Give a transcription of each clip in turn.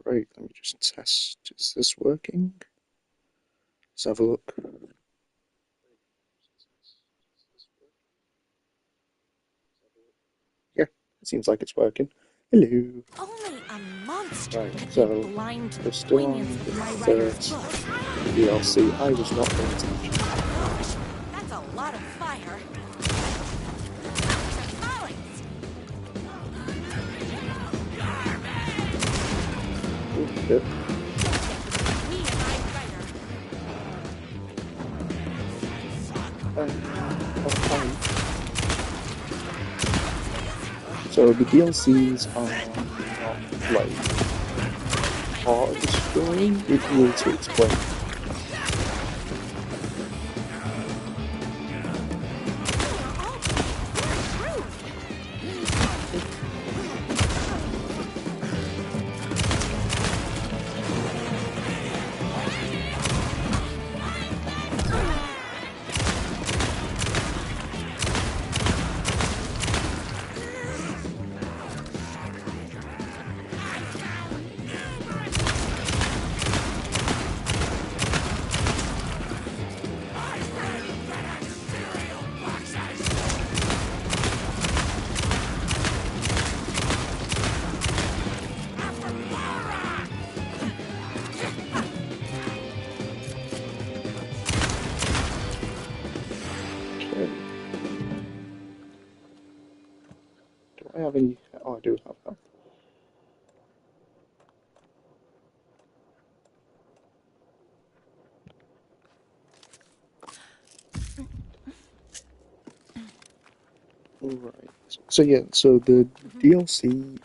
Right, let me just test. Is this working? Let's have a look. Yeah, it seems like it's working. Hello. Only a monster Right, could be so blind to we're the still poignance on the of my writer's first book. DLC. I was not paying attention. Gosh, that's a lot of fire. Alex! Oh, shit. Me and my writer. Okay. So the DLCs are not like part of the story. It's really to explain. Okay. Do I have any? Oh, I do have health. Right. So yeah, so the DLC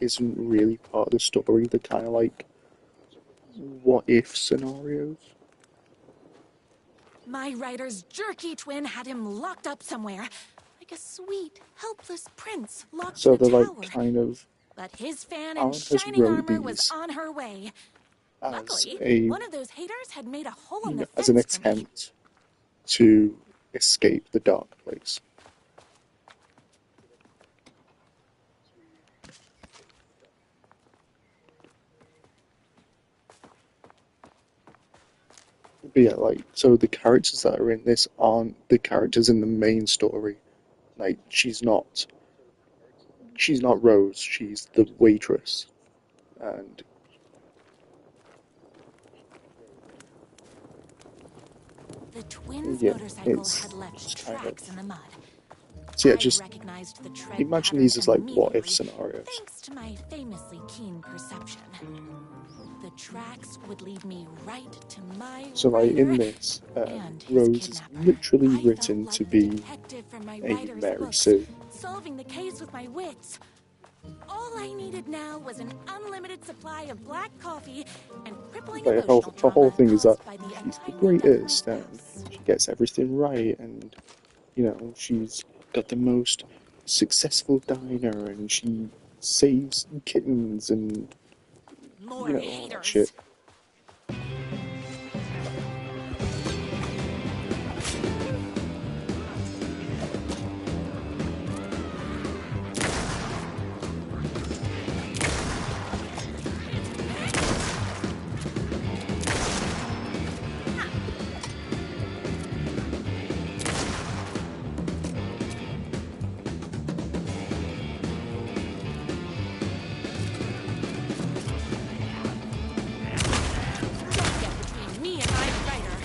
isn't really part of the story. They're kind of like what if scenarios. My writer's jerky twin had him locked up somewhere, like a sweet, helpless prince locked in So a they're like tower. kind of But his fan in Alan has shining wrote armor was these on her way. as Luckily, a one of those haters had made a hole you in know the as an fence for me. attempt to escape the dark place. But yeah, like so the characters that are in this aren't the characters in the main story. Like she's not Rose, she's the waitress. And The twins' yeah, motorcycle had it's left just kind of tracks in the mud. so yeah, I just recognized the tread imagine pattern these as like what if immediately, scenarios. thanks to my famously keen perception. The tracks would lead me right to my So like writer in this, and his Rose is kidnapper. literally I felt written like to a be detective from my a writer's Mary books, Sue. solving the case with my wits. All I needed now was an unlimited supply of black coffee and crippling Like emotional her whole trauma thing is that caused by the she's the untimely death of my greatest and spouse. she gets everything right and she's got the most successful diner and she saves kittens and More all that shit. haters. Don't get between me and my writer.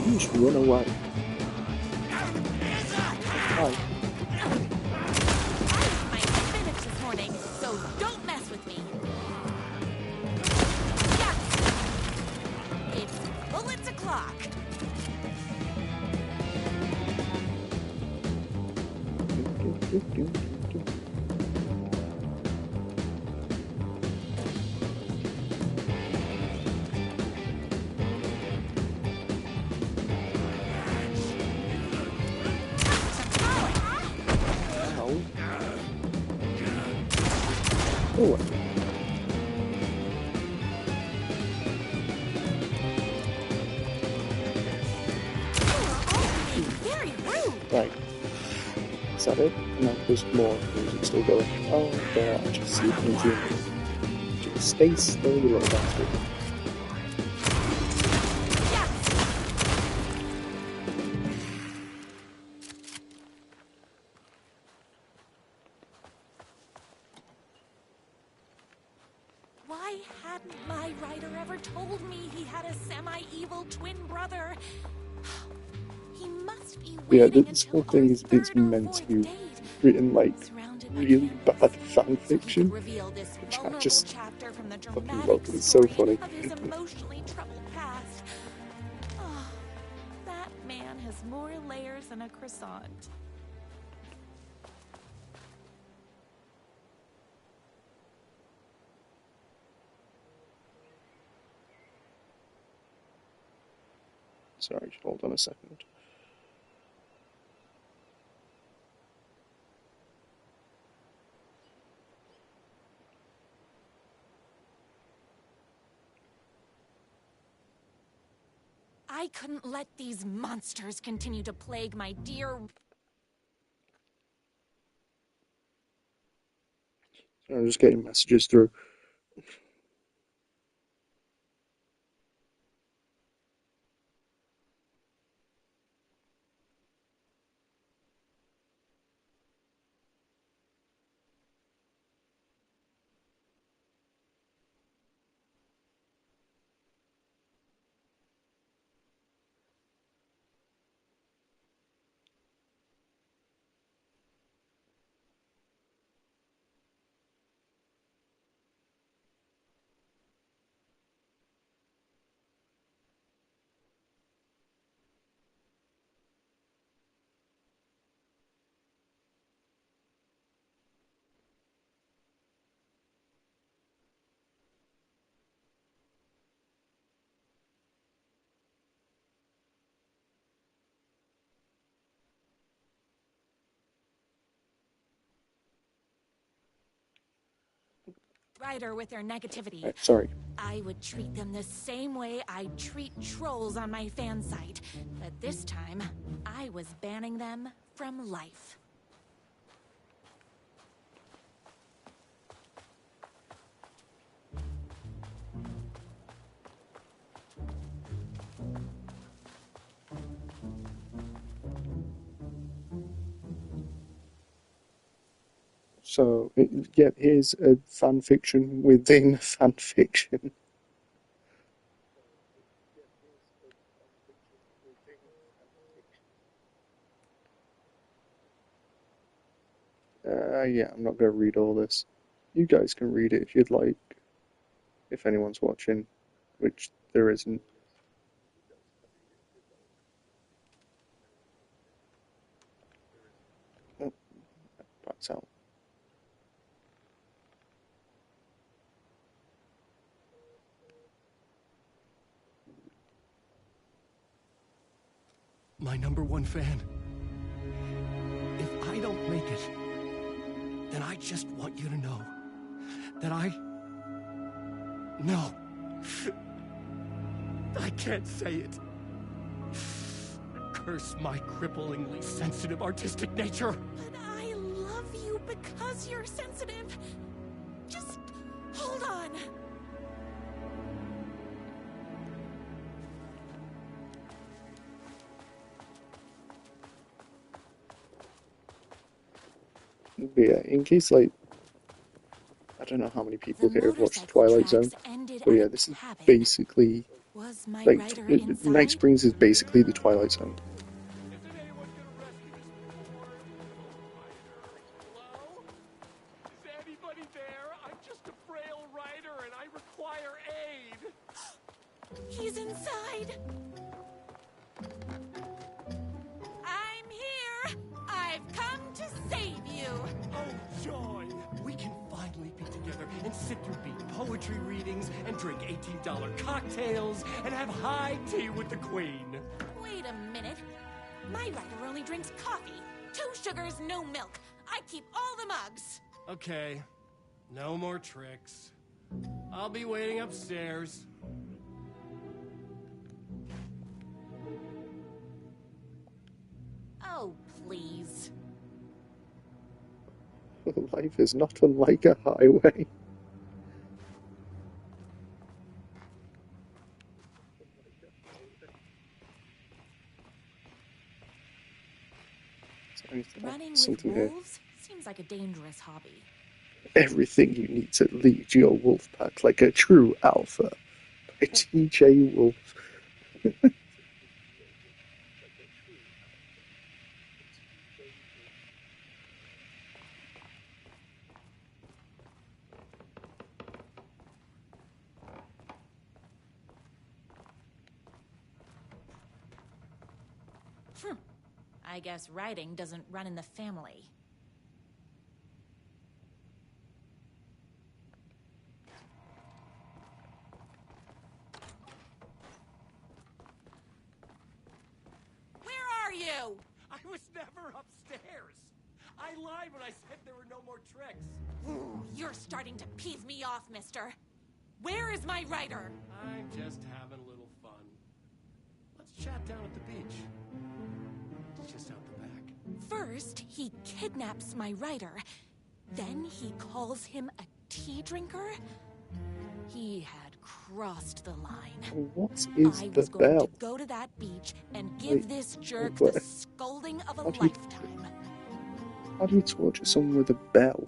You just run away. Hi. I ate my spinach this morning, so don't mess with me. Yeah, it's bullets o'clock. Ow. Go away. You are all being very rude. Right. So at it, and now there's more music still going. Oh, there, I just see it in zoom. Just stay still, you little bastard. Why hadn't my writer ever told me he had a semi-evil twin brother? He must be waiting This until whole thing our is third or meant to fourth be date, written like surrounded by really bad candles, fan so he fiction, could reveal this which I vulnerable just chapter from the fucking dramatic love. It's so story funny. of his emotionally troubled past. Oh, that man has more layers than a croissant. Sorry, hold on a second. I couldn't let these monsters continue to plague my dear... I'm just getting messages through. writer with their negativity. Right, sorry. I would treat them the same way I'd treat trolls on my fan site. But this time, I was banning them from life. So, yeah, here's a fan fiction within a fan fiction. Yeah, I'm not going to read all this. You guys can read it if you'd like, if anyone's watching, which there isn't. Oh, that's out. My #1 fan. If I don't make it, then I just want you to know that No. I can't say it. Curse my cripplingly sensitive artistic nature. But I love you because you're sensitive. Just hold on. But yeah, in case, like, I don't know how many people here have watched Twilight Zone, but yeah, this is basically, like, Night Springs is basically the Twilight Zone. Is anybody there? I'm just a frail writer and I require aid. He's inside. I'm here. I've come to save you. Oh, joy! We can finally be together and sit through beat poetry readings and drink $18 cocktails and have high tea with the Queen. Wait a minute. My writer only drinks coffee. 2 sugars, no milk. I keep all the mugs. Okay, no more tricks. I'll be waiting upstairs. Oh, please. Life is not unlike a highway. Running with wolves seems like a dangerous hobby. Everything you need to lead your wolf pack like a true alpha. By T.J. Wolf. I guess riding doesn't run in the family. Where are you? I was never upstairs. I lied when I said there were no more tricks. Ooh, you're starting to peeve me off, mister. Where is my rider? I'm just having a little fun. Let's chat down at the beach. It's just out the back. First, he kidnaps my rider. Then he calls him a tea drinker. He had crossed the line. What is I the was going bell? to go to that beach and give this jerk what? the scolding of a How do you- lifetime. How do you torture someone with a bell?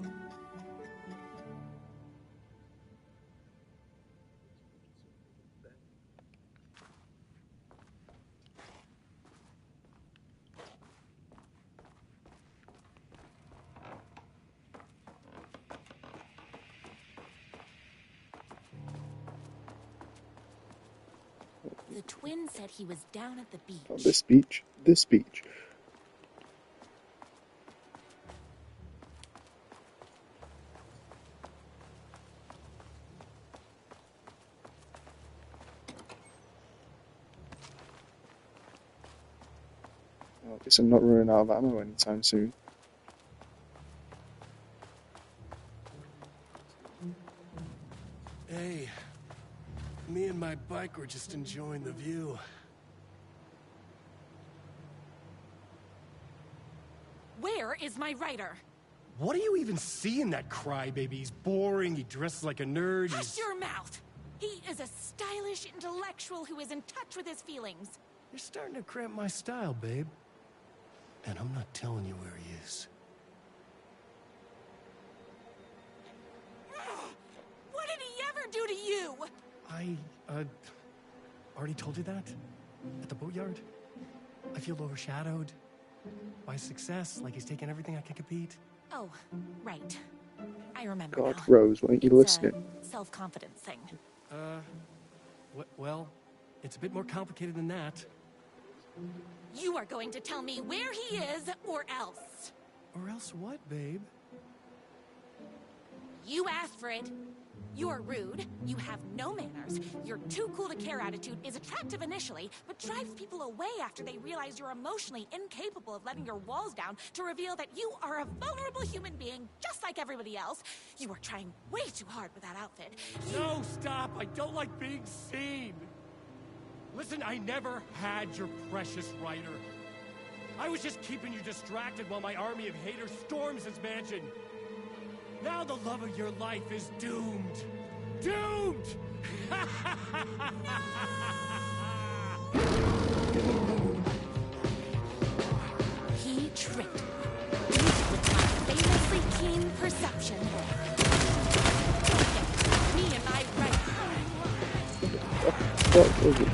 The twin said he was down at the beach. Oh, this beach. This beach. I guess I'm not running out of ammo anytime soon. Hey, me and my bike were just enjoying the view. Where is my rider? What do you even see in that crybaby? He's boring, he dresses like a nerd, Hush your mouth! He is a stylish intellectual who is in touch with his feelings. You're starting to cramp my style, babe. And I'm not telling you where he is. What did he ever do to you? I, already told you that? At the boatyard? I feel overshadowed by success, like he's taking everything I can compete. Oh, right. I remember God, now. Rose, weren't you It's listening? a self-confidence thing. Well, it's a bit more complicated than that. You are going to tell me where he is, or else. Or else what, babe? You asked for it. You're rude, you have no manners, your too cool to care attitude is attractive initially, but drives people away after they realize you're emotionally incapable of letting your walls down to reveal that you are a vulnerable human being just like everybody else. You are trying way too hard with that outfit. No, stop! I don't like being seen! Listen, I never had your precious writer. I was just keeping you distracted while my army of haters storms his mansion. Now the love of your life is doomed. Doomed! He tricked me. With my famously keen perception. Me and my right. What was it?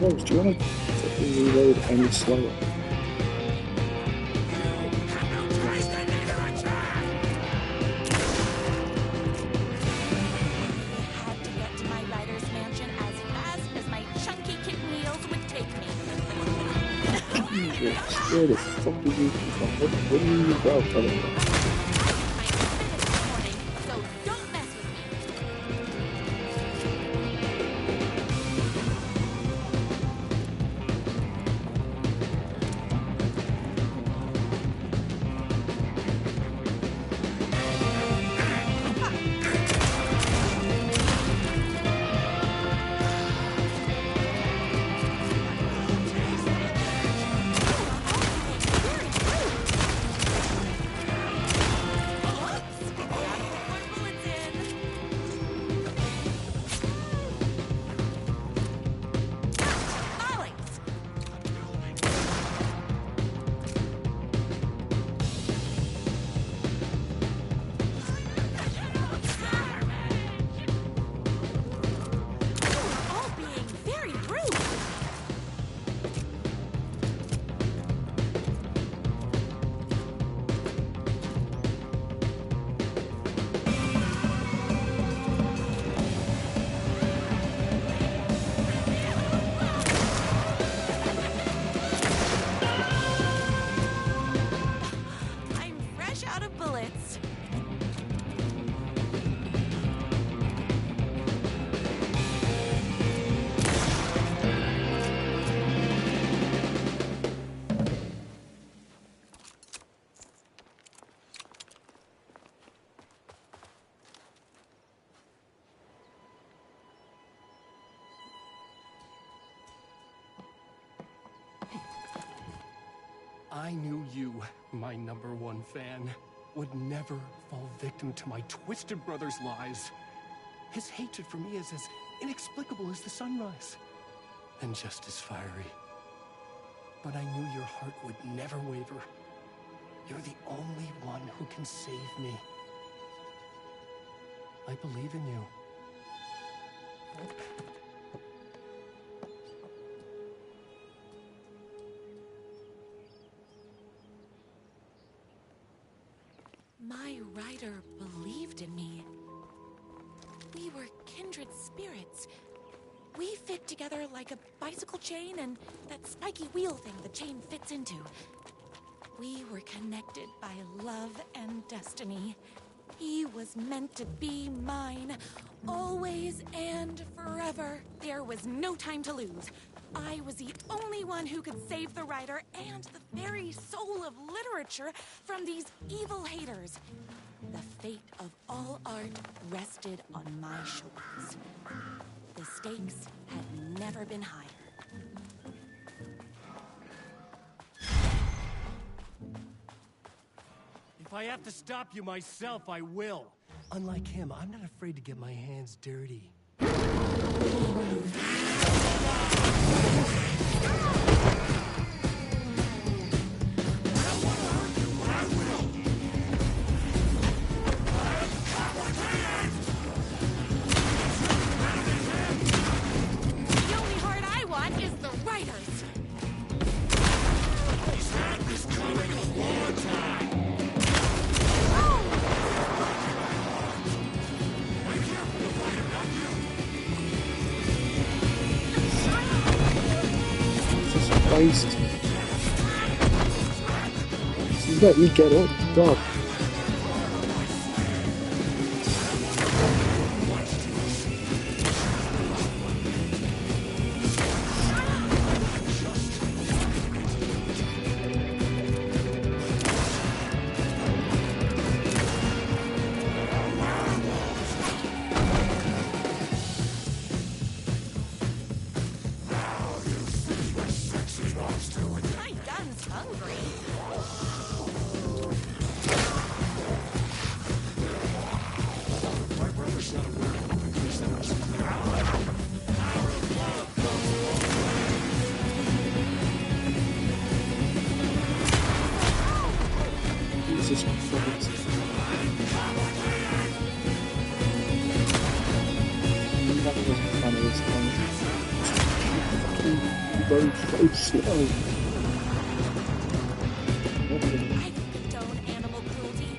Rose, do you want to fucking reload any slower? Had to get to my rider's mansion as fast as my chunky kitten wheels would take me. Jesus, where the fuck are you from? What are you about, fella? I spit it this morning, so don't mess with me. I knew you, my #1 fan, would never fall victim to my twisted brother's lies. His hatred for me is as inexplicable as the sunrise, and just as fiery. But I knew your heart would never waver. You're the only one who can save me. I believe in you. My rider believed in me. We were kindred spirits. We fit together like a bicycle chain and that spiky wheel thing the chain fits into. We were connected by love and destiny. He was meant to be mine, always and forever. There was no time to lose. I was the only one who could save the writer and the very soul of literature from these evil haters. The fate of all art rested on my shoulders. The stakes had never been higher. If I have to stop you myself, I will. Unlike him, I'm not afraid to get my hands dirty. The only heart I want is the writer's. He's had this coming a long time. Jesus Christ. Just let me get up. God. My gun's hungry. Jesus Christ. That wasn't funny this time. Fucking very slow. I condone animal cruelty,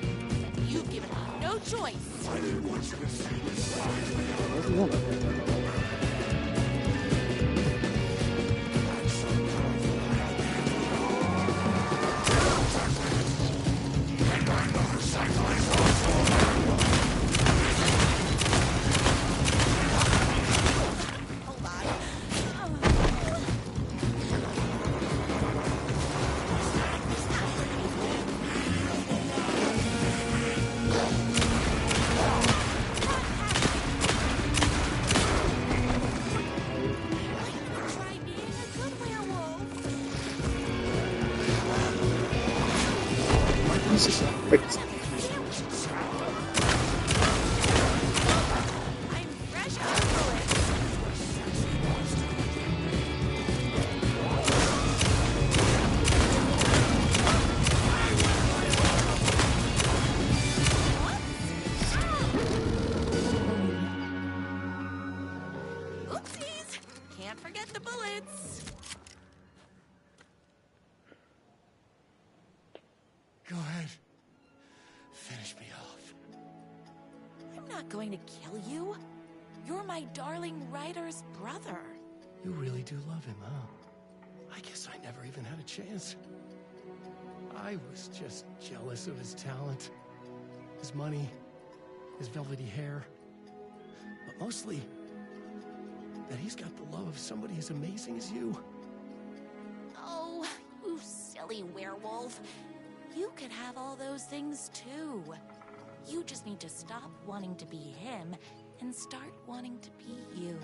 but you've given me no choice. Hold on. Try being a good werewolf. Jesus Christ. I'm fresh out of bullets. Oopsies! Can't forget the bullets. Go ahead. Finish me off. I'm not going to kill you. You're my darling writer's brother. You really do love him, huh? I guess I never even had a chance. I was just jealous of his talent, his money, his velvety hair. But mostly, that he's got the love of somebody as amazing as you. Oh, you silly werewolf. You could have all those things too. You just need to stop wanting to be him and start wanting to be you.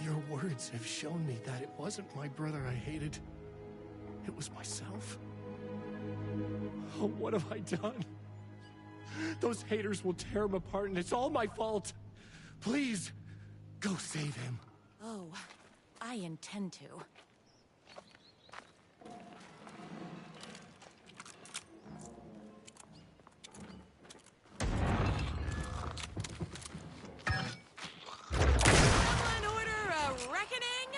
Your words have shown me that it wasn't my brother I hated. It was myself. Oh, what have I done? Those haters will tear him apart, and it's all my fault. Please, go save him. Oh, I intend to. Someone order a reckoning?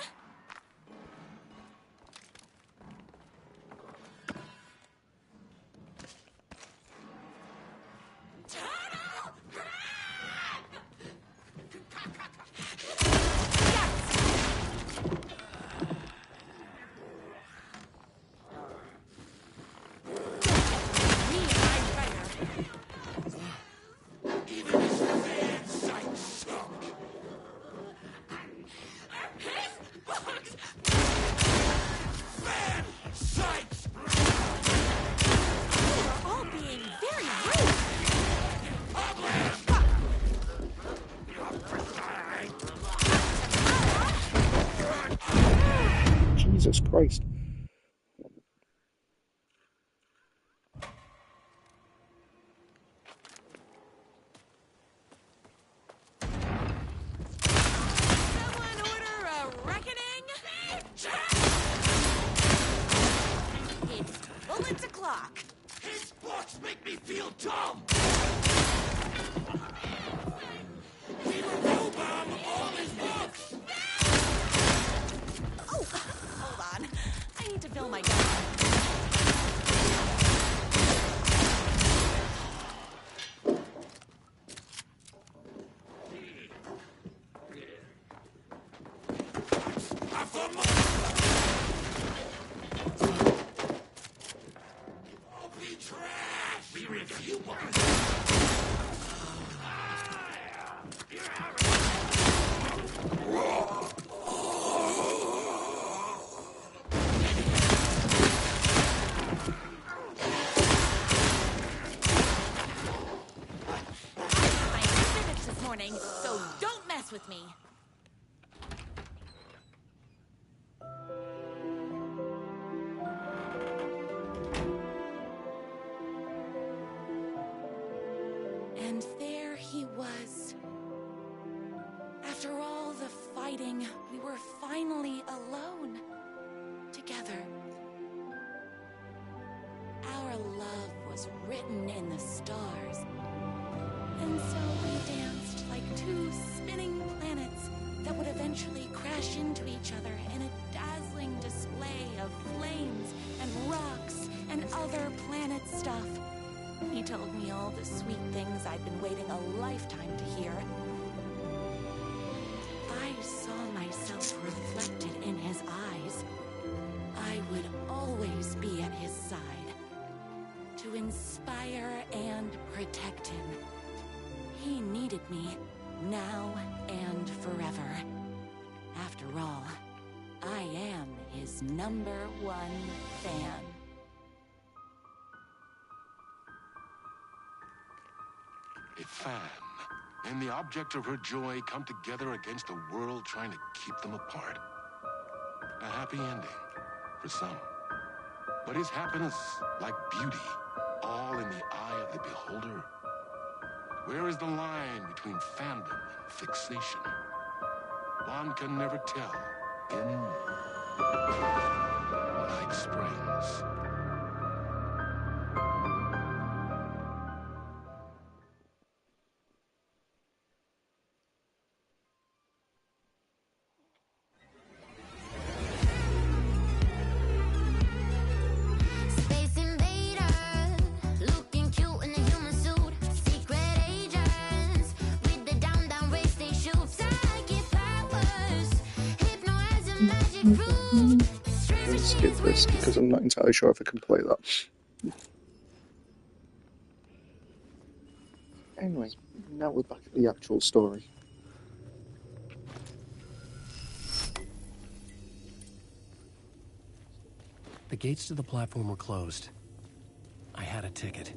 Jesus Christ. Someone order a reckoning? It's bullets o'clock. His books make me feel dumb! He will no-bomb all his books! Oh, hold on. I need to fill my gun. So don't mess with me. And there he was. After all the fighting, we were finally alone. Together. Our love was written in the stars. And so we danced like two spinning planets that would eventually crash into each other in a dazzling display of flames and rocks and other planet stuff. He told me all the sweet things I'd been waiting a lifetime to hear. I saw myself reflected in his eyes. I would always be at his side, to inspire and protect him. He needed me, now and forever. After all, I am his #1 fan. A fan and the object of her joy come together against a world trying to keep them apart. A happy ending for some. But is happiness, like beauty, all in the eye of the beholder? Where is the line between fandom and fixation? One can never tell in Night Springs. Let's skip this because I'm not entirely sure if I can play that. Anyway, now we're back at the actual story. The gates to the platform were closed. I had a ticket.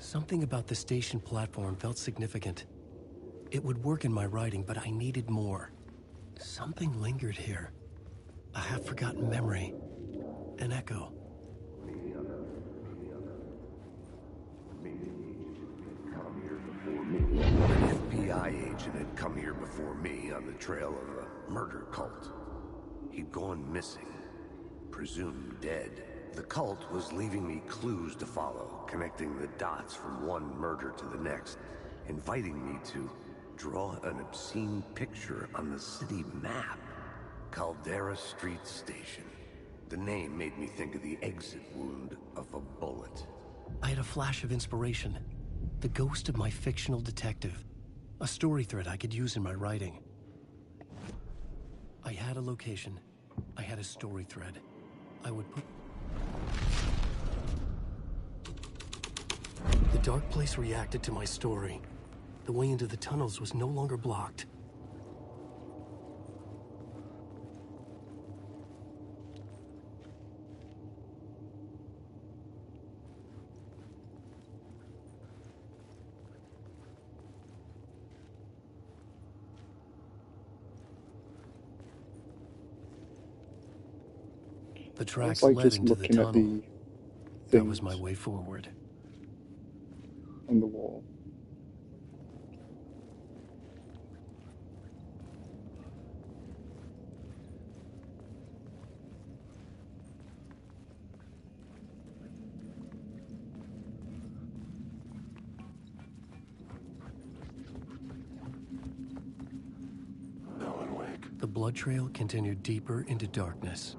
Something about the station platform felt significant. It would work in my writing, but I needed more. Something lingered here. A half-forgotten memory. An echo. An FBI agent had come here before me on the trail of a murder cult. He'd gone missing, presumed dead. The cult was leaving me clues to follow, connecting the dots from one murder to the next, inviting me to draw an obscene picture on the city map. Caldera Street Station. The name made me think of the exit wound of a bullet. I had a flash of inspiration. The ghost of my fictional detective. A story thread I could use in my writing. I had a location. I had a story thread. I would put... The dark place reacted to my story. The way into the tunnels was no longer blocked. The tracks like led just into the looking at tunnel. the That was things my way forward. on the wall. Alan Wake. The blood trail continued deeper into darkness.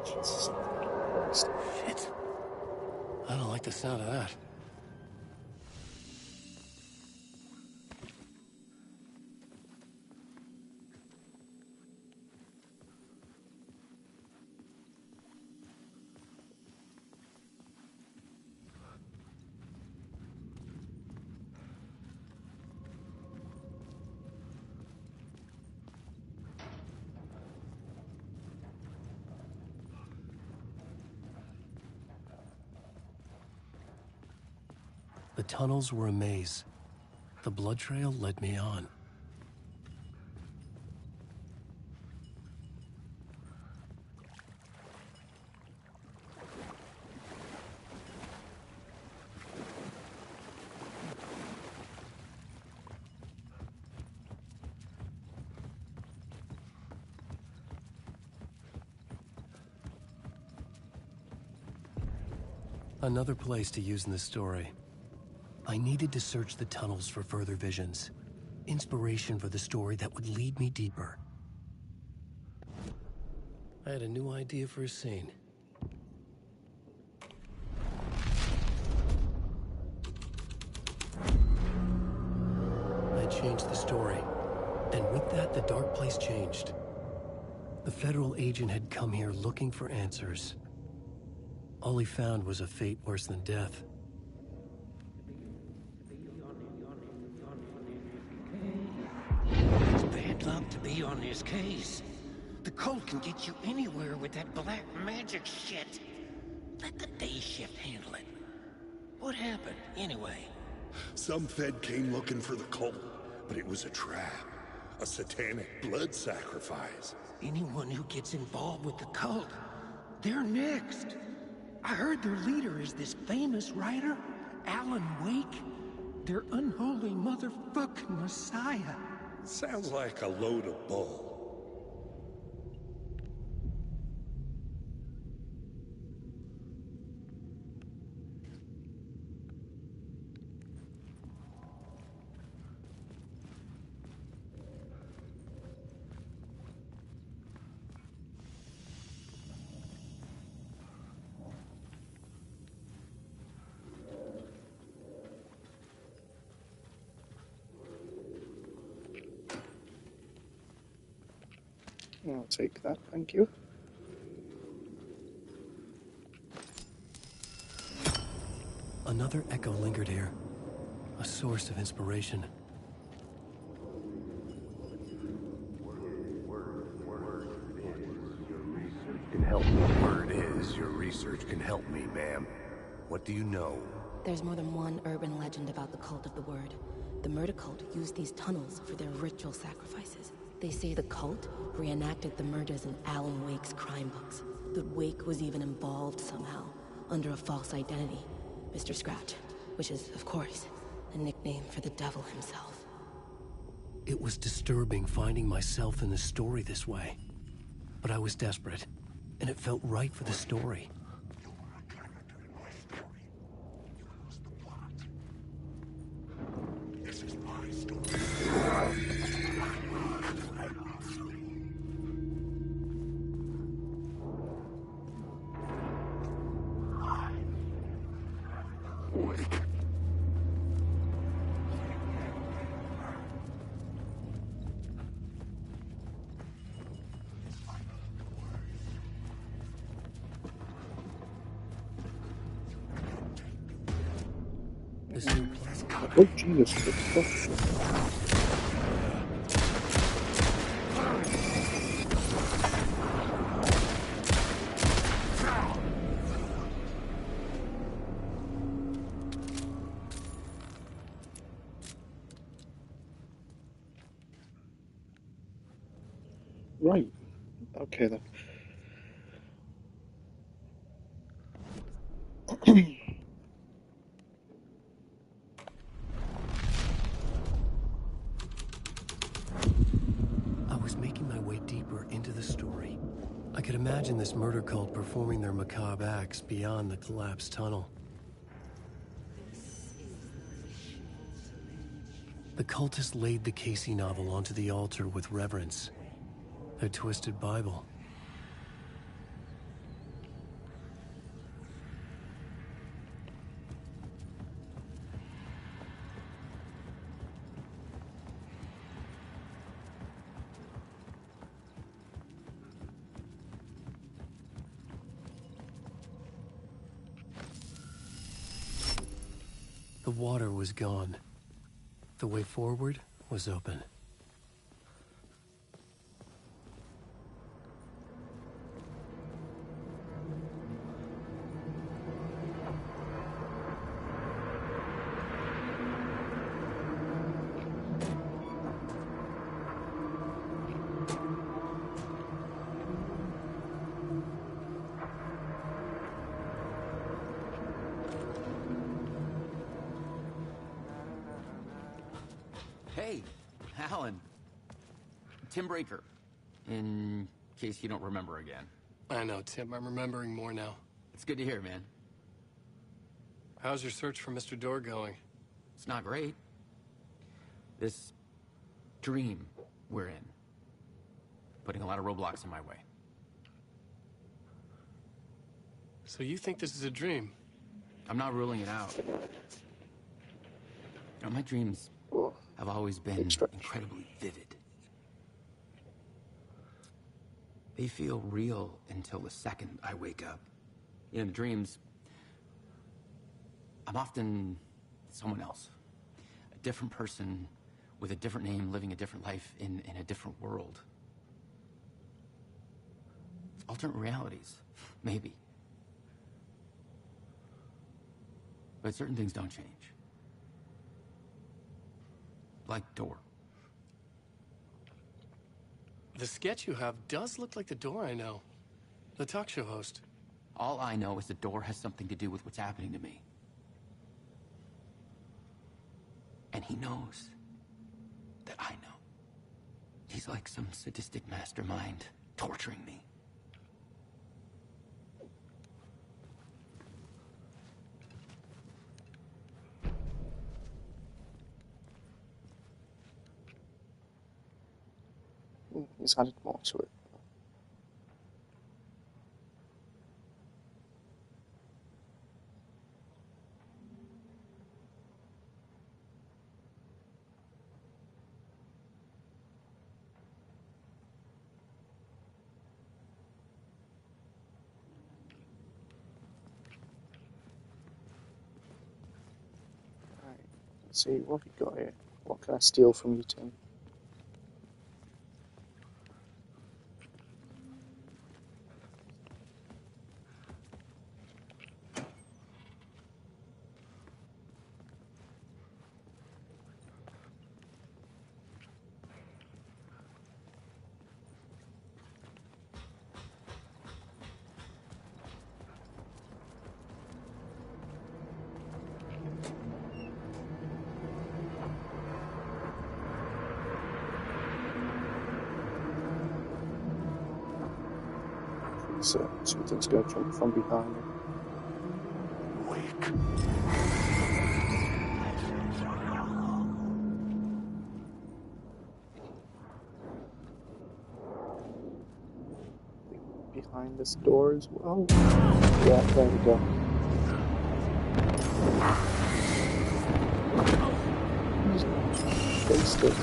Jesus Christ. Shit. I don't like the sound of that. The tunnels were a maze. The blood trail led me on. Another place to use in the story. I needed to search the tunnels for further visions. Inspiration for the story that would lead me deeper. I had a new idea for a scene. I changed the story. And with that, the dark place changed. The federal agent had come here looking for answers. All he found was a fate worse than death. It's bad luck to be on this case. The cult can get you anywhere with that black magic shit. Let the day shift handle it. What happened, anyway? Some Fed came looking for the cult, but it was a trap. A satanic blood sacrifice. Anyone who gets involved with the cult, they're next. I heard their leader is this famous writer, Alan Wake. Their unholy motherfucking messiah. Sounds like a load of bull. I'll take that, thank you. Another echo lingered here, a source of inspiration. Can help me. Word is, your research can help me, ma'am. What do you know? There's more than one urban legend about the Cult of the Word. The murder cult used these tunnels for their ritual sacrifices. They say the cult reenacted the murders in Alan Wake's crime books. That Wake was even involved somehow, under a false identity, Mr. Scratch, which is, of course, a nickname for the devil himself. It was disturbing finding myself in the story this way. But I was desperate, and it felt right for the story. This is my story. This new place. Oh, Jesus, what the fuck? Right. Okay then. I was making my way deeper into the story. I could imagine this murder cult performing their macabre acts beyond the collapsed tunnel. The cultists laid the Casey novel onto the altar with reverence. Their twisted Bible. The water was gone. The way forward was open. Hey, Alan. Tim Breaker. In case you don't remember again. I know, Tim. I'm remembering more now. It's good to hear, man. How's your search for Mr. Door going? It's not great. This dream we're in. Putting a lot of roadblocks in my way. So you think this is a dream? I'm not ruling it out. You know, my dreams have always been incredibly vivid. They feel real until the second I wake up. In the dreams, I'm often someone else. A different person with a different name, living a different life in a different world. Alternate realities, maybe. But certain things don't change. Like Door. The sketch you have does look like the Door I know. The talk show host. All I know is the Door has something to do with what's happening to me. And he knows that I know. He's like some sadistic mastermind torturing me. He's added more to it. Let's see, what have you got here? What can I steal from you, Tim? So something's going to jump from behind me. Wake. Behind this door as well. Yeah, there we go. Faced it.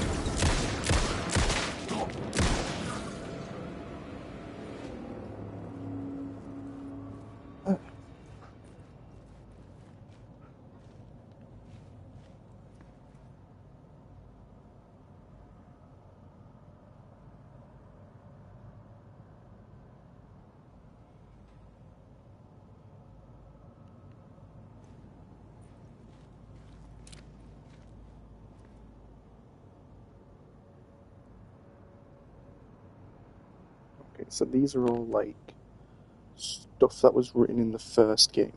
Okay, so these are all like stuff that was written in the first game.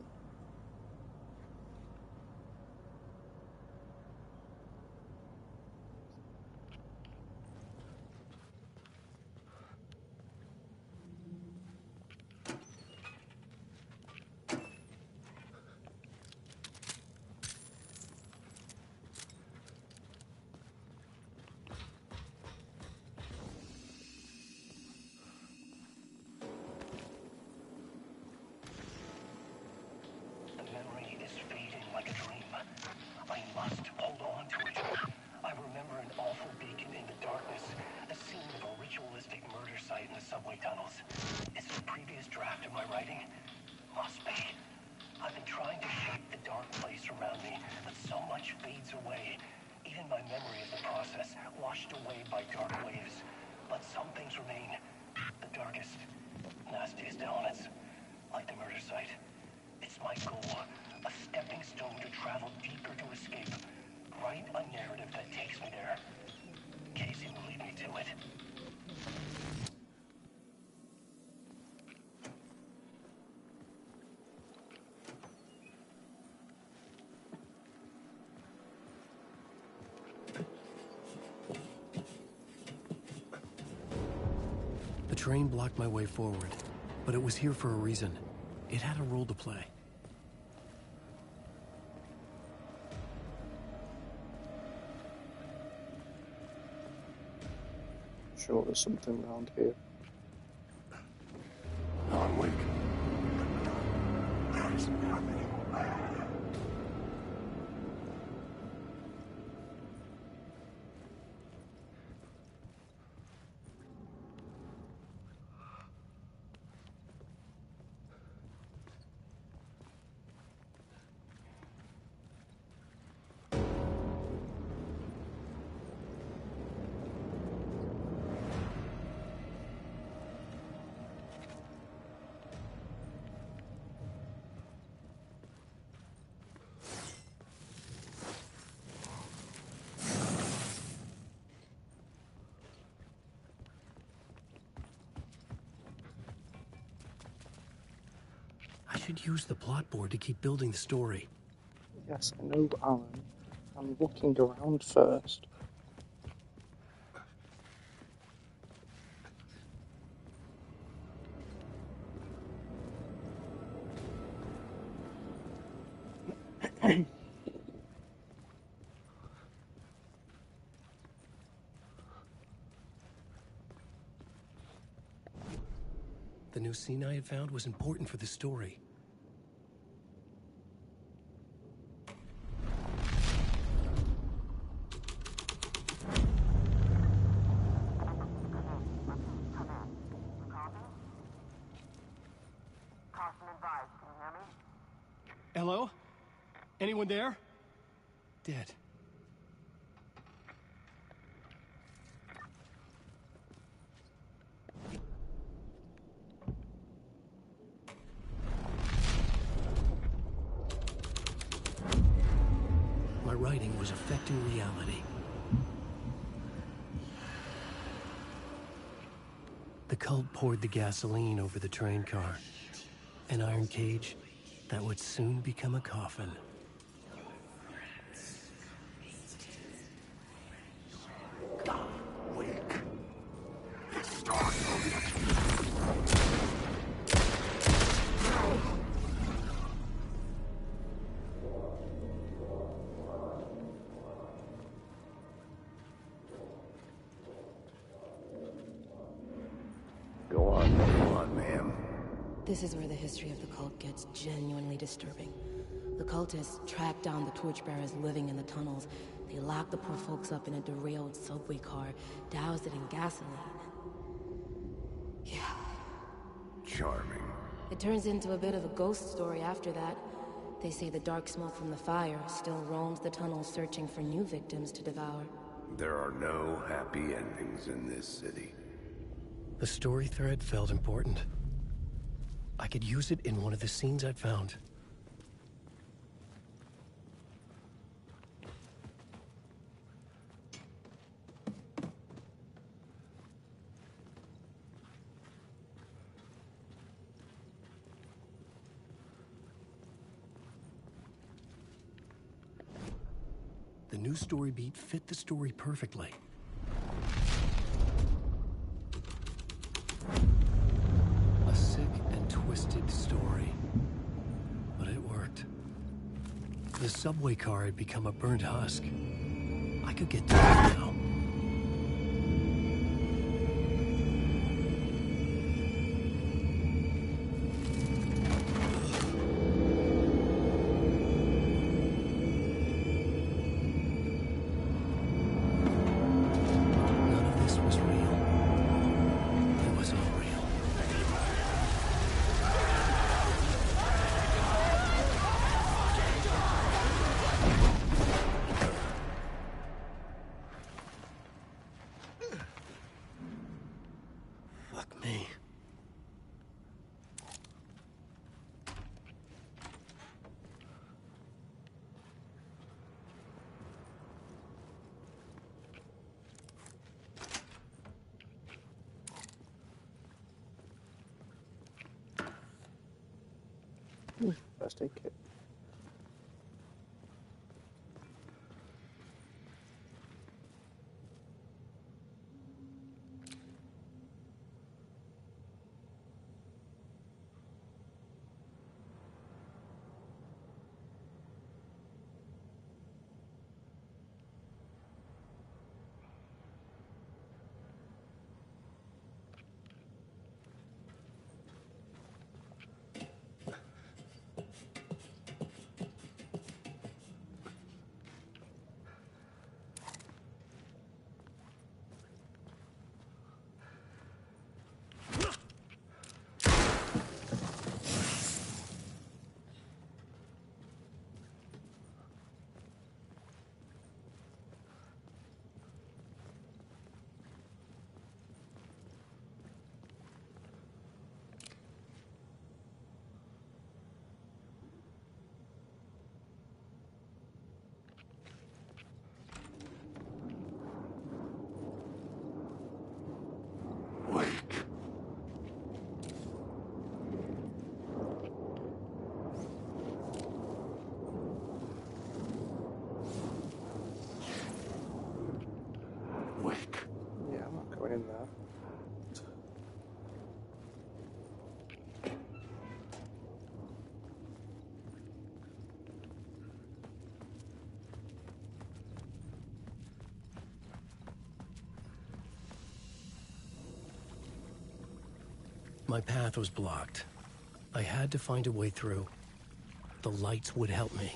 The train blocked my way forward, but it was here for a reason. It had a role to play. Sure, there's something around here. Alan Wake. I should use the plot board to keep building the story. Yes, I know, Alan. I'm looking around first. The new scene I had found was important for the story. Hello? Anyone there? Dead. disrupting reality. The cult poured the gasoline over the train car. An iron cage that would soon become a coffin. Go on, ma'am. This is where the history of the cult gets genuinely disturbing. The cultists tracked down the torchbearers living in the tunnels. They locked the poor folks up in a derailed subway car, doused it in gasoline. Yeah. Charming. It turns into a bit of a ghost story after that. They say the dark smoke from the fire still roams the tunnels searching for new victims to devour. There are no happy endings in this city. The story thread felt important. I could use it in one of the scenes I'd found. The new story beat fit the story perfectly. A sick and twisted story. But it worked. The subway car had become a burnt husk. I could get to it now. None of this was real. It was all real. Fuck me. First aid kit. Wake. Wake. Yeah, I'm not going in there. My path was blocked. I had to find a way through. The lights would help me.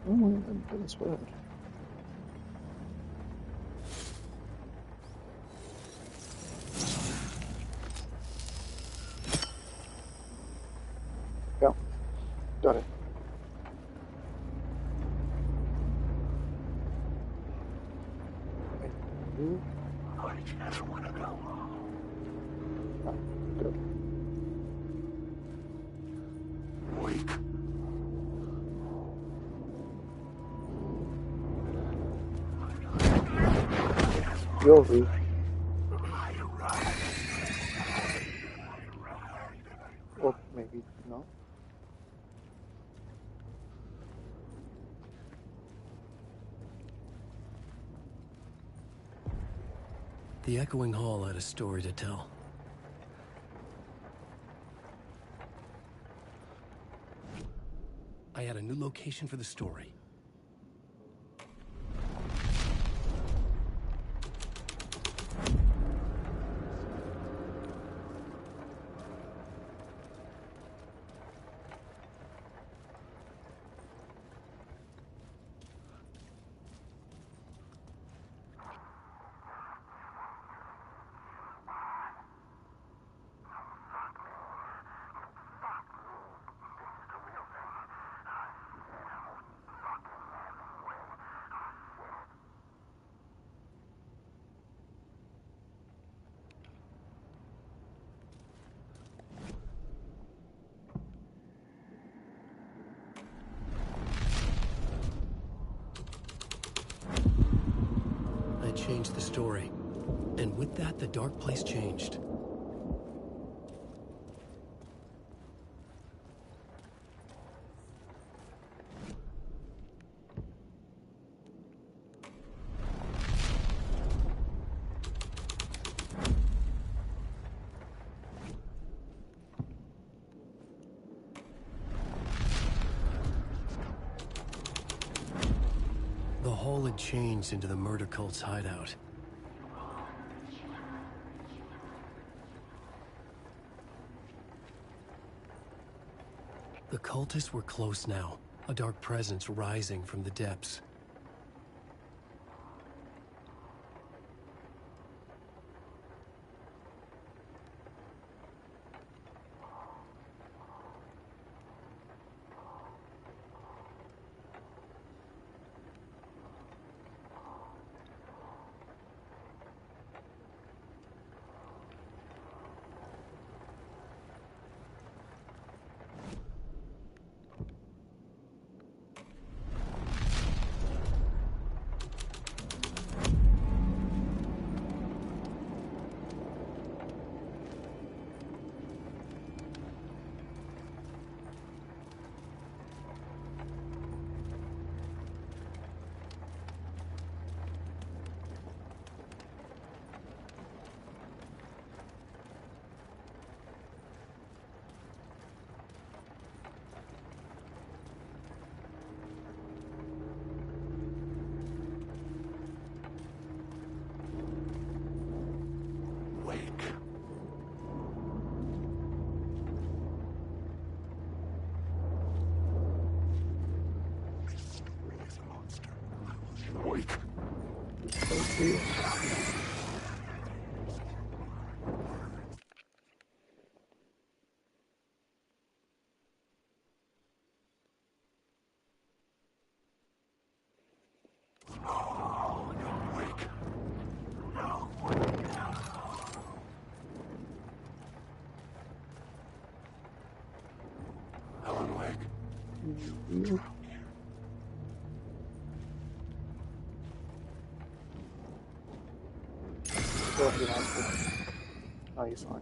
Oh my goodness, what? Yeah, got it. I just want to go. Oh, good. Wake. You'll be. Or maybe not. The Echoing Hall had a story to tell. I had a new location for the story. I changed the story. And with that, the dark place changed. The hall had changed into the murder cult's hideout. The cultists were close now, a dark presence rising from the depths. Alan Wake. Oh, he's fine.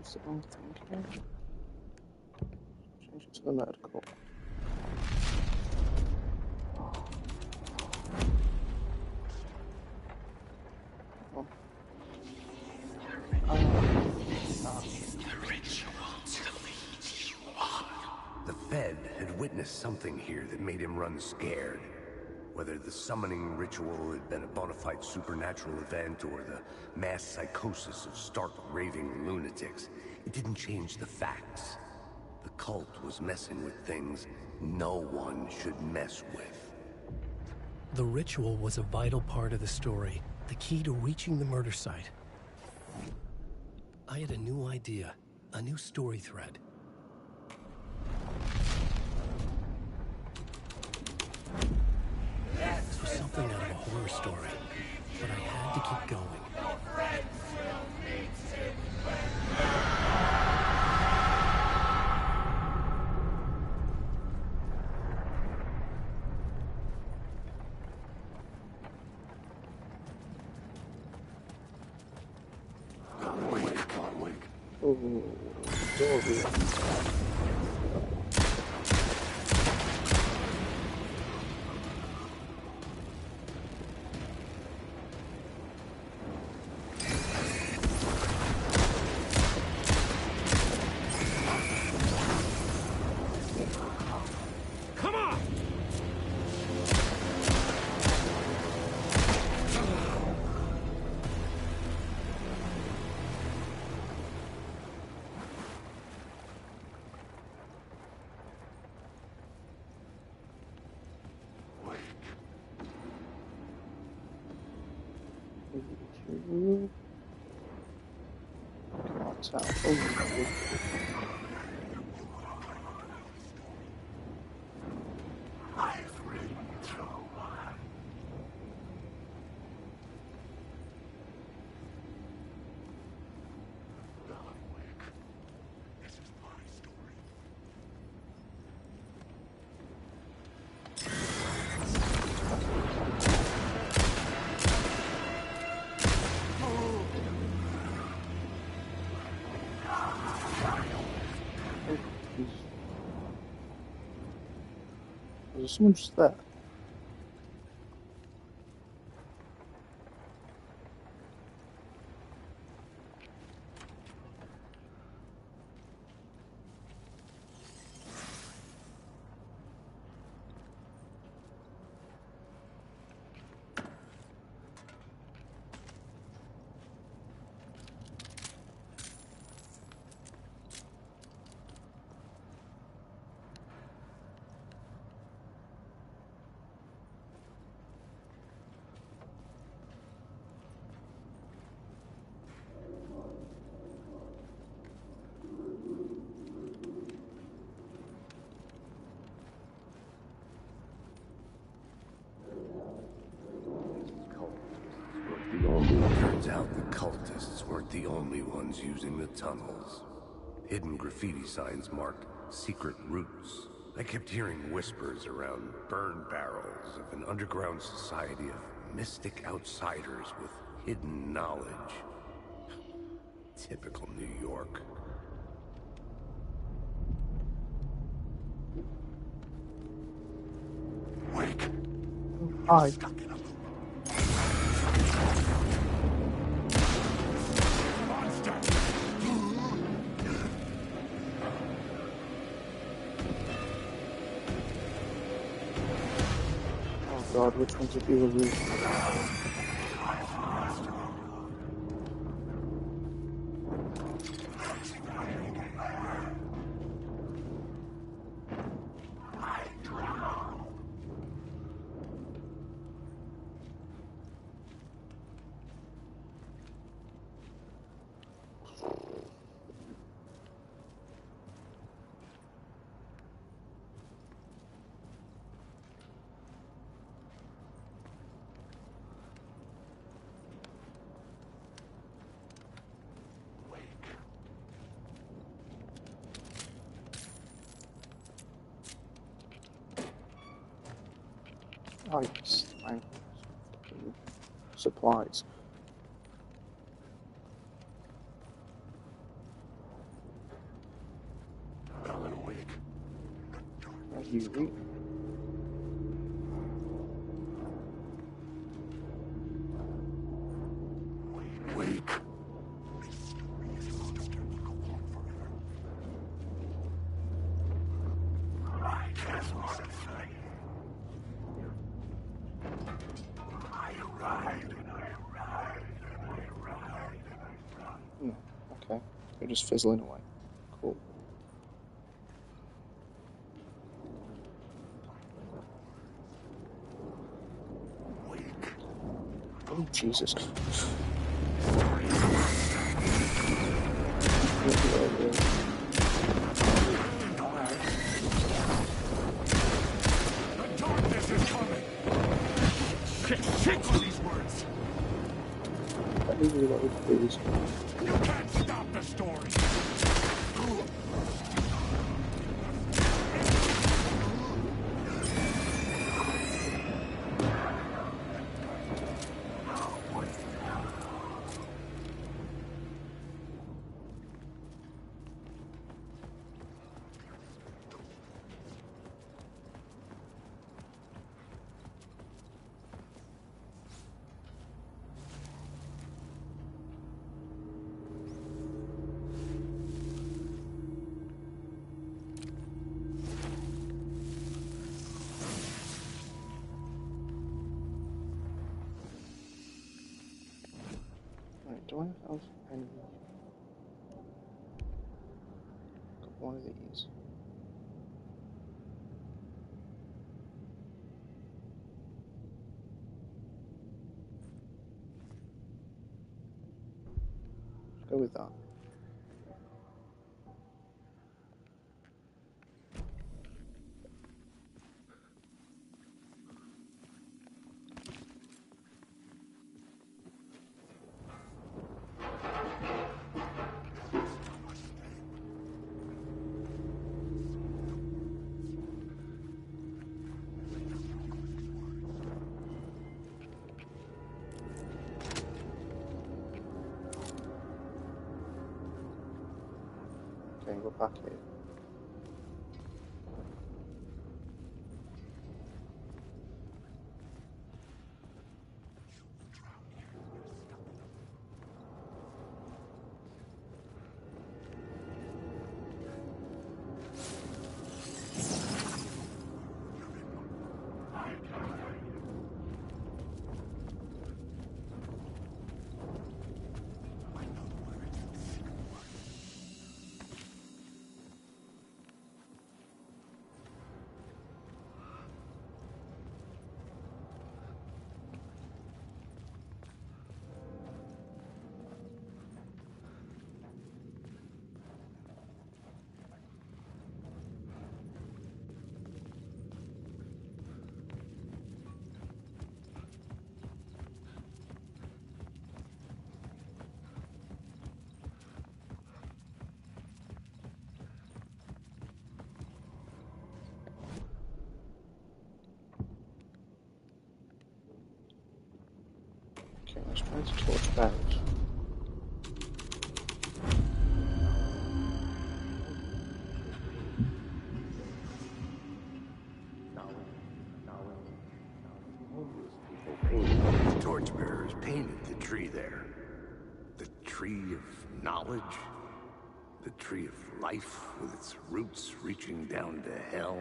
What's the wrong thing here? Change it to the medical. The Fed had witnessed something here that made him run scared. Whether the summoning ritual had been a bona fide supernatural event or the mass psychosis of stark raving lunatics, it didn't change the facts. The cult was messing with things no one should mess with. The ritual was a vital part of the story, the key to reaching the murder site. I had a new idea, a new story thread. This was something out of a horror story, but I had to keep going. Oh, doggy. There's someone just there. Turns out the cultists weren't the only ones using the tunnels. Hidden graffiti signs marked secret routes. I kept hearing whispers around burn barrels of an underground society of mystic outsiders with hidden knowledge. Typical New York. Wake. Hi. God, which ones would be the root? Oh yes, thank you. Supplies. you. Wake. I just want to say, I ride and I ride and I ride and I run. No, okay. You're just fizzling away. Cool. Wake. Oh, Jesus. The darkness is coming! Shit on these words! Let me reload, please. You can't stop the story! Do I have any? Got one of these. Let's go with that. Okay, we're back here. Okay, let's try to torch that. The torchbearers painted the tree there. The tree of knowledge. The tree of life with its roots reaching down to hell.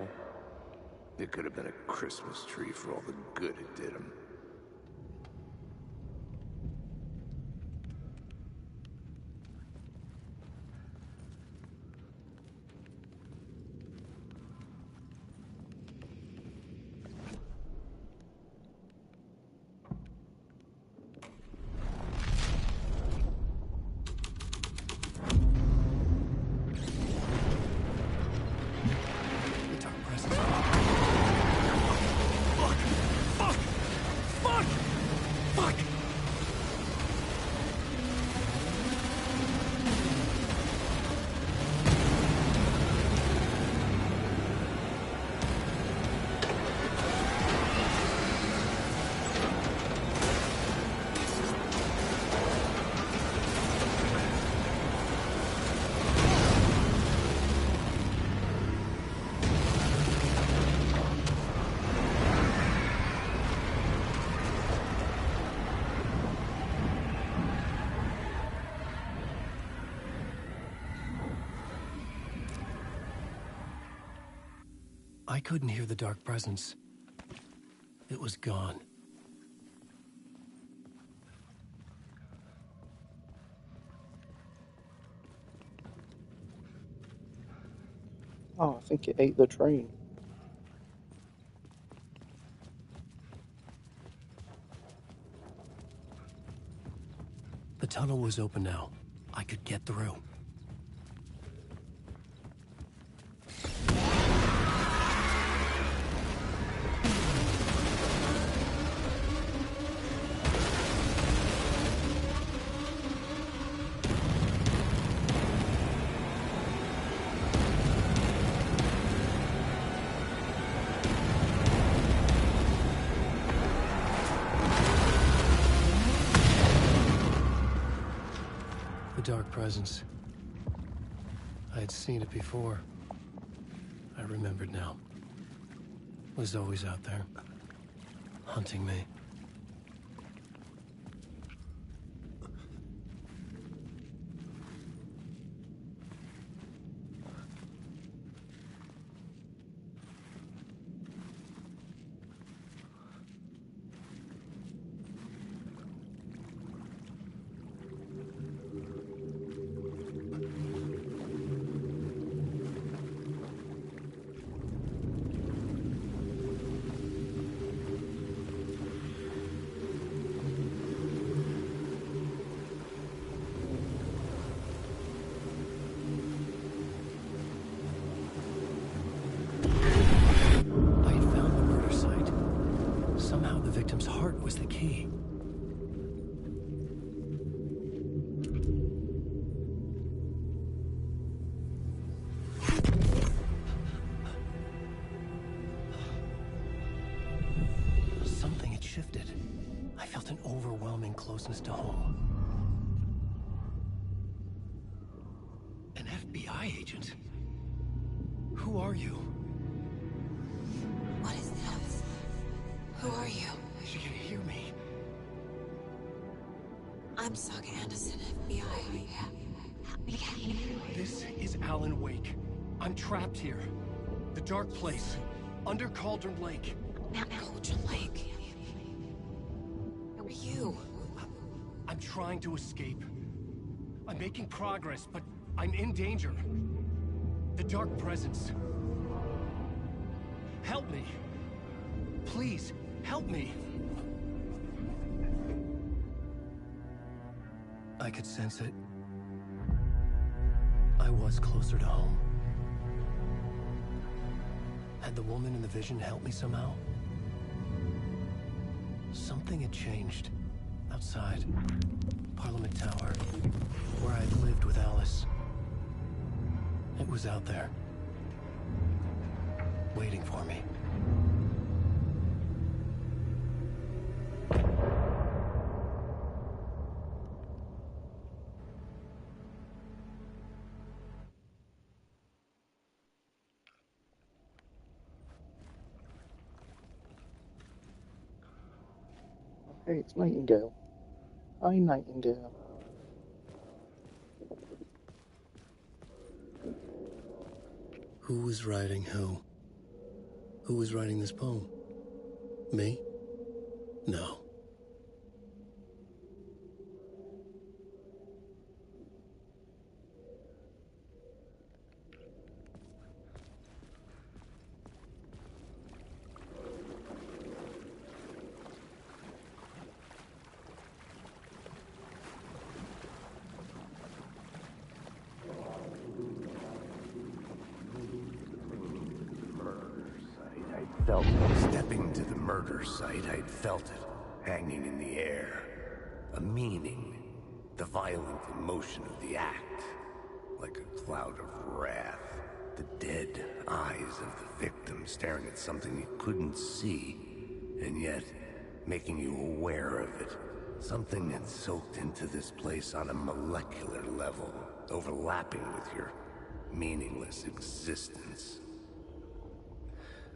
It could have been a Christmas tree for all the good it did him. I couldn't hear the dark presence. It was gone. Oh, I think it ate the train. The tunnel was open now. I could get through. Dark presence. I had seen it before. I remembered now. It was always out there, hunting me. Was the key. Something had shifted. I felt an overwhelming closeness to home. An FBI agent? Who are you? What is this? Who are you? She can hear me. I'm Saga Anderson, FBI. This is Alan Wake. I'm trapped here. The dark place. Under Cauldron Lake. Cauldron Lake? Who are you? I'm trying to escape. I'm making progress, but I'm in danger. The dark presence. Help me. Please, help me. I could sense it. I was closer to home. Had the woman in the vision helped me somehow? Something had changed. Outside. Parliament Tower. Where I'd lived with Alice. It was out there. Waiting for me. Hey, it's Nightingale. Hi, Nightingale. Who was writing who? Who was writing this poem? Me? No. Stepping to the murder site, I'd felt it, hanging in the air. A meaning, the violent emotion of the act. Like a cloud of wrath, the dead eyes of the victim staring at something you couldn't see, and yet making you aware of it. Something had soaked into this place on a molecular level, overlapping with your meaningless existence.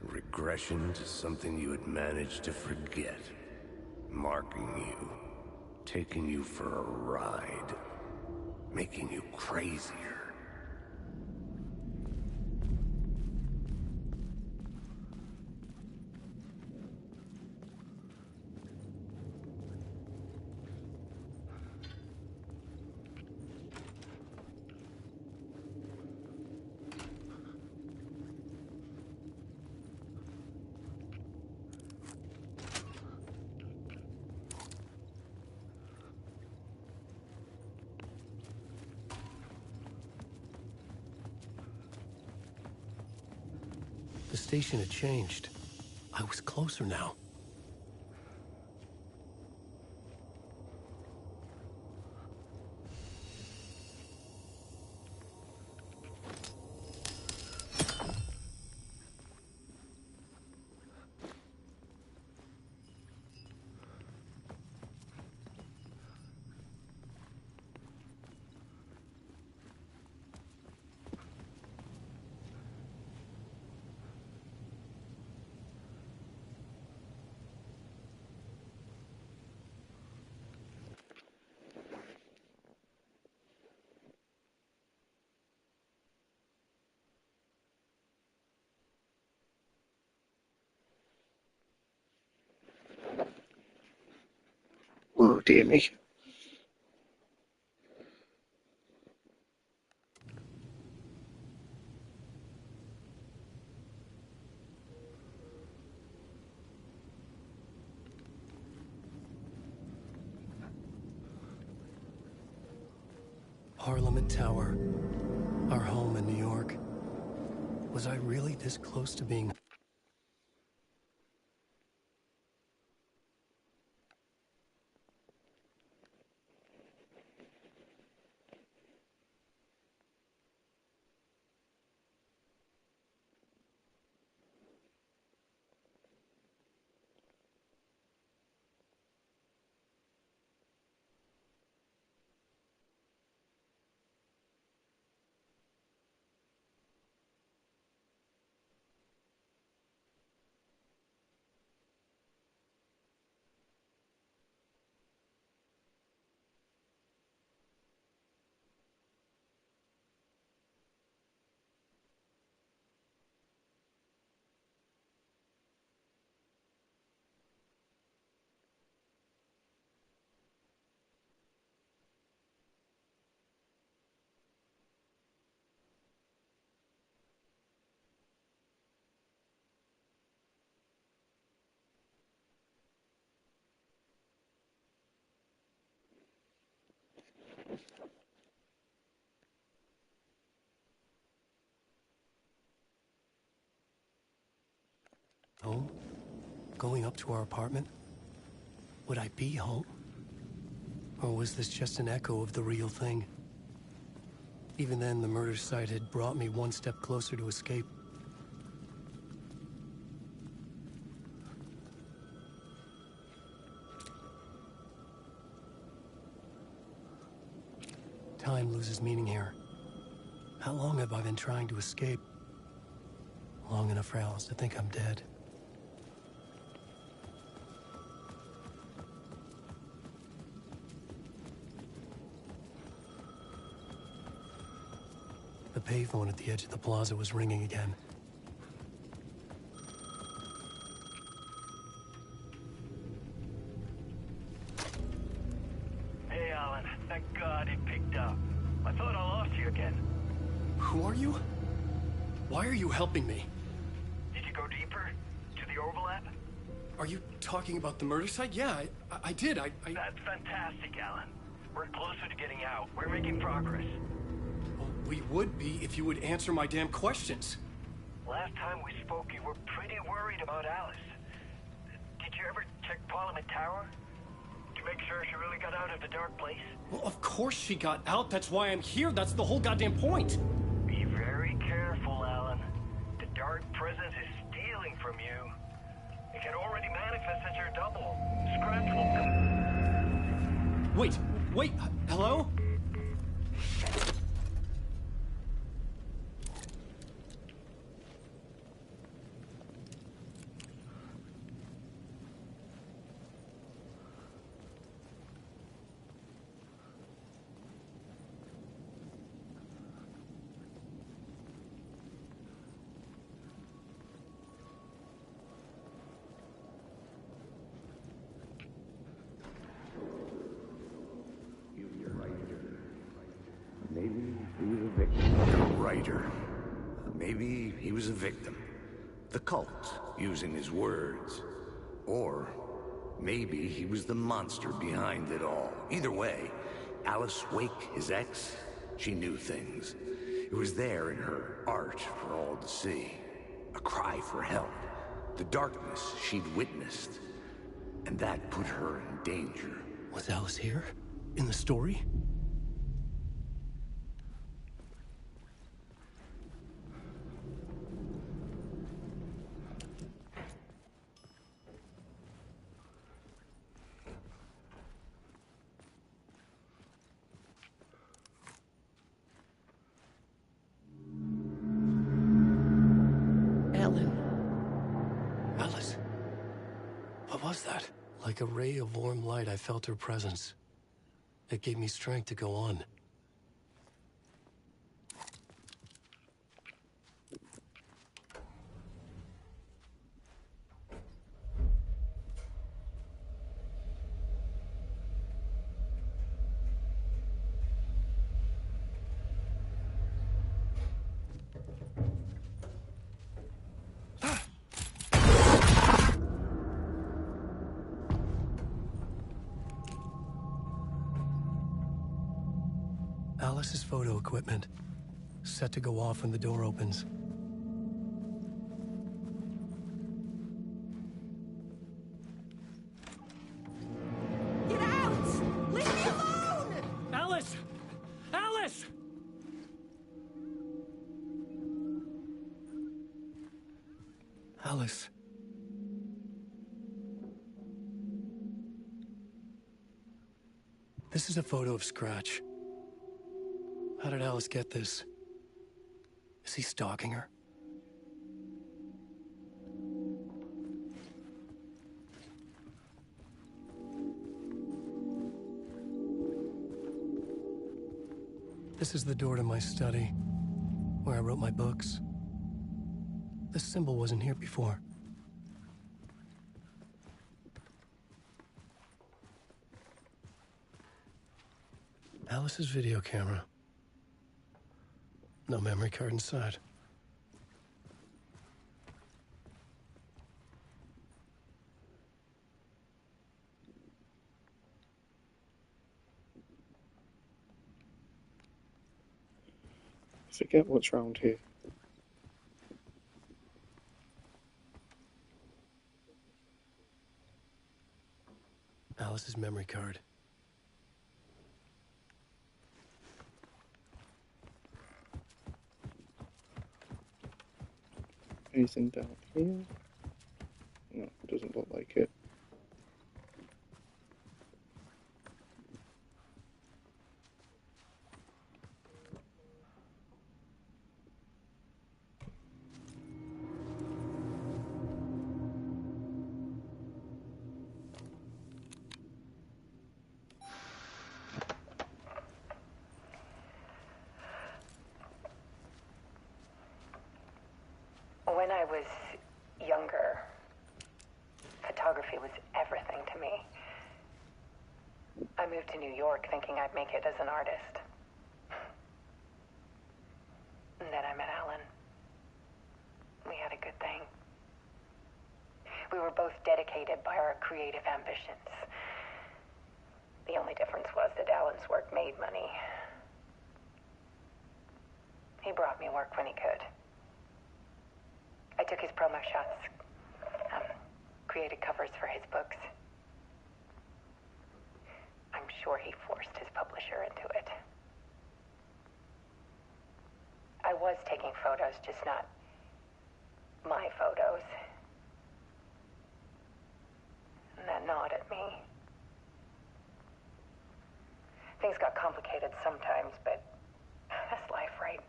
Regression to something you had managed to forget. Marking you. Taking you for a ride. Making you crazier. The station had changed. I was closer now. Oh, dear me. Parliament Tower. Our home in New York. Was I really this close to being... Home? Going up to our apartment? Would I be home? Or was this just an echo of the real thing? Even then, the murder site had brought me one step closer to escape. Time loses meaning here. How long have I been trying to escape? Long enough for Alice to think I'm dead. The payphone at the edge of the plaza was ringing again. Hey, Alan. Thank God it picked up. I thought I lost you again. Who are you? Why are you helping me? Did you go deeper? To the overlap? Are you talking about the murder site? Yeah, I did. That's fantastic, Alan. We're closer to getting out. We're making progress. Well, we would be if you would answer my damn questions. Last time we spoke, you were pretty worried about Alice. Did you ever check Parliament Tower? To make sure she really got out of the dark place? Well, of course she got out. That's why I'm here. That's the whole goddamn point. Be very careful, Alan. The dark presence is stealing from you. It can already manifest as your double. Scratch will come. Wait, hello? Maybe he was a victim. The writer. Maybe he was a victim. The cult, using his words. Or maybe he was the monster behind it all. Either way, Alice Wake, his ex, she knew things. It was there in her art for all to see. a cry for help. The darkness she'd witnessed. And that put her in danger. Was Alice here? In the story? Alice? What was that? Like a ray of warm light, I felt her presence. It gave me strength to go on. Alice's photo equipment, set to go off when the door opens. Get out! Leave me alone! Alice! Alice! Alice. This is a photo of Scratch. How did Alice get this? Is he stalking her? This is the door to my study, where I wrote my books. This symbol wasn't here before. Alice's video camera. No memory card inside. I forget what's round here. Alice's memory card. Anything down here? No, it doesn't look like it. When I was younger, photography was everything to me. I moved to New York thinking I'd make it as an artist. And then I met Alan. We had a good thing. We were both dedicated by our creative ambitions. The only difference was that Alan's work made money. He brought me work when he could. I took his promo shots, created covers for his books. I'm sure he forced his publisher into it. I was taking photos, just not my photos. And that gnawed at me. Things got complicated sometimes, but that's life, right?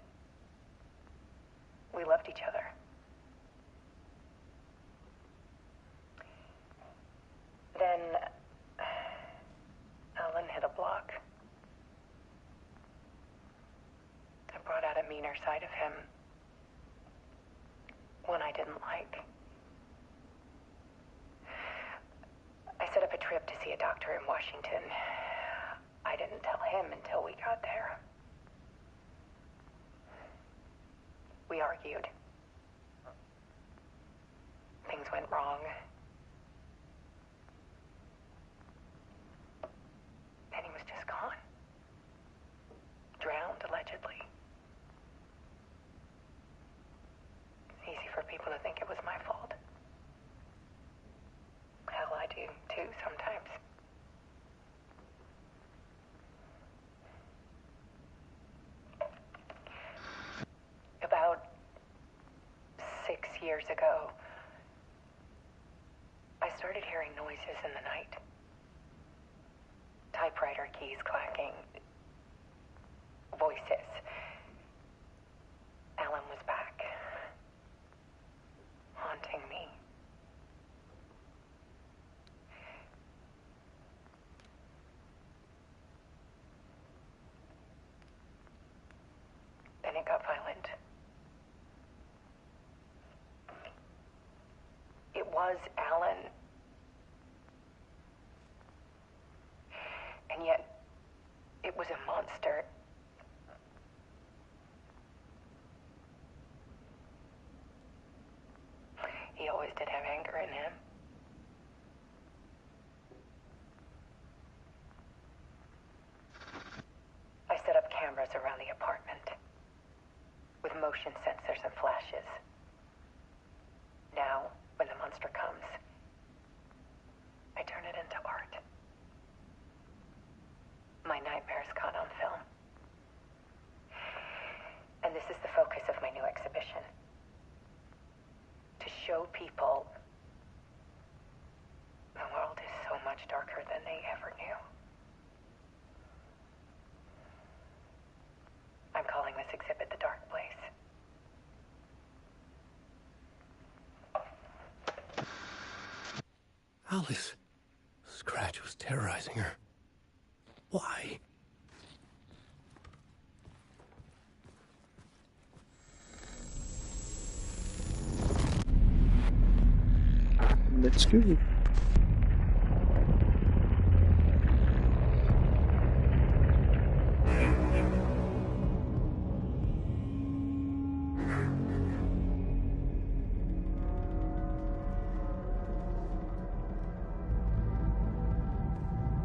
We loved each other. Then Alan hit a block. I brought out a meaner side of him. One I didn't like. I set up a trip to see a doctor in Washington. I didn't tell him until we got there. We argued. Things went wrong. And he was just gone. Drowned, allegedly. It's easy for people to ago, I started hearing noises in the night. Typewriter keys clacking. Voices. Alan was back. Haunting me. Then it got violent. It was Alan. And yet, it was a monster. He always did have anger in him. I set up cameras around the apartment with motion sensors and flashes. Now, when the monster comes, I turn it into art. My nightmares caught on film. And this is the focus of my new exhibition. To show people the world is so much darker than they ever knew. I'm calling this exhibit The Dark Place. Alice. Scratch was terrorizing her. Why? Let's go.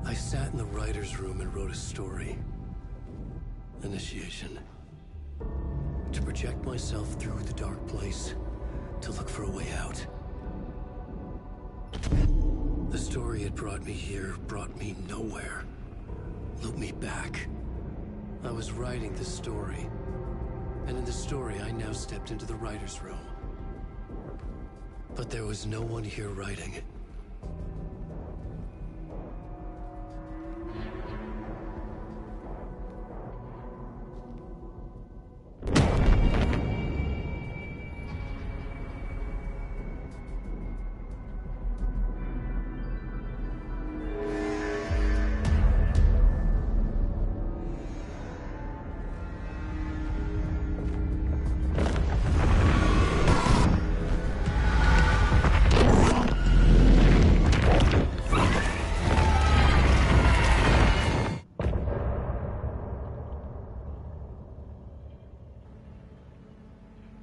I sat in the writer's room and wrote a story. Initiation. To project myself through the dark place, to look for a way out. The story had brought me here, brought me nowhere. Looped me back. I was writing the story. And in the story, I now stepped into the writer's room. But there was no one here writing.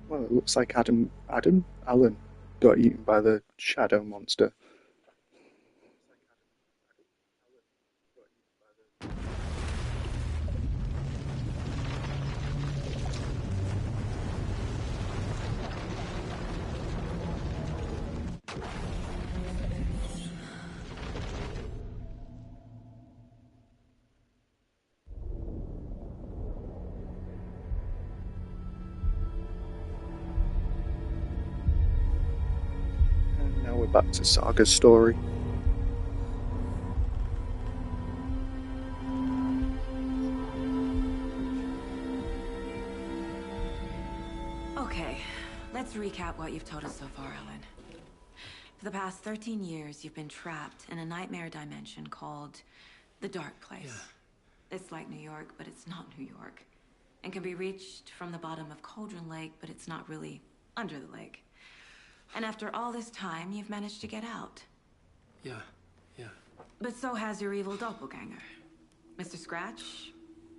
Well, it looks like Alan got eaten by the shadow monster. Now we're back to Saga's story. Okay, let's recap what you've told us so far, Alan. For the past 13 years, you've been trapped in a nightmare dimension called the Dark Place. Yeah. It's like New York, but it's not New York. And can be reached from the bottom of Cauldron Lake, but it's not really under the lake. And after all this time, you've managed to get out. Yeah. But so has your evil doppelganger. Mr. Scratch?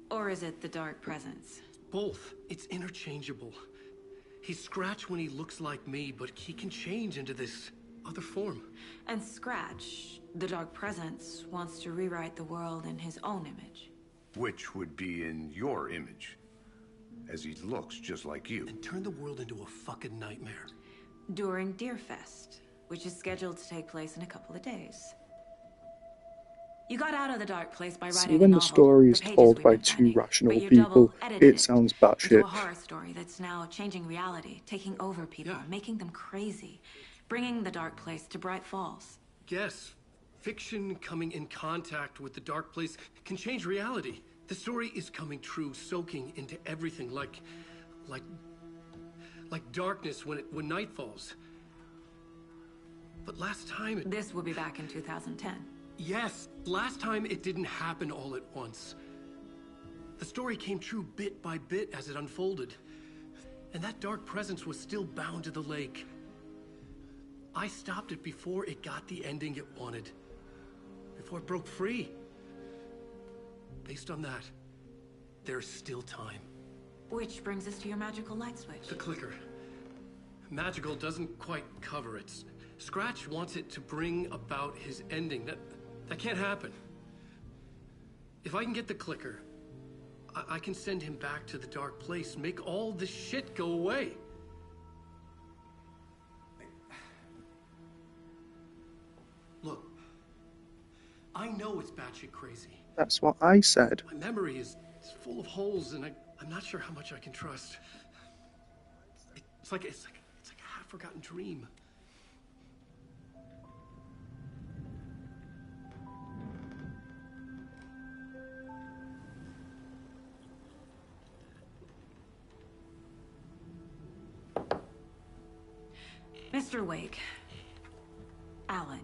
Or is it the Dark Presence? Both. It's interchangeable. He's Scratch when he looks like me, but he can change into this other form. And Scratch, the Dark Presence, wants to rewrite the world in his own image. Which would be in your image, as he looks just like you. And turn the world into a fucking nightmare. During Deerfest, which is scheduled to take place in a couple of days. You got out of the dark place by See, writing a when the novel, story is the pages told we've by been two finding, rational but your people, double edited it sounds into batshit. a horror story that's now changing reality, taking over people, making them crazy, bringing the dark place to Bright Falls. Yes, fiction coming in contact with the dark place can change reality. The story is coming true, soaking into everything like darkness when night falls. But last time This will be back in 2010. Yes, last time it didn't happen all at once. The story came true bit by bit as it unfolded. And that dark presence was still bound to the lake. I stopped it before it got the ending it wanted. Before it broke free. Based on that, there's still time. Which brings us to your magical light switch. The clicker. Magical doesn't quite cover it. Scratch wants it to bring about his ending. That can't happen. If I can get the clicker, I can send him back to the dark place, make all this shit go away. Look, I know it's batshit crazy. That's what I said. My memory is full of holes, and I'm not sure how much I can trust. It's like a half-forgotten dream. Mr. Wake. Alan.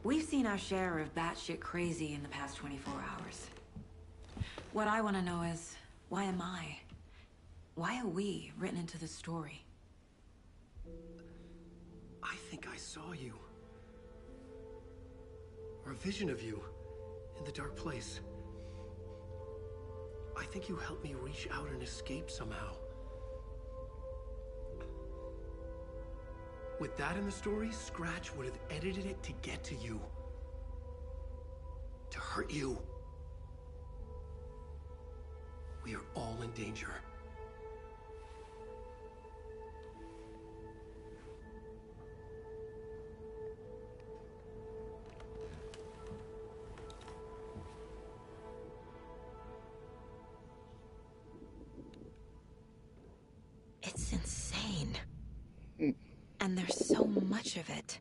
We've seen our share of batshit crazy in the past 24 hours. What I want to know is, why am I? Why are we written into the story? I think I saw you. Or a vision of you in the dark place. I think you helped me reach out and escape somehow. With that in the story, Scratch would have edited it to get to you. To hurt you. We are all in danger. It's insane. And there's so much of it.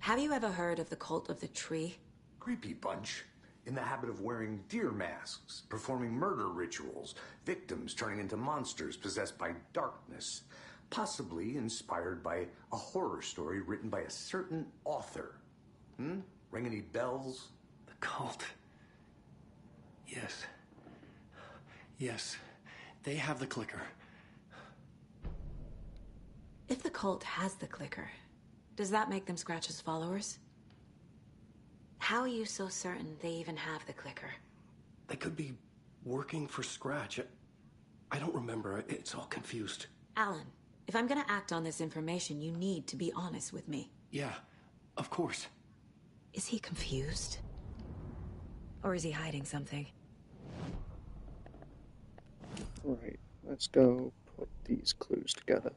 Have you ever heard of the Cult of the Tree? Creepy bunch. In the habit of wearing deer masks, performing murder rituals, victims turning into monsters possessed by darkness. Possibly inspired by a horror story written by a certain author. Ring any bells? The cult. Yes. Yes. They have the clicker. If the cult has the clicker, does that make them Scratch's followers? How are you so certain they even have the clicker? They could be working for Scratch. I don't remember. It's all confused. Alan, if I'm gonna act on this information, you need to be honest with me. Yeah, of course. Is he confused? Or is he hiding something? Right, let's go put these clues together.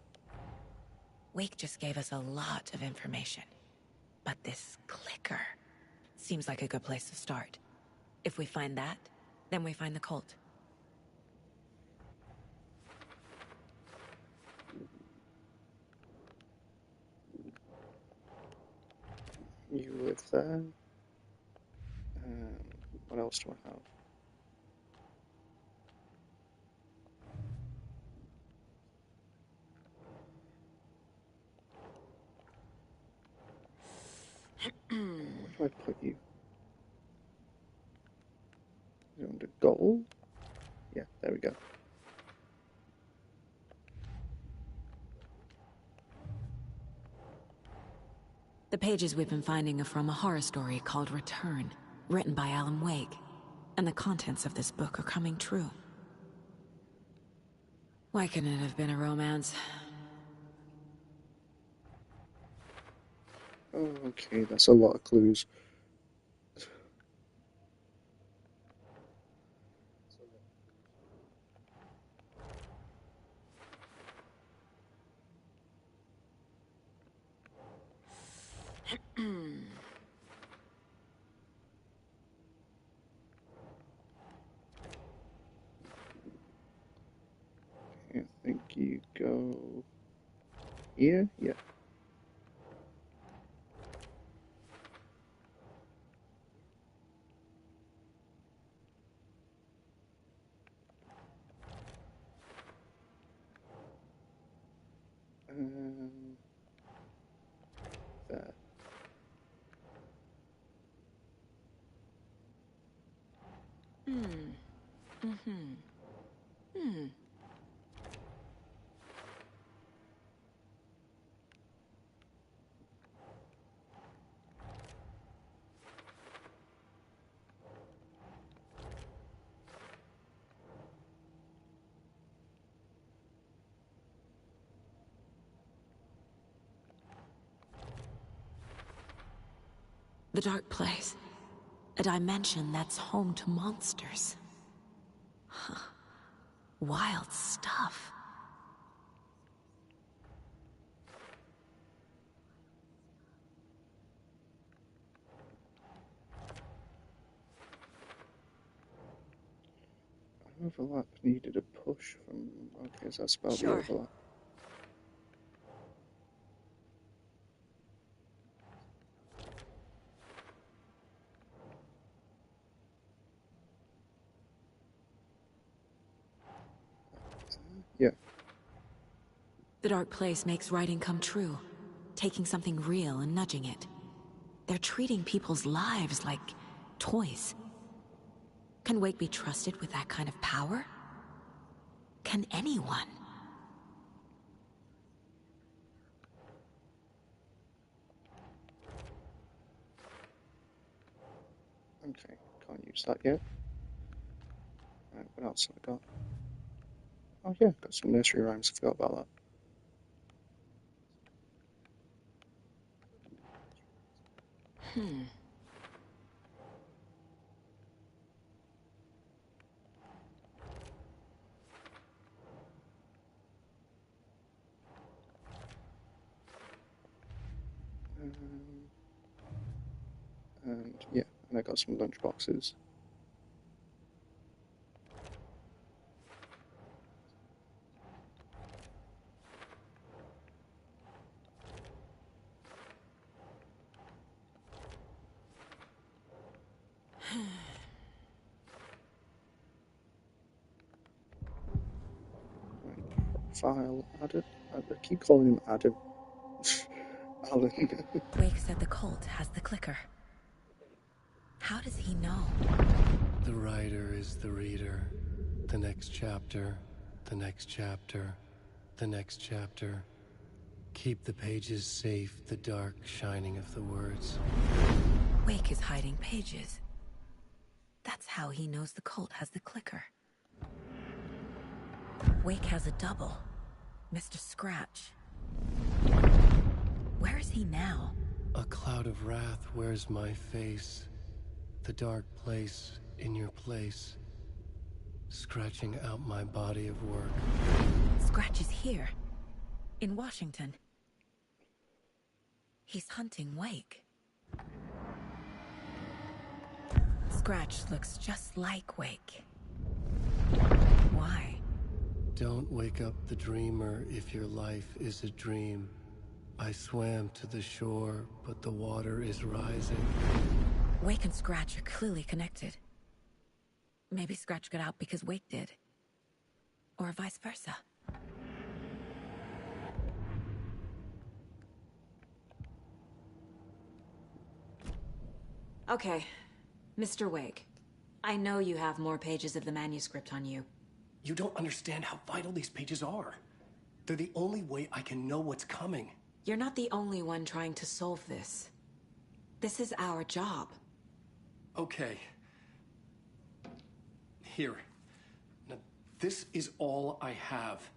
Wake just gave us a lot of information. But this clicker seems like a good place to start. If we find that, then we find the cult. You live there. What else do I have? Where do I put you? Is it under goal? Yeah, there we go. The pages we've been finding are from a horror story called Return, written by Alan Wake. And the contents of this book are coming true. Why couldn't it have been a romance? Oh, okay, that's a lot of clues. think you go here? Yeah. There. The Dark Place. A dimension that's home to monsters. Huh. Wild stuff. Overlap needed a push from... Okay, so that's about the Sure. overlap. Yeah. The Dark Place makes writing come true, taking something real and nudging it. They're treating people's lives like toys. Can Wake be trusted with that kind of power? Can anyone? Okay, can't use that yet. Right, what else have I got? Oh yeah, got some nursery rhymes, I forgot about that. And yeah, and I got some lunch boxes. File added. I keep calling him Adam. Alan. Wake said the cult has the clicker. How does he know? The writer is the reader. The next chapter, the next chapter, the next chapter. Keep the pages safe, the dark shining of the words. Wake is hiding pages. That's how he knows the cult has the clicker. Wake has a double. Mr. Scratch. Where is he now? A cloud of wrath wears my face. The dark place in your place. Scratching out my body of work. Scratch is here. In Washington. He's hunting Wake. Scratch looks just like Wake. Why? Don't wake up the dreamer if your life is a dream. I swam to the shore, but the water is rising. Wake and Scratch are clearly connected. Maybe Scratch got out because Wake did. Or vice versa. Okay, Mr. Wake. I know you have more pages of the manuscript on you. You don't understand how vital these pages are. They're the only way I can know what's coming. You're not the only one trying to solve this. This is our job. Okay. Here. Now, this is all I have.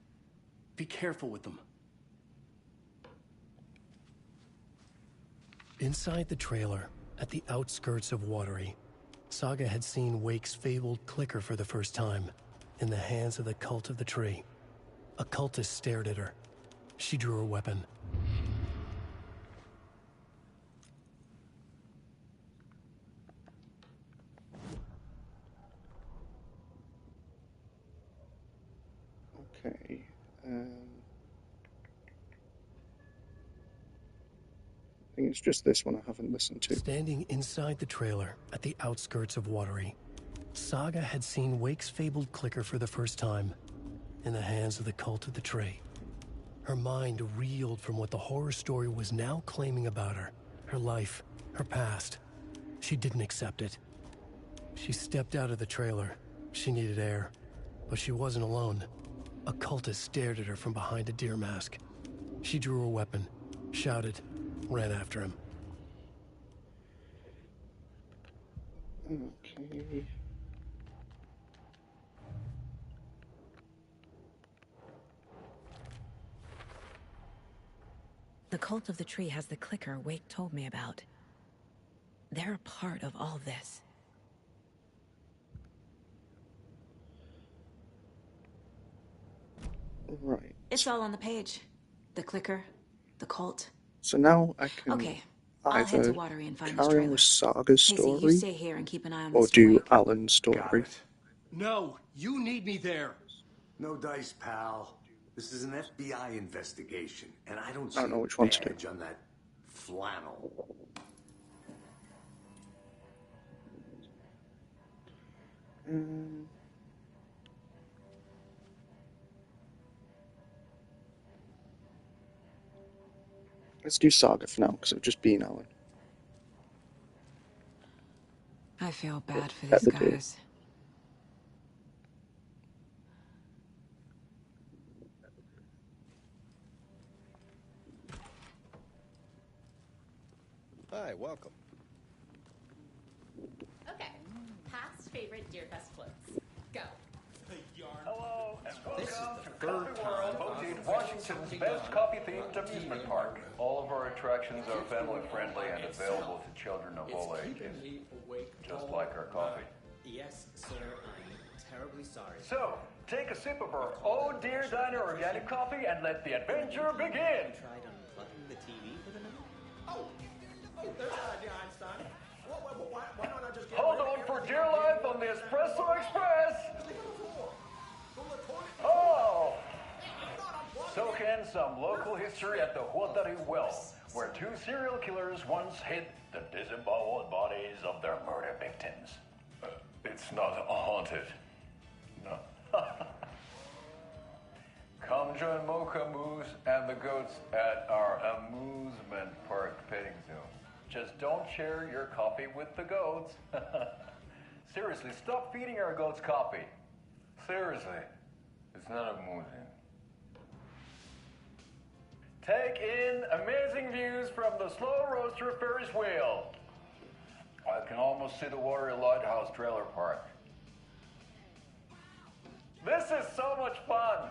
Be careful with them. Inside the trailer, at the outskirts of Watery, Saga had seen Wake's fabled clicker for the first time, in the hands of the Cult of the Tree. A cultist stared at her. She drew her weapon. Okay. I think it's just this one I haven't listened to. Standing inside the trailer at the outskirts of Watery, Saga had seen Wake's fabled clicker for the first time, in the hands of the Cult of the Tree. Her mind reeled from what the horror story was now claiming about her. Her life, her past. She didn't accept it. She stepped out of the trailer. She needed air. But she wasn't alone. A cultist stared at her from behind a deer mask. She drew her weapon, shouted, ran after him. Okay. The Cult of the Tree has the clicker Wake told me about. They're a part of all this. Right. It's all on the page. The clicker, the cult. So now I can I'll head to either Watery and find this carry on trailer. with Saga's Casey, you story, stay here and keep an eye on or Mr. do Wake. Alan's story. No, you need me there. No dice, pal. This is an FBI investigation, and I don't see know which one to do. a badge on that flannel. Let's do Saga for now, because I've just been Alan. I feel bad for At these the door. guys. Hi, welcome. Okay, past favorite Deerfest floats. Go. Hello, and welcome to Coffee World, voted Washington's best coffee-themed amusement park. All of our attractions are family-friendly and available to children of all ages, just like our coffee. Yes, sir, I'm terribly sorry. So, take a sip of our Oh Dear Diner organic coffee and let the adventure begin. Tried unplugging the TV for the night? Oh, there's an idea, Einstein. Why don't I just get Hold on for dear life on the Espresso Express. Oh! Soak in some local history at the Huatari Well, where two serial killers once hid the disemboweled bodies of their murder victims. It's not haunted. No. Come join Mocha Moose and the goats at our amusement park petting zoo. Just don't share your coffee with the goats. Seriously, stop feeding our goats coffee. Seriously, it's not amusing. Take in amazing views from the Slow Roaster Ferris wheel. I can almost see the Watery Lighthouse trailer park. This is so much fun.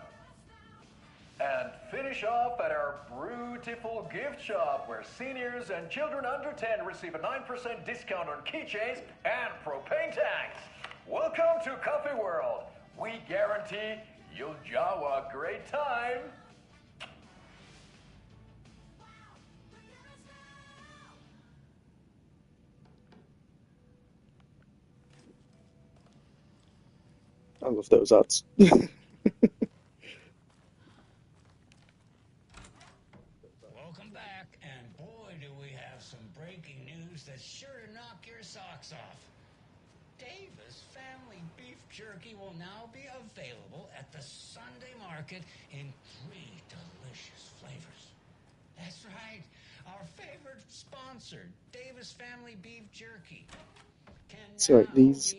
And finish off at our beautiful gift shop where seniors and children under 10 receive a 9% discount on keychains and propane tanks. Welcome to Coffee World. We guarantee you'll jaw a great time. I love those ads. Welcome back, and boy, do we have some breaking news that's sure to knock your socks off. Davis Family Beef Jerky will now be available at the Sunday market in 3 delicious flavors. That's right, our favorite sponsor, Davis Family Beef Jerky. So like these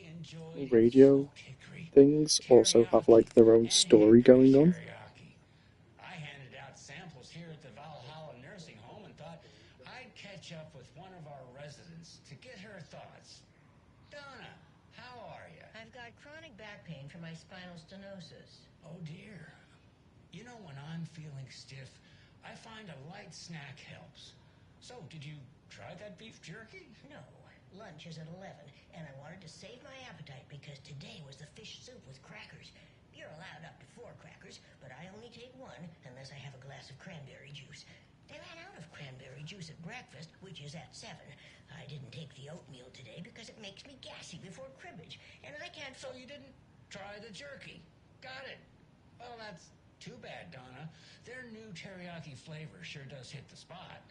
radio things also have like their own story going on. I handed out samples here at the Valhalla Nursing Home and thought I'd catch up with one of our residents to get her thoughts. Donna, how are you? I've got chronic back pain from my spinal stenosis. Oh dear. You know, when I'm feeling stiff, I find a light snack helps. So, did you try that beef jerky? No. Lunch is at 11, and I wanted to save my appetite because today was the fish soup with crackers. You're allowed up to 4 crackers, but I only take 1 unless I have a glass of cranberry juice. They ran out of cranberry juice at breakfast, which is at 7. I didn't take the oatmeal today because it makes me gassy before cribbage, and I can't... So you didn't try the jerky. Got it. Well, that's Too bad, Donna. Their new teriyaki flavor sure does hit the spot.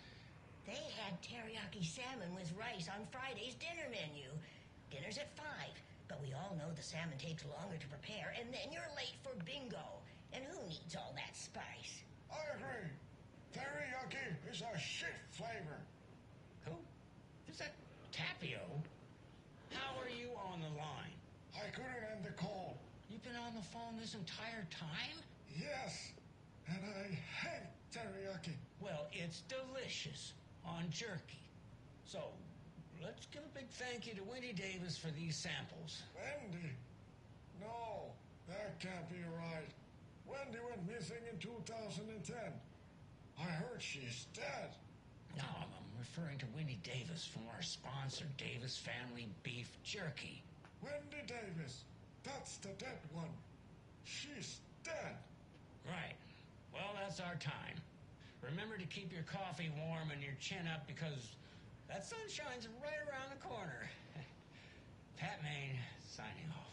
They had teriyaki salmon with rice on Friday's dinner menu. Dinner's at 5, but we all know the salmon takes longer to prepare, and then you're late for bingo. And who needs all that spice? I agree. Teriyaki is a shit flavor. Who? Is that Tapio? How are you on the line? I couldn't end the call. You've been on the phone this entire time? Yes, and I hate teriyaki. Well, it's delicious on jerky. So, let's give a big thank you to Wendy Davis for these samples. Wendy? No, that can't be right. Wendy went missing in 2010. I heard she's dead. No, I'm referring to Wendy Davis from our sponsor, Davis Family Beef Jerky. Wendy Davis. That's the dead one. She's dead. Right. Well, that's our time. Remember to keep your coffee warm and your chin up because that sunshine's right around the corner. Pat Maine, signing off.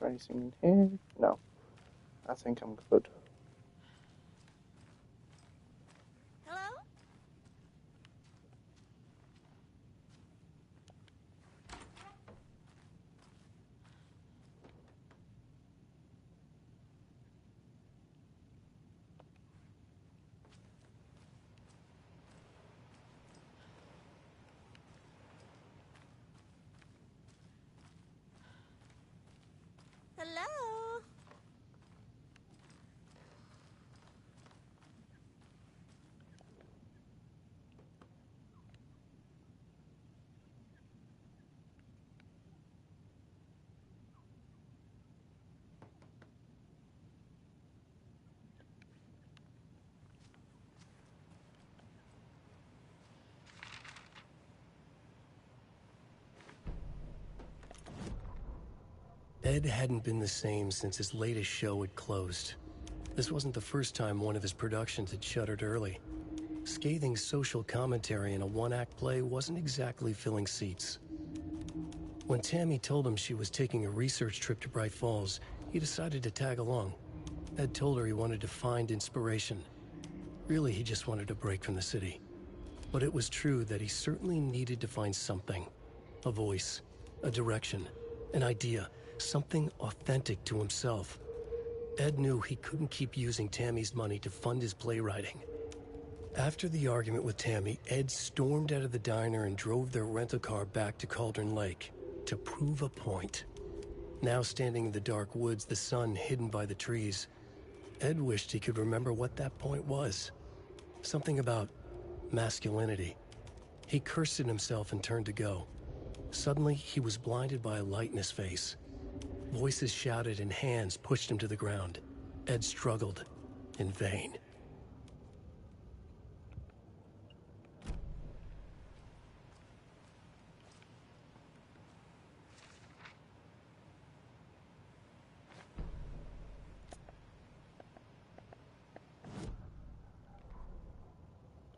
Anything in here? No. I think I'm good. Hello? Hello? Ed hadn't been the same since his latest show had closed. This wasn't the first time one of his productions had shuttered early. Scathing social commentary in a one-act play wasn't exactly filling seats. When Tammy told him she was taking a research trip to Bright Falls, he decided to tag along. Ed told her he wanted to find inspiration. Really, he just wanted a break from the city. But it was true that he certainly needed to find something. A voice, a direction, an idea, something authentic to himself. Ed knew he couldn't keep using Tammy's money to fund his playwriting. After the argument with Tammy, Ed stormed out of the diner and drove their rental car back to Cauldron Lake to prove a point. Now standing in the dark woods, the sun hidden by the trees, Ed wished he could remember what that point was. Something about masculinity. He cursed at himself and turned to go. Suddenly, he was blinded by a light in his face. Voices shouted and hands pushed him to the ground. Ed struggled, in vain.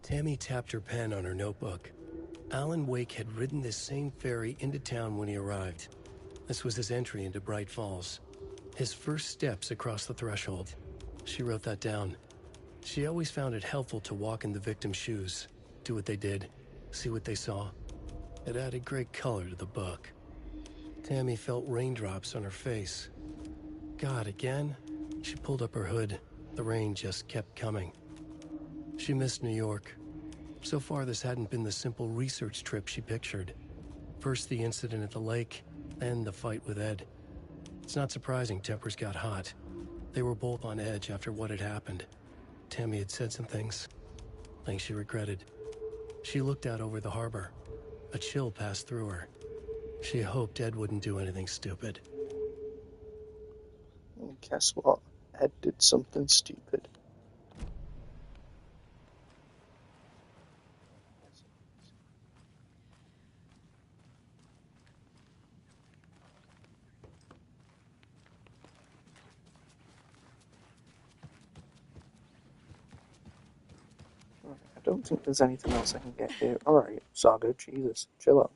Tammy tapped her pen on her notebook. Alan Wake had ridden this same ferry into town when he arrived. This was his entry into Bright Falls. His first steps across the threshold. She wrote that down. She always found it helpful to walk in the victim's shoes, do what they did, see what they saw. It added great color to the book. Tammy felt raindrops on her face. God, again? She pulled up her hood. The rain just kept coming. She missed New York. So far, this hadn't been the simple research trip she pictured. First the incident at the lake, then the fight with Ed. It's not surprising tempers got hot. They were both on edge after what had happened. Tammy had said some things she regretted. She looked out over the harbor. A chill passed through her. She hoped Ed wouldn't do anything stupid. And guess what? Ed did something stupid. don't think there's anything else I can get here. Alright, Saga, Jesus, chill out.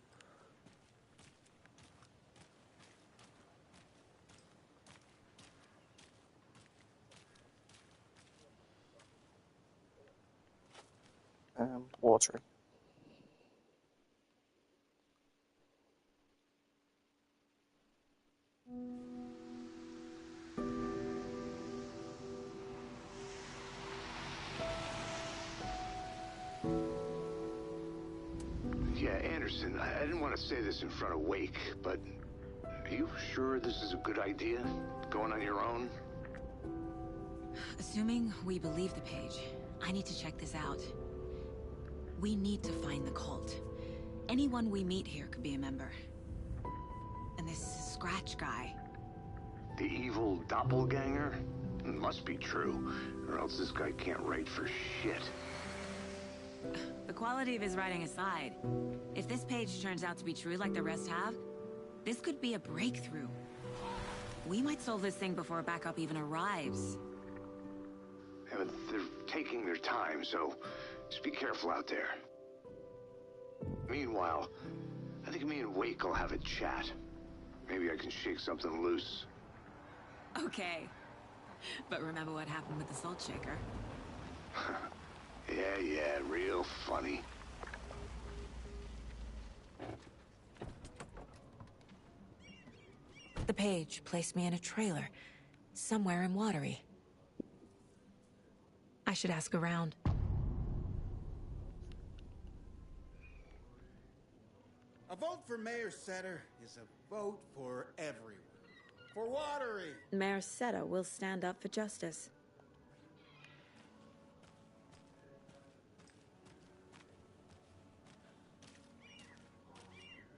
Water. Yeah, Anderson, I didn't want to say this in front of Wake, but are you sure this is a good idea? Going on your own? Assuming we believe the page, I need to check this out. We need to find the cult. Anyone we meet here could be a member. And this Scratch guy. The evil doppelganger? It must be true, or else this guy can't write for shit. The quality of his writing aside, if this page turns out to be true like the rest have, this could be a breakthrough. We might solve this thing before backup even arrives. Yeah, but they're taking their time, so just be careful out there. Meanwhile, I think me and Wake will have a chat. Maybe I can shake something loose. Okay. But remember what happened with the salt shaker? Yeah, real funny. The page placed me in a trailer, somewhere in Watery. I should ask around. A vote for Mayor Setter is a vote for everyone. For Watery! Mayor Seta will stand up for justice.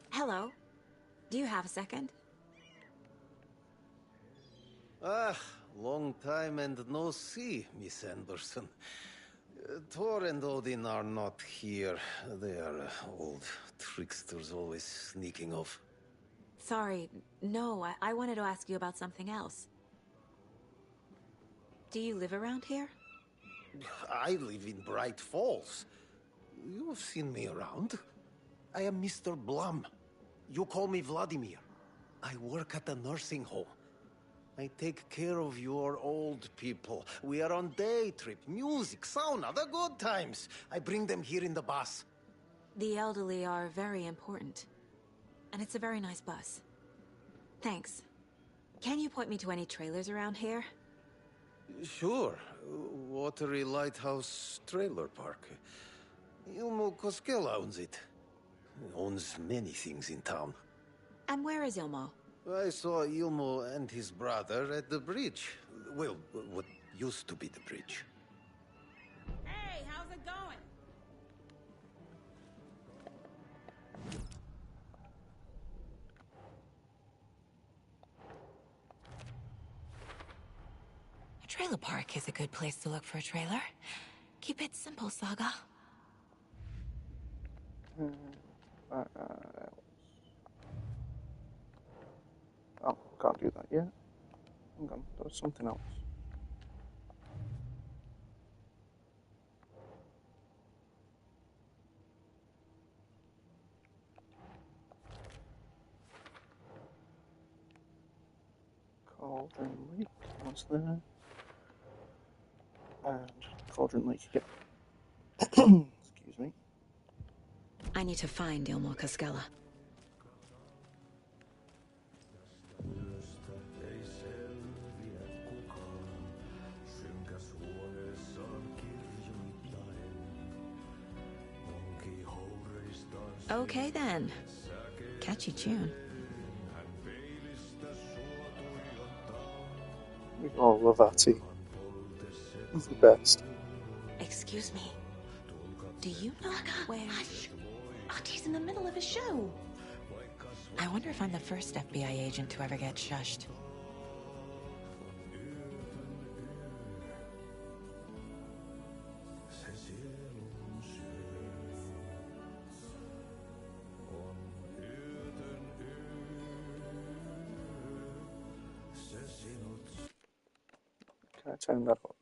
Hello. Do you have a second? Ah, long time and no see, Miss Anderson. Thor and Odin are not here. They are old tricksters always sneaking off. Sorry, no, I wanted to ask you about something else. Do you live around here? I live in Bright Falls. You've seen me around. I am Mr. Blum. You call me Vladimir. I work at a nursing home. I take care of your old people. We are on day trip, music, sauna, the good times. I bring them here in the bus. The elderly are very important. And it's a very nice bus. Thanks. Can you point me to any trailers around here? Sure. Watery Lighthouse Trailer Park. Ilmo Koskela owns it. Owns many things in town. And where is Ilmo? I saw Ilmo and his brother at the bridge. Well, what used to be the bridge. Hey, how's it going? A trailer park is a good place to look for a trailer. Keep it simple, Saga. Oh, can't do that yet. Hang on, there was something else. Cauldron Lake, what's there? And Cauldron Lake, yep. Excuse me. I need to find Ilmo Koskela. Okay then. Catchy tune. We all love Artie. He's the best. Excuse me. Do you know where... Hush! Artie's in the middle of a show. I wonder if I'm the first FBI agent to ever get shushed. Can I turn that up?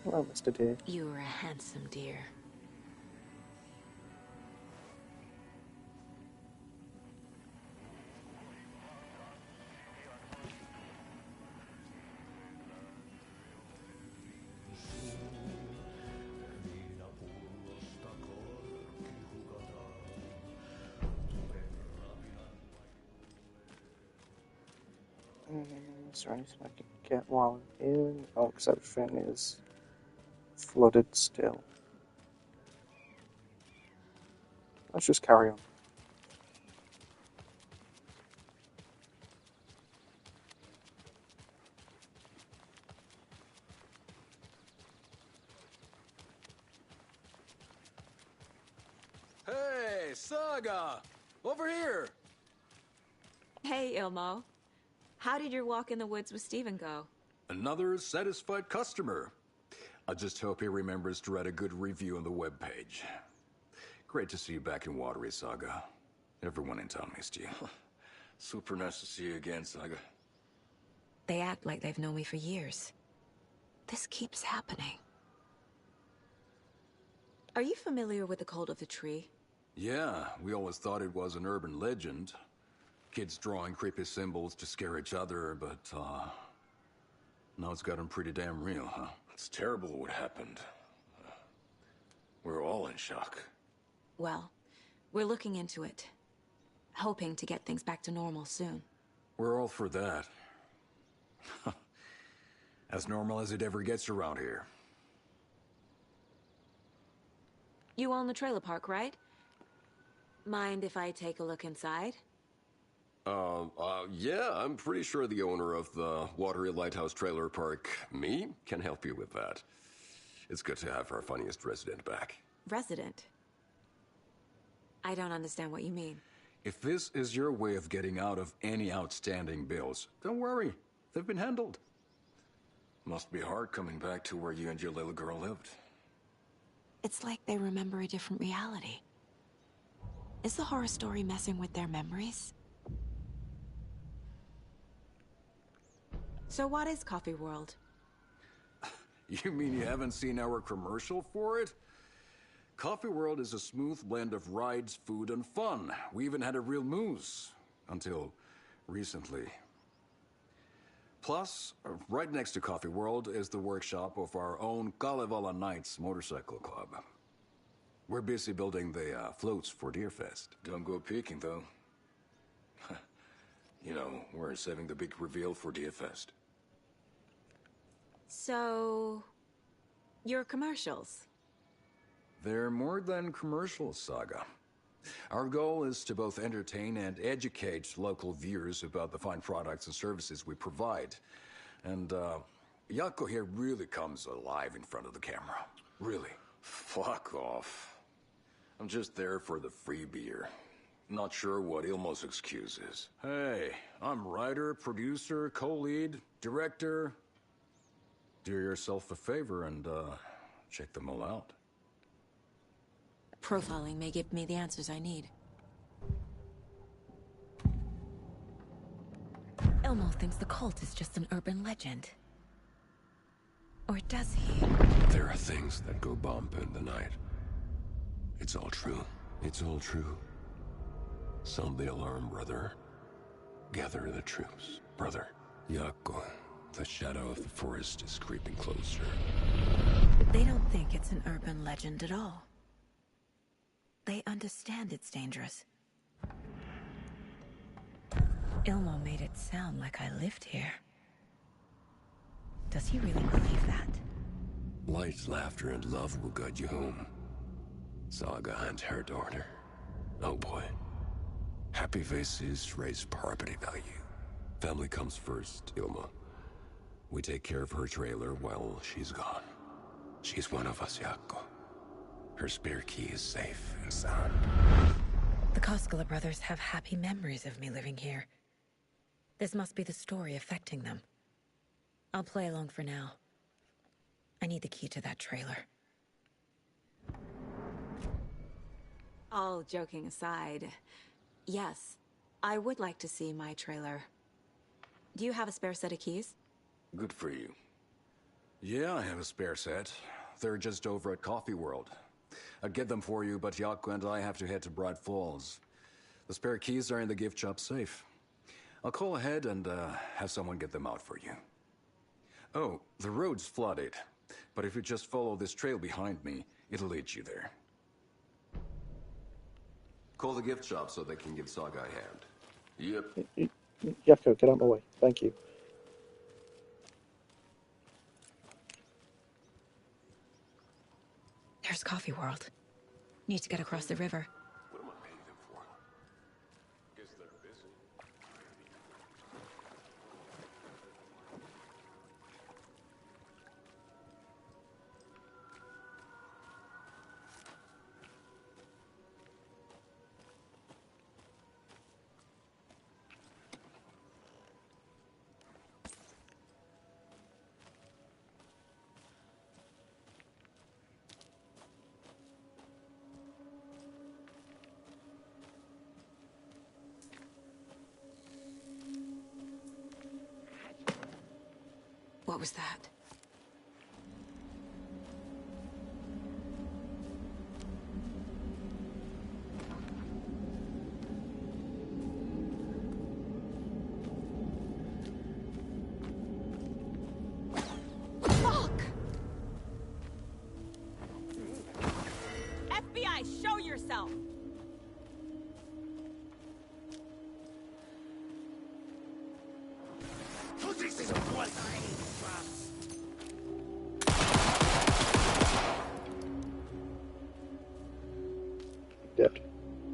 Hello, Mr. Deer. You were a handsome deer. Is there anything I can get while I'm in? Oh, because everything is flooded still. Let's just carry on. Hey, Saga! Over here! Hey, Ilmo. How did your walk in the woods with Steven go? Another satisfied customer. I just hope he remembers to write a good review on the webpage. Great to see you back in Watery, Saga. Everyone in town missed you. Super nice to see you again, Saga. They act like they've known me for years. This keeps happening. Are you familiar with the Cult of the Tree? Yeah, we always thought it was an urban legend. Kids drawing creepy symbols to scare each other, but, now it's gotten pretty damn real, huh? It's terrible what happened. We're all in shock. Well, we're looking into it. Hoping to get things back to normal soon. We're all for that. As normal as it ever gets around here. You own the trailer park, right? Mind if I take a look inside? Yeah, I'm pretty sure the owner of the Watery Lighthouse Trailer Park, me, can help you with that. It's good to have our funniest resident back. Resident? I don't understand what you mean. If this is your way of getting out of any outstanding bills, don't worry. They've been handled. Must be hard coming back to where you and your little girl lived. It's like they remember a different reality. Is the horror story messing with their memories? So what is Coffee World? You mean you haven't seen our commercial for it? Coffee World is a smooth blend of rides, food, and fun. We even had a real moose. Until recently. Plus, right next to Coffee World is the workshop of our own Kalevala Knights Motorcycle Club. We're busy building the floats for Deerfest. Don't go peeking, though. You know, we're saving the big reveal for Deerfest. So... your commercials? They're more than commercials, Saga. Our goal is to both entertain and educate local viewers about the fine products and services we provide. And, Jaakko here really comes alive in front of the camera. Really. Fuck off. I'm just there for the free beer. Not sure what Ilmo's excuse is. Hey, I'm writer, producer, co-lead, director. Do yourself a favor and, check them all out. Profiling may give me the answers I need. Ilmo thinks the cult is just an urban legend. Or does he? There are things that go bump in the night. It's all true. It's all true. Sound the alarm, brother. Gather the troops, brother. Jaakko, the shadow of the forest is creeping closer. They don't think it's an urban legend at all. They understand it's dangerous. Ilmo made it sound like I lived here. Does he really believe that? Light, laughter, and love will guide you home. Saga and her daughter. Oh boy. Happy faces raise property value. Family comes first, Ilmo. We take care of her trailer while she's gone. She's one of us, Jaakko. Her spare key is safe and sound. The Koskela brothers have happy memories of me living here. This must be the story affecting them. I'll play along for now. I need the key to that trailer. All joking aside, yes, I would like to see my trailer. Do you have a spare set of keys? Good for you. Yeah, I have a spare set. They're just over at Coffee World. I'd get them for you, but Yaku and I have to head to Bright Falls. The spare keys are in the gift shop safe. I'll call ahead and have someone get them out for you. Oh, the road's flooded, but if you just follow this trail behind me, it'll lead you there. Call the gift shop so they can give Saga a hand. Yep. Yaku, get out of my way. Thank you. There's Coffee World. Need to get across the river. What am I paying them for? Guess they're busy. What was that? Fuck! FBI, show yourself!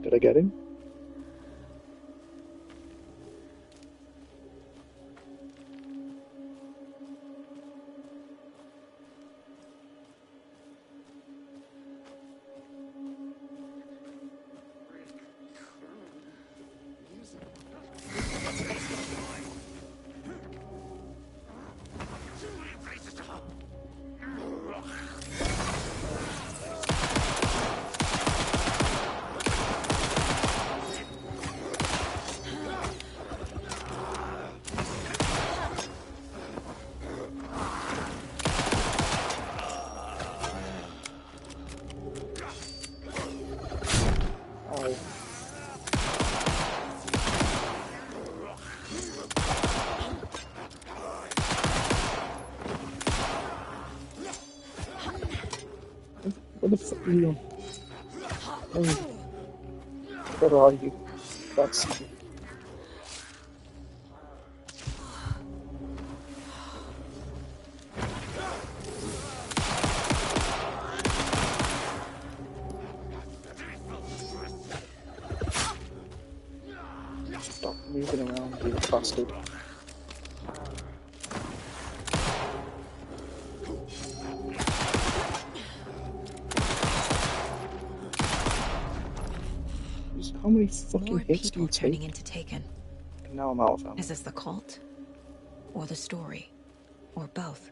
Did I get him? What the fuck are you on? Oh. Where are you? That's... Stop moving around, you bastard. How many fucking hits do you take? Turning into Taken. And now I'm out of ammo. Is this the cult? Or the story? Or both?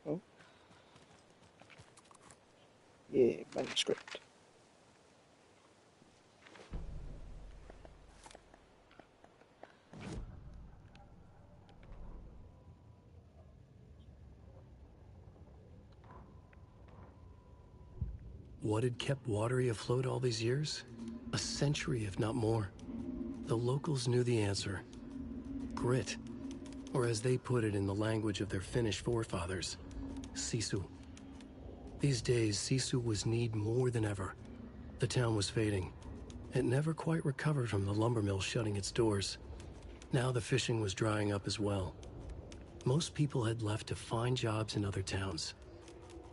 Oh. Yeah, manuscript. What had kept Watery afloat all these years? A century, if not more. The locals knew the answer. Grit. Or as they put it in the language of their Finnish forefathers, Sisu. These days, Sisu was needed more than ever. The town was fading. It never quite recovered from the lumber mill shutting its doors. Now the fishing was drying up as well. Most people had left to find jobs in other towns.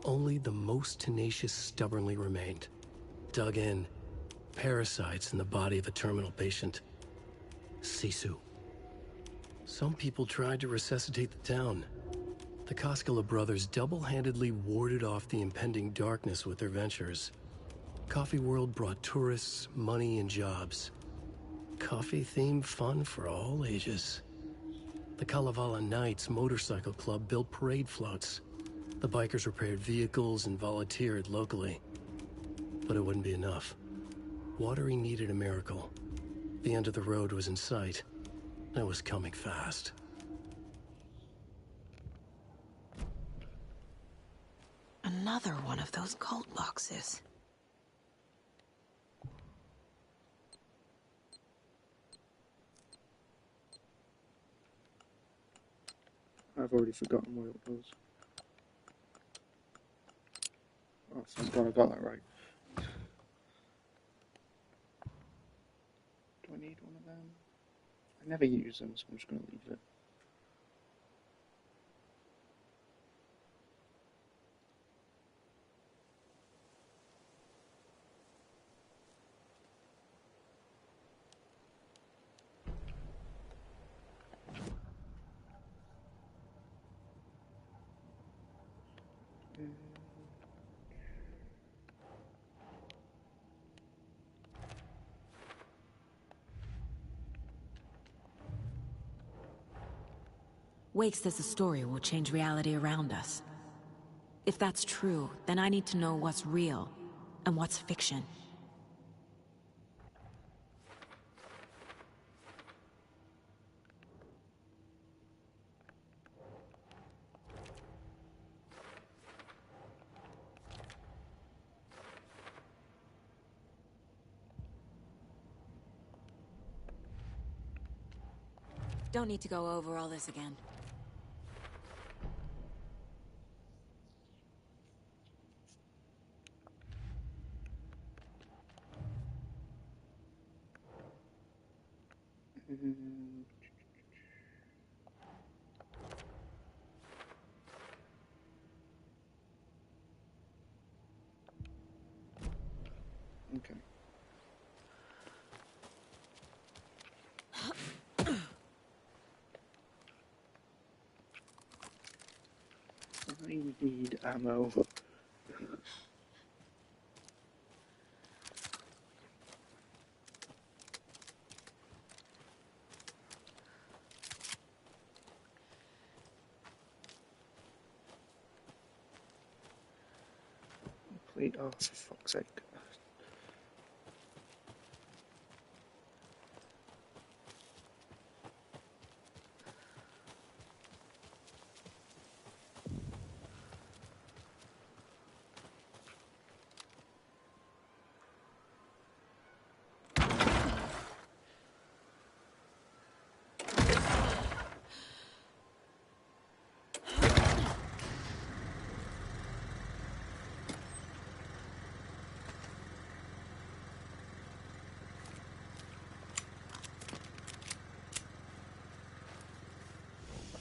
Only the most tenacious stubbornly remained. Dug in. parasites in the body of a terminal patient. Sisu. Some people tried to resuscitate the town. The Koskela brothers double-handedly warded off the impending darkness with their ventures. Coffee World brought tourists, money, and jobs. Coffee-themed fun for all ages. The Kalevala Knights Motorcycle Club built parade floats. The bikers repaired vehicles and volunteered locally. But it wouldn't be enough. Watery needed a miracle. The end of the road was in sight. And it was coming fast. Another one of those cult boxes. I've already forgotten what it was. Oh, thank God I got that right. Do I need one of them? I never use them, so I'm just going to leave it. Wake says the story will change reality around us. If that's true, then I need to know what's real and what's fiction. Don't need to go over all this again. Okay. I need ammo. Please, oh, for fuck's sake.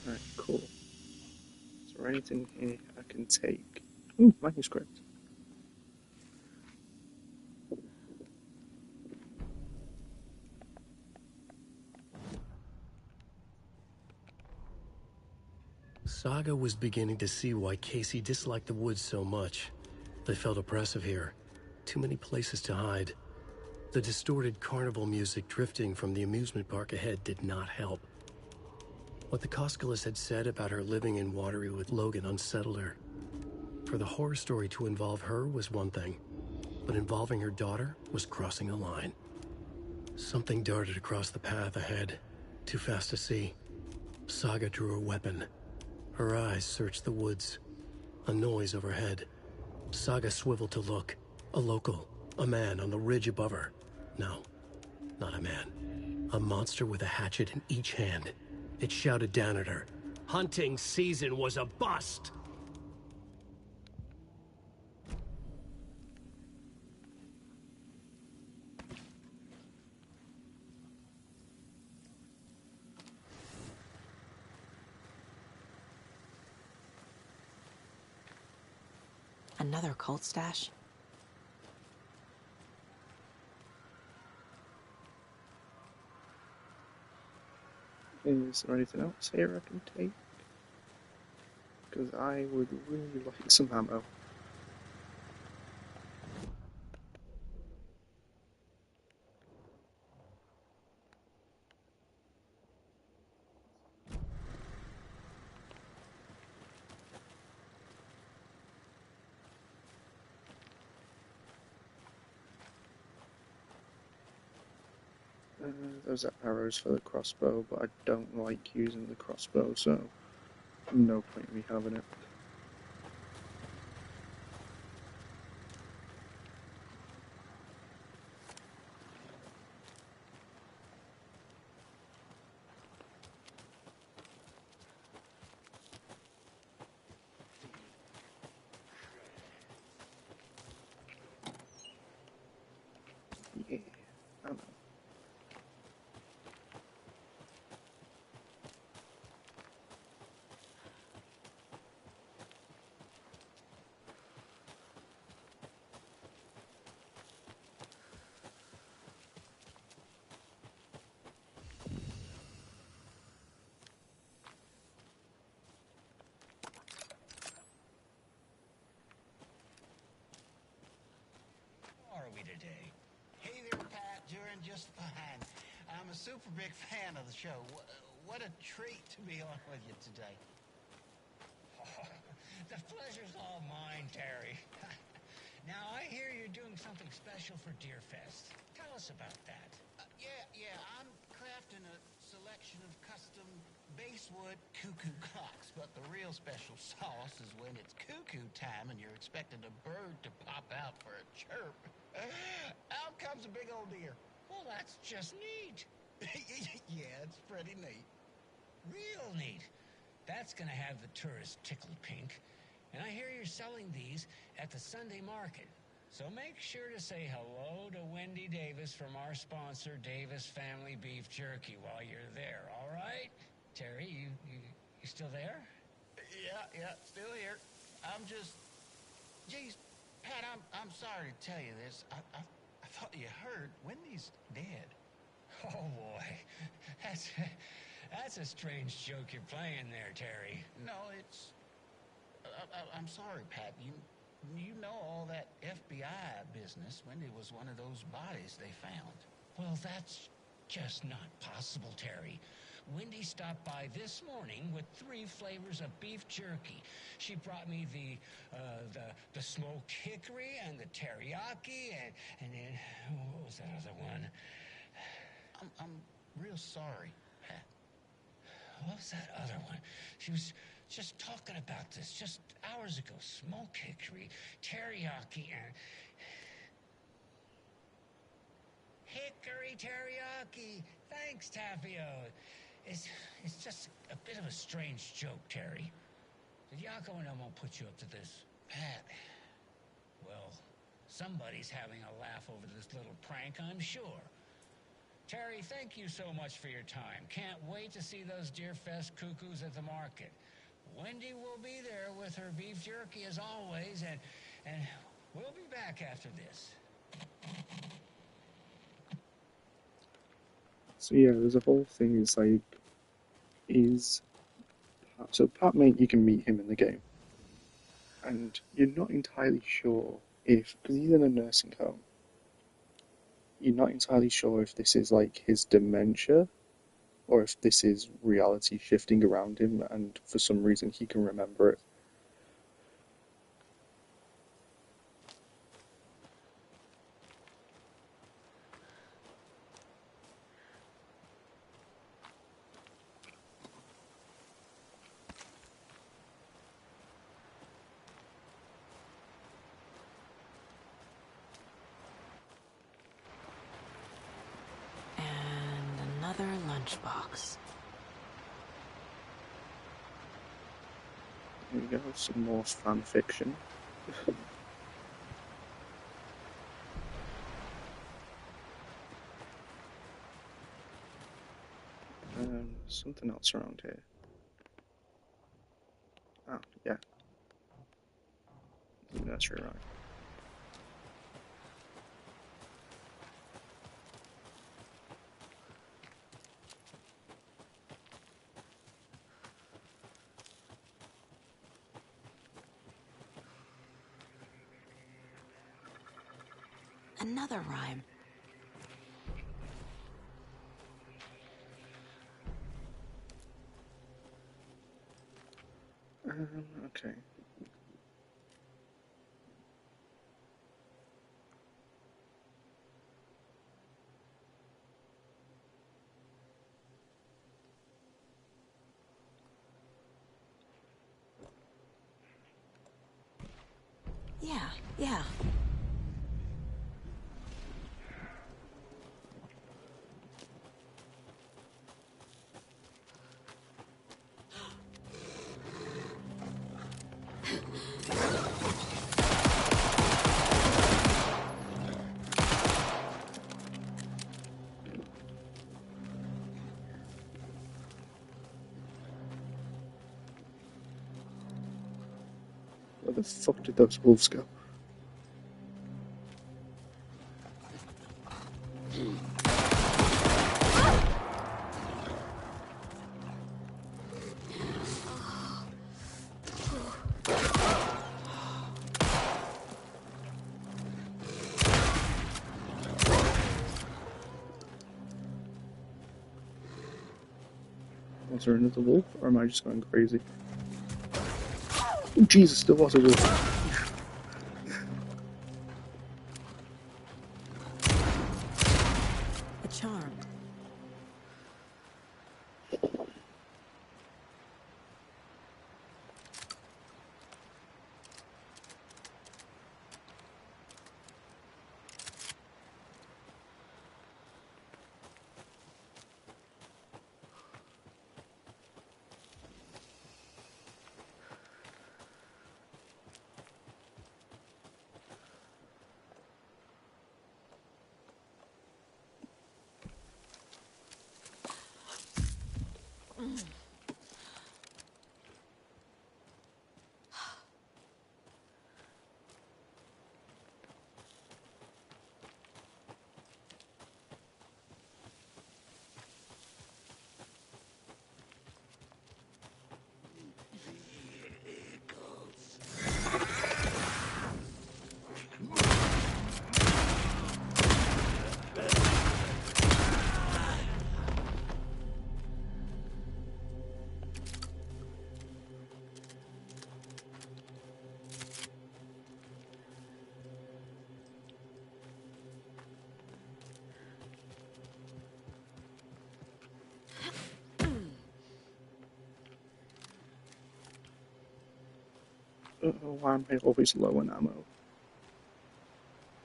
Alright, cool. Is there anything here I can take? Ooh, manuscript. Saga was beginning to see why Casey disliked the woods so much. They felt oppressive here. Too many places to hide. The distorted carnival music drifting from the amusement park ahead did not help. What the Koskelas had said about her living in Watery with Logan unsettled her. For the horror story to involve her was one thing, but involving her daughter was crossing a line. Something darted across the path ahead, too fast to see. Saga drew her weapon. Her eyes searched the woods. A noise overhead. Saga swiveled to look. A local. A man on the ridge above her. No, not a man. A monster with a hatchet in each hand. It shouted down at her. Hunting season was a bust! Another cult stash? Is there anything else here I can take? Because I would really like some ammo. Those are arrows for the crossbow, but I don't like using the crossbow, so no point in me having it. Yeah, ammo. How are we today? Hey there, Pat. Doing just fine. I'm a super big fan of the show. What a treat to be on with you today. The pleasure's all mine, Terry. Now, I hear you're doing something special for Deerfest. Tell us about that. Yeah, I'm crafting a selection of custom basswood cuckoo clocks, but the real special sauce is when it's cuckoo time and you're expecting a bird to pop out for a chirp. Out comes a big old deer. Well, that's just neat. Yeah, it's pretty neat. Real neat. That's gonna have the tourists tickled pink. And I hear you're selling these at the Sunday market. So make sure to say hello to Wendy Davis from our sponsor, Davis Family Beef Jerky, while you're there, all right? Terry, you still there? Yeah, still here. I'm just... Geez, Pat, I'm sorry to tell you this. I thought you heard Wendy's dead. Oh, boy. That's a strange joke you're playing there, Terry. No, it's... I'm sorry, Pat. You know all that FBI business. Wendy was one of those bodies they found. Well, that's just not possible, Terry. Wendy stopped by this morning with 3 flavors of beef jerky. She brought me the smoked hickory and the teriyaki and then what was that other one? I'm real sorry, Pat. What was that other one? She was just talking about this just hours ago. Smoked hickory, teriyaki, and... Hickory teriyaki! Thanks, Tapio. It's just a bit of a strange joke, Terry. Did Yako and Elmo put you up to this? Pat. Well, somebody's having a laugh over this little prank, I'm sure. Terry, thank you so much for your time. Can't wait to see those Deerfest cuckoos at the market. Wendy will be there with her beef jerky as always, and we'll be back after this. So yeah, there's a whole thing. It's like, so Pat, mate, you can meet him in the game, and you're not entirely sure if, because he's in a nursing home, you're not entirely sure if this is like his dementia, or if this is reality shifting around him, and for some reason he can remember it. Another lunchbox. Here we go, some more fan fiction. Something else around here. Oh, yeah. Nursery rhyme. Another rhyme. Okay. Yeah. Where the fuck did those wolves go? Was there another wolf, or am I just going crazy? Oh Jesus, there was a wolf. A charm. Why am I always low on ammo?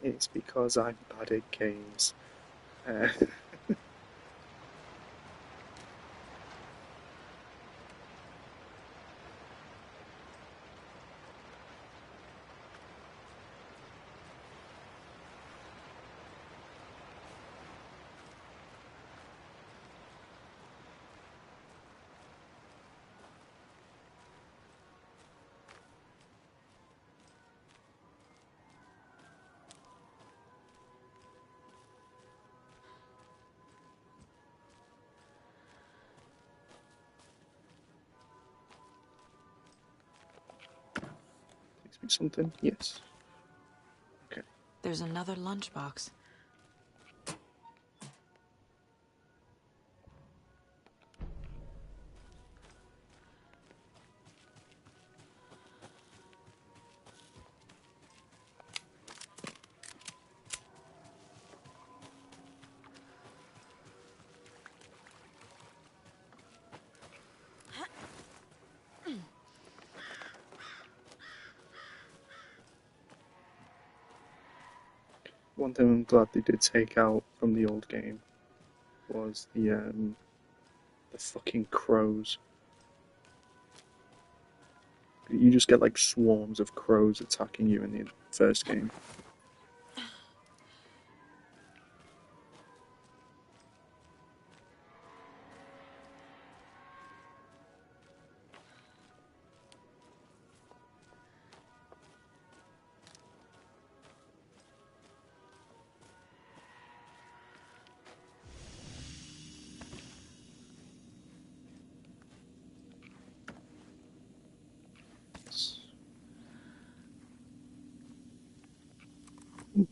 It's because I'm bad at games. Takes me something? Yes. Okay. There's another lunchbox. One thing I'm glad they did take out from the old game was the fucking crows. You just get like swarms of crows attacking you in the first game.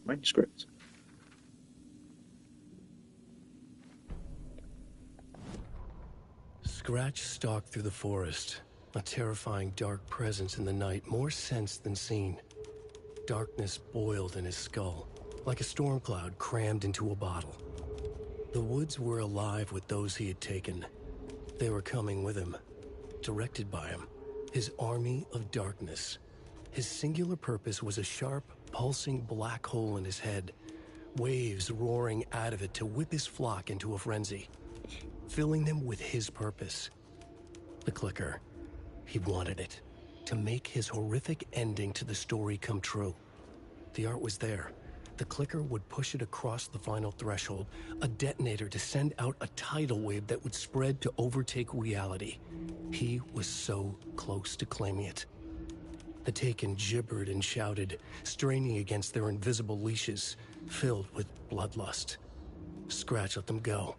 Manuscript. Scratch stalked through the forest, a terrifying dark presence in the night, more sensed than seen. Darkness boiled in his skull, like a storm cloud crammed into a bottle. The woods were alive with those he had taken. They were coming with him, directed by him, his army of darkness. His singular purpose was a sharp, pulsing black hole in his head, waves roaring out of it to whip his flock into a frenzy, filling them with his purpose. The clicker. He wanted it, to make his horrific ending to the story come true. The art was there. The clicker would push it across the final threshold, a detonator to send out a tidal wave that would spread to overtake reality. He was so close to claiming it. The Taken gibbered and shouted, straining against their invisible leashes, filled with bloodlust. Scratch let them go.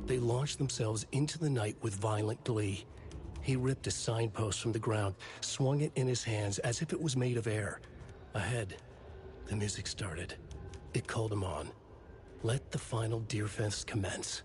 They launched themselves into the night with violent glee. He ripped a signpost from the ground, swung it in his hands as if it was made of air. Ahead, the music started. It called him on. Let the final Deerfest commence.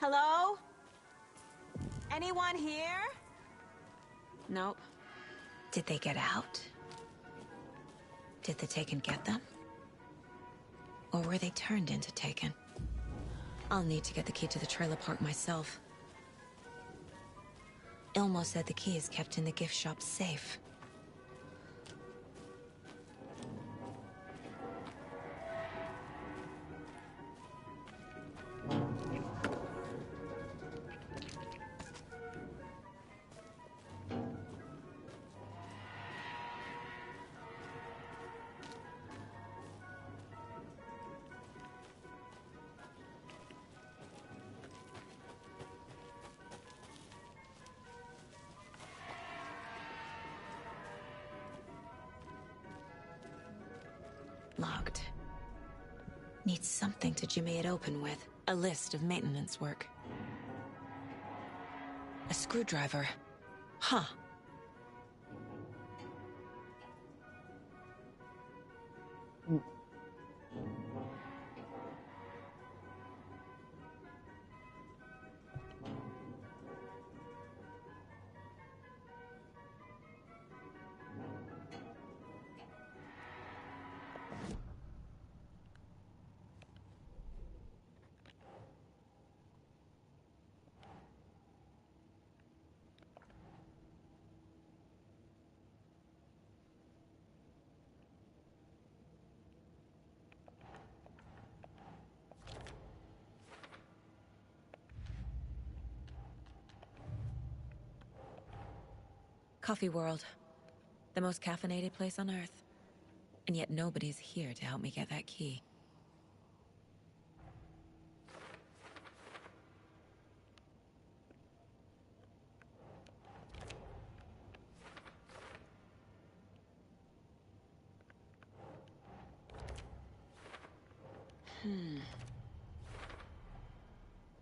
Hello? Anyone here? Nope. Did they get out? Did the Taken get them? Or were they turned into Taken? I'll need to get the key to the trailer park myself. Ilmo said the key is kept in the gift shop safe. Locked. Needs something to jimmy it open with. A list of maintenance work. A screwdriver. Huh. Coffee World. The most caffeinated place on Earth. And yet nobody's here to help me get that key.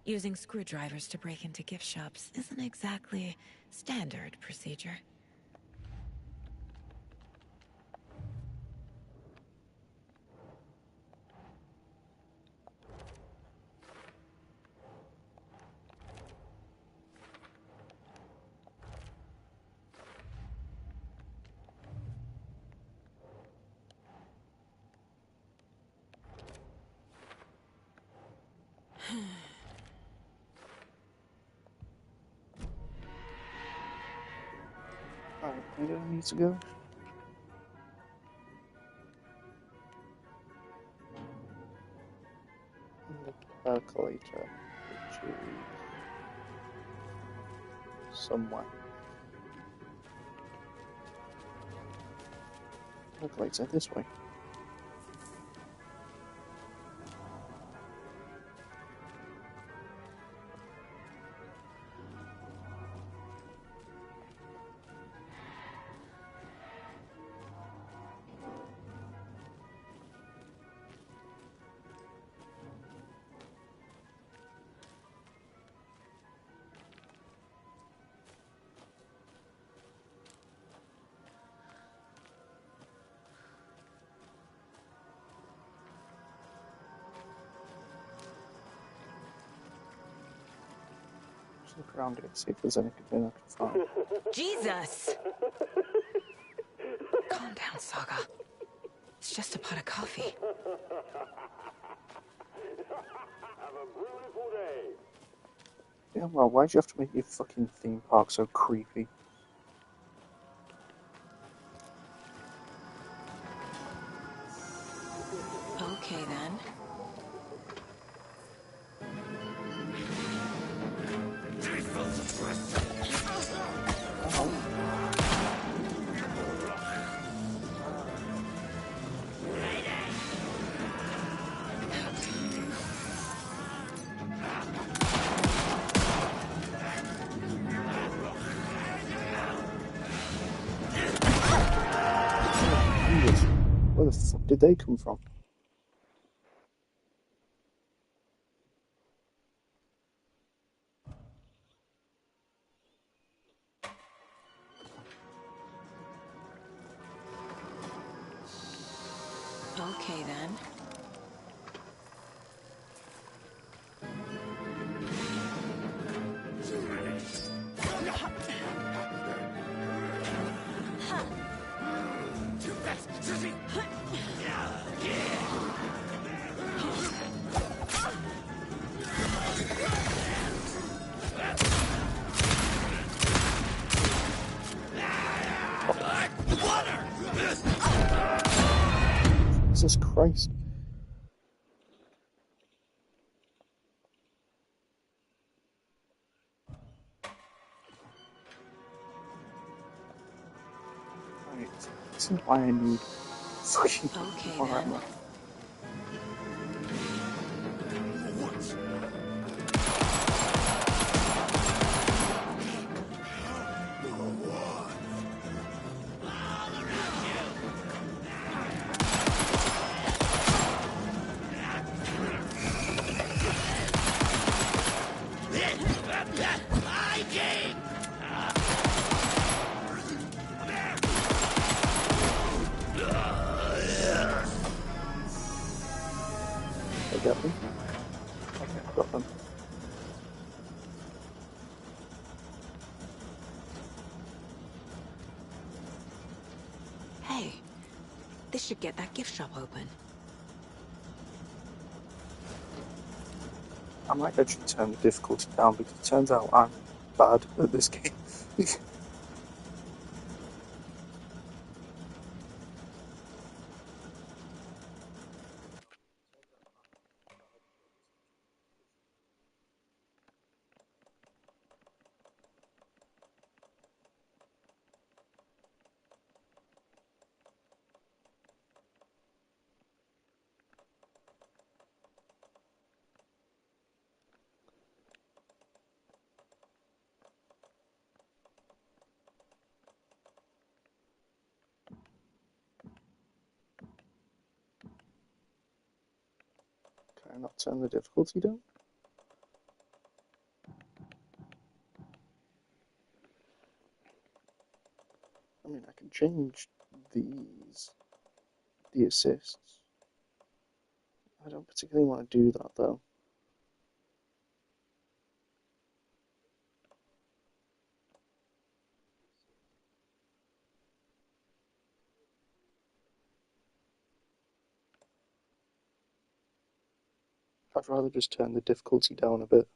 Using screwdrivers to break into gift shops isn't exactly standard procedure. Alright, where do I need to go? The calculator, which is somewhere. Calculator this way. Look around here, see if there's anything I can find. Jesus! Calm down, Saga. It's just a pot of coffee. Have a beautiful day. Yeah, well, why'd you have to make your fucking theme park so creepy? Okay, then. Where the fuck did they come from? Okay, then. Jesus Christ. Right, this is why I need fucking armor. They get me? Okay, I got them. Hey, this should get that gift shop open. I might actually turn the difficulty down because it turns out I'm bad at this game. Can I not turn the difficulty down? I mean, I can change the assists. I don't particularly want to do that though. I'd rather just turn the difficulty down a bit.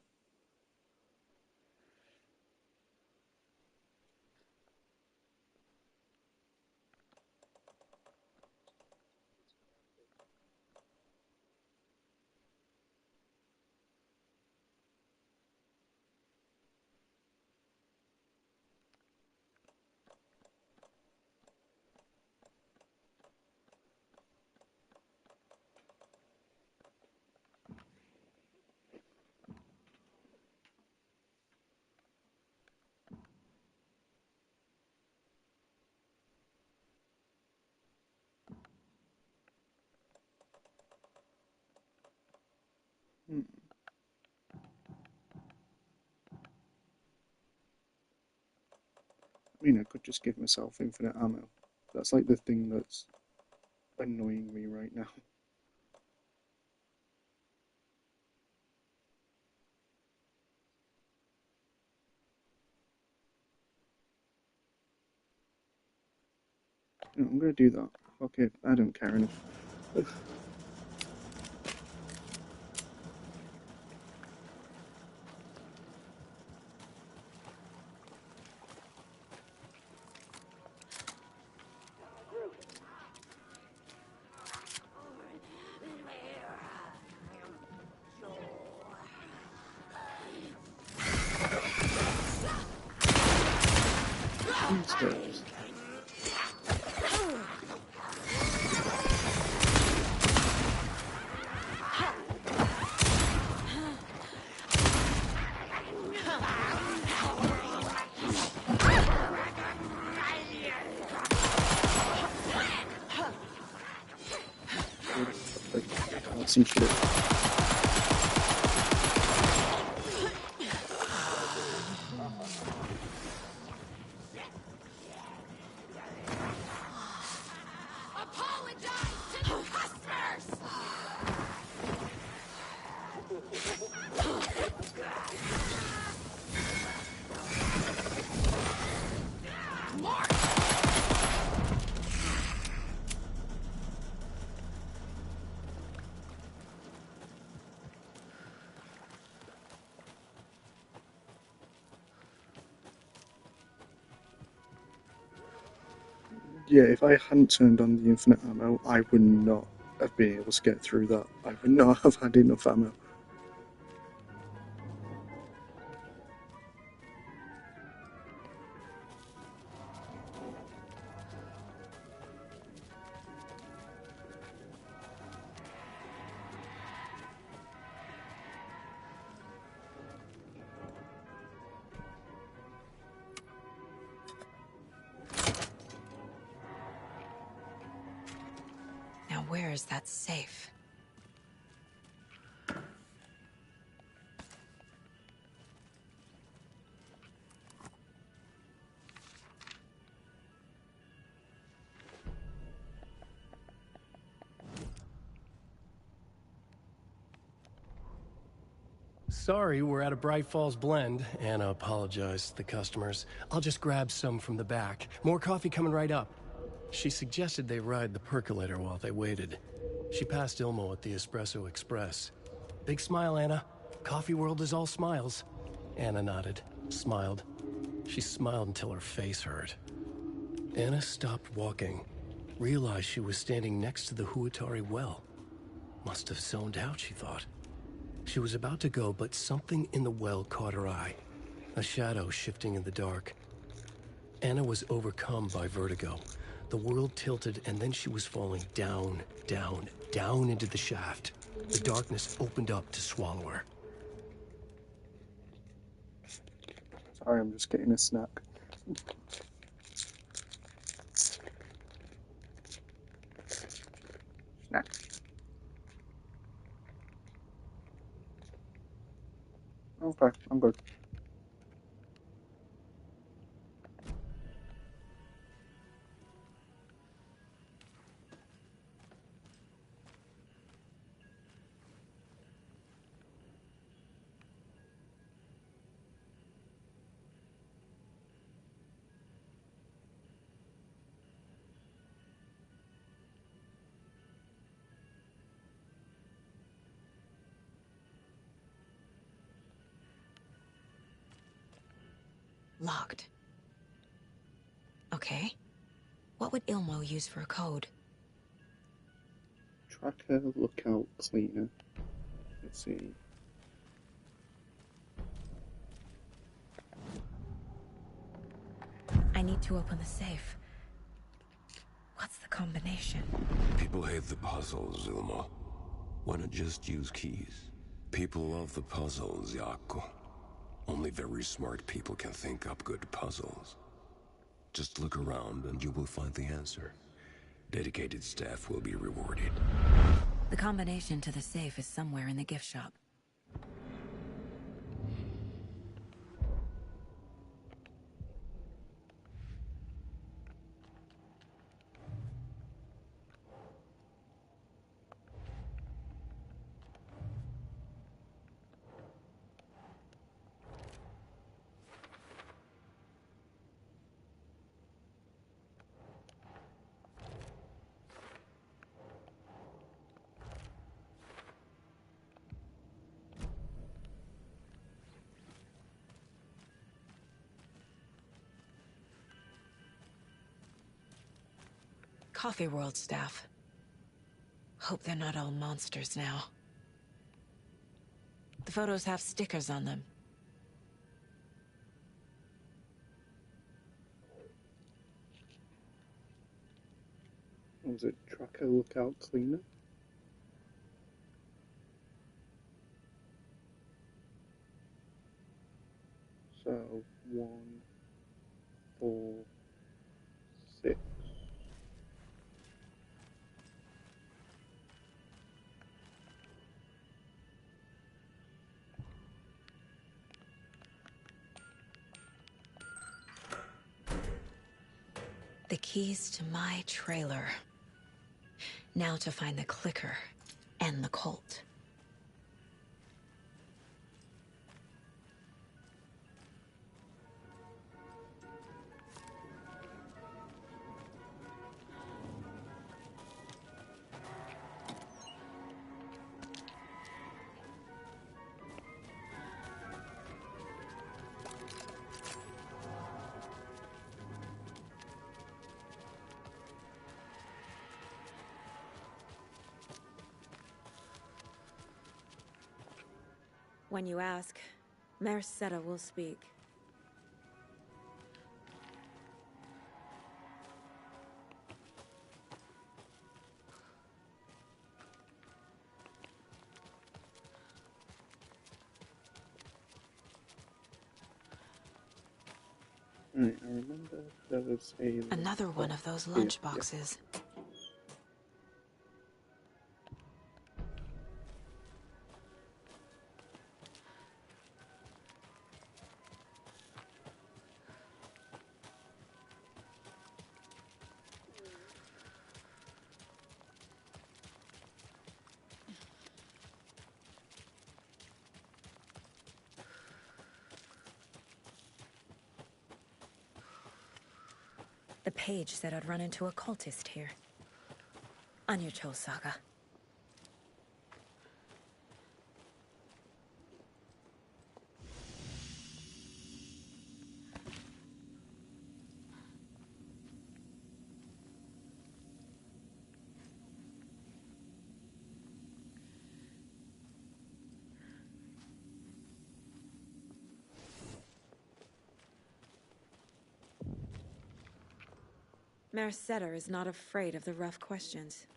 I mean, I could just give myself infinite ammo. That's like the thing that's annoying me right now. You know, I'm gonna do that. Okay, I don't care enough. Stairs. Like, some shit. Yeah, if I hadn't turned on the infinite ammo, I would not have been able to get through that. I would not have had enough ammo. Now where is that safe? Sorry, we're at a Bright Falls blend. Anna apologized to the customers. I'll just grab some from the back. More coffee coming right up. She suggested they ride the percolator while they waited. She passed Ilmo at the Espresso Express. Big smile, Anna. Coffee world is all smiles. Anna nodded, smiled. She smiled until her face hurt. Anna stopped walking, realized she was standing next to the Huatari well. Must have zoned out, she thought. She was about to go, but something in the well caught her eye. A shadow shifting in the dark. Anna was overcome by vertigo. The world tilted, and then she was falling down, down, down into the shaft. The darkness opened up to swallow her. Sorry, I'm just getting a snack. Snack. Okay, I'm good. Locked. Okay. What would Ilmo use for a code? Tracker, lookout, cleaner. Let's see. I need to open the safe. What's the combination? People hate the puzzles, Ilmo. Why not just use keys? People love the puzzles, Jaakko. Only very smart people can think up good puzzles. Just look around and you will find the answer. Dedicated staff will be rewarded. The combination to the safe is somewhere in the gift shop. Coffee World staff. Hope they're not all monsters now. The photos have stickers on them. Was it Trucker Lookout Cleaner? So 1, 4, 6. The keys to my trailer. Now to find the clicker and the cult. When you ask, Merceda will speak. Right, I remember there was Another one of those lunch boxes. Yeah. The page said I'd run into a cultist here. Anyucho Saga. Merceda is not afraid of the rough questions.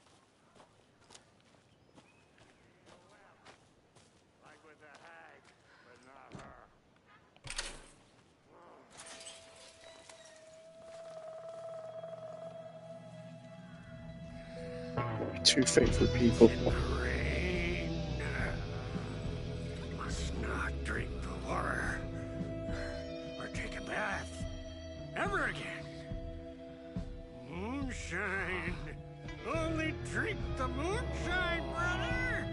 My two favorite people. Must not drink the water or take a bath ever again. Moonshine. Only drink the moonshine, brother.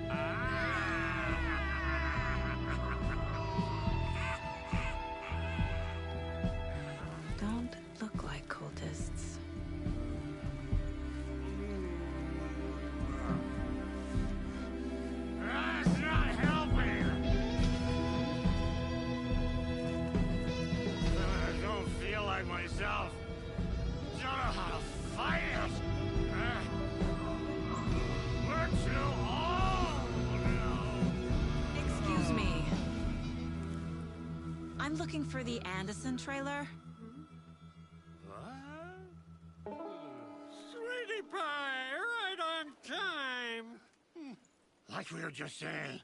Don't look like cultists. That's not helping. I don't feel like myself. Don't know how to fight it. We're too old now. Excuse me. I'm looking for the Anderson trailer. What? Sweetie pie, right on time. Like we were just saying,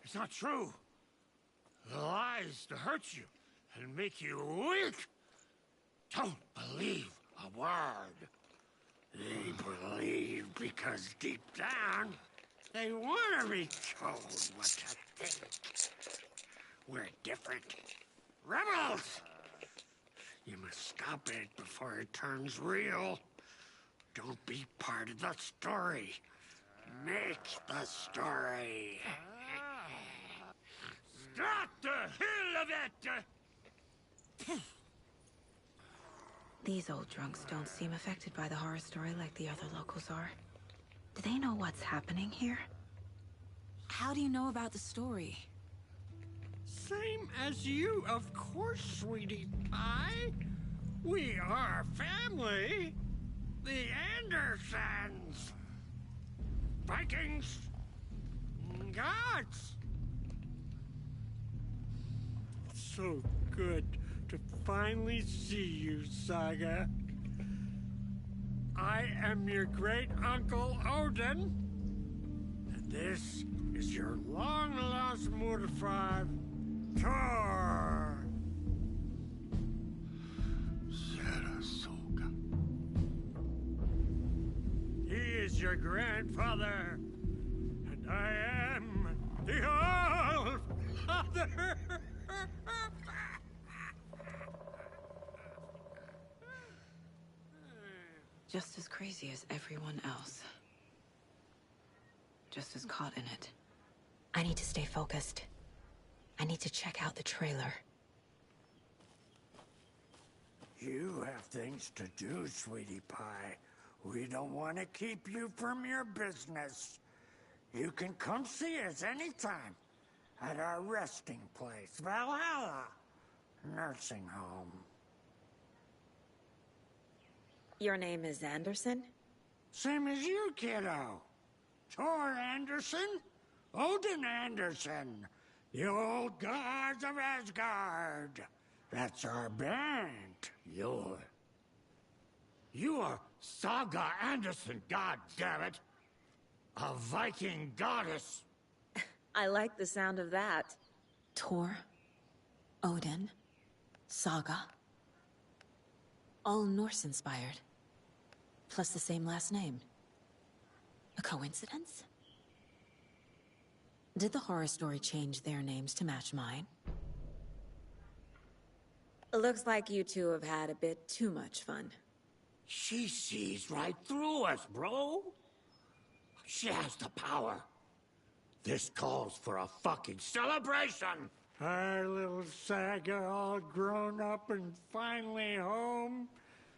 it's not true. The lies to hurt you and make you weak. Don't believe a word. They believe because deep down, they want to be told what to think. We're different. Rebels! You must stop it before it turns real. Don't be part of the story. Make the story. Stop the hell of it! These old drunks don't seem affected by the horror story like the other locals are. Do they know what's happening here? How do you know about the story? Same as you, of course, sweetie pie. We are family. The Andersons! Vikings! Gods! So good to finally see you, Saga. I am your great-uncle Odin, and this is your long-lost Murfrev, Thor! Sarasota. He is your grandfather, and I am the All-Father! Just as crazy as everyone else. Just as caught in it. I need to stay focused. I need to check out the trailer. You have things to do, sweetie pie. We don't want to keep you from your business. You can come see us anytime at our resting place, Valhalla Nursing Home. Your name is Anderson? Same as you, kiddo. Thor Anderson, Odin Anderson, the old gods of Asgard. That's our band. You are Saga Anderson, goddammit. A Viking goddess. I like the sound of that. Thor, Odin, Saga. All Norse-inspired. Plus the same last name. A coincidence? Did the horror story change their names to match mine? Looks like you two have had a bit too much fun. She sees right through us, bro. She has the power. This calls for a fucking celebration. Our little Saga all grown up and finally home.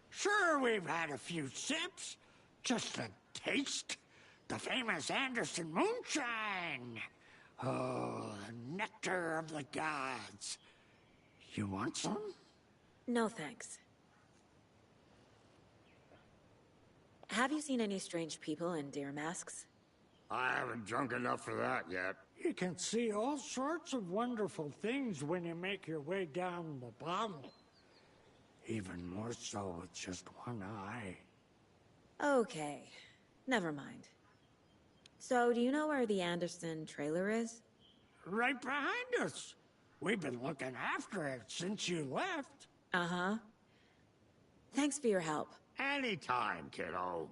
Sure, we've had a few sips. Just a taste. The famous Anderson moonshine. Oh, the nectar of the gods. You want some? No thanks. Have you seen any strange people in deer masks? I haven't drunk enough for that yet. You can see all sorts of wonderful things when you make your way down the bottle. Even more so with just one eye. Okay, never mind. So, do you know where the Anderson trailer is? Right behind us. We've been looking after it since you left. Uh-huh. Thanks for your help. Anytime, kiddo.